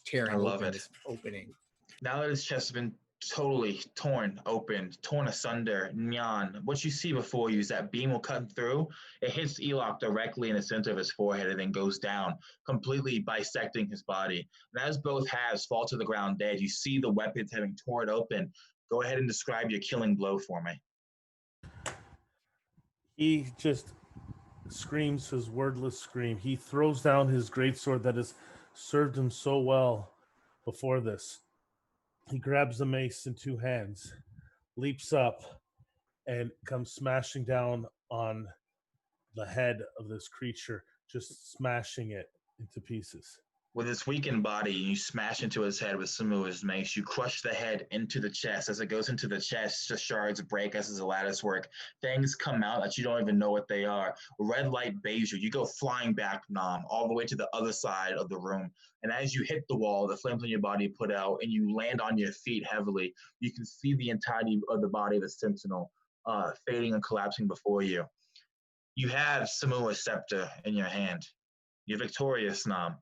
tearing open this opening. Now that his chest has been totally torn open, torn asunder, Nyan, what you see before you is that beam will cut through. It hits Elok directly in the center of his forehead and then goes down, completely bisecting his body. And as both halves fall to the ground dead, you see the weapons having torn open. Go ahead and describe your killing blow for me. He just screams his wordless scream. He throws down his greatsword that has served him so well before this. He grabs the mace in two hands, leaps up, and comes smashing down on the head of this creature, just smashing it into pieces. with its weakened body, you smash into his head with Samua's mace. You crush the head into the chest. As it goes into the chest, the shards break as the lattice work. Things come out that you don't even know what they are. Red light bathes you. You go flying back, Nam, all the way to the other side of the room. And as you hit the wall, the flames on your body put out, and you land on your feet heavily. You can see the entirety of the body of the sentinel fading and collapsing before you. You have Samua's scepter in your hand. You're victorious, Nam.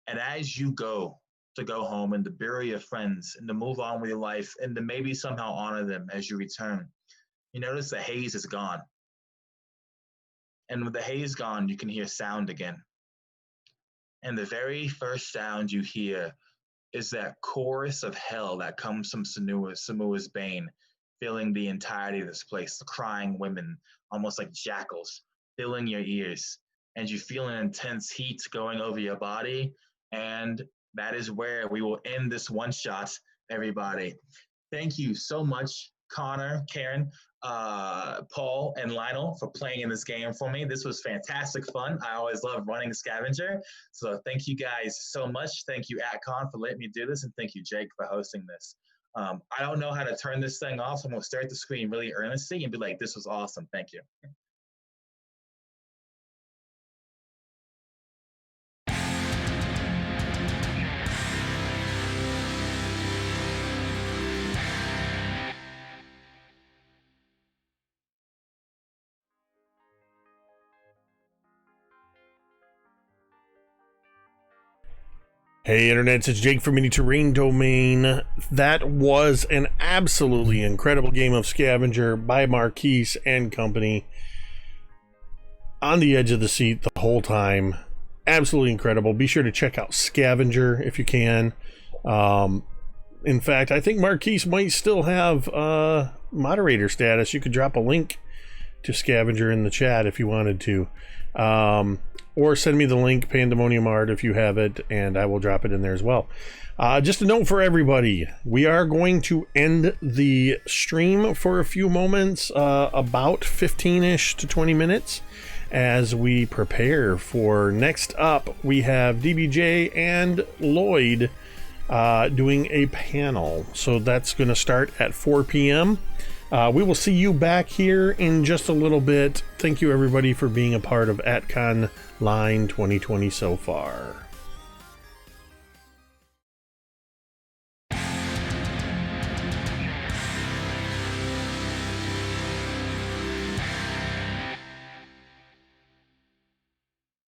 And as you go to go home and to bury your friends and to move on with your life and to maybe somehow honor them as you return, you notice the haze is gone. And with the haze gone, you can hear sound again. And the very first sound you hear is that chorus of hell that comes from Samua's bane, filling the entirety of this place, the crying women, almost like jackals, filling your ears. And you feel an intense heat going over your body. And that is where we will end this one shot, everybody. Thank you so much, Connor, Karen, Paul, and Lionel for playing in this game for me. This was fantastic fun. I always love running Scavenger. So thank you guys so much. Thank you, ATCON, for letting me do this. And thank you, Jake, for hosting this. I don't know how to turn this thing off, so I'm going to stare at the screen really earnestly and be like, this was awesome. Thank you. Hey internets, it's Jake from Mini Terrain Domain. That was an absolutely incredible game of Scavenger by Marquise and company. On the edge of the seat the whole time. Absolutely incredible. Be sure to check out Scavenger if you can. In fact, I think Marquise might still have moderator status. You could drop a link to Scavenger in the chat if you wanted to. Or send me the link, Pandemonium Art, if you have it, and I will drop it in there as well. Just a note for everybody, we are going to end the stream for a few moments, about 15-ish to 20 minutes, as we prepare for next up. We have DBJ and Lloyd doing a panel, so that's going to start at 4 p.m. We will see you back here in just a little bit. Thank you everybody for being a part of ATCONLINE 2020 so far.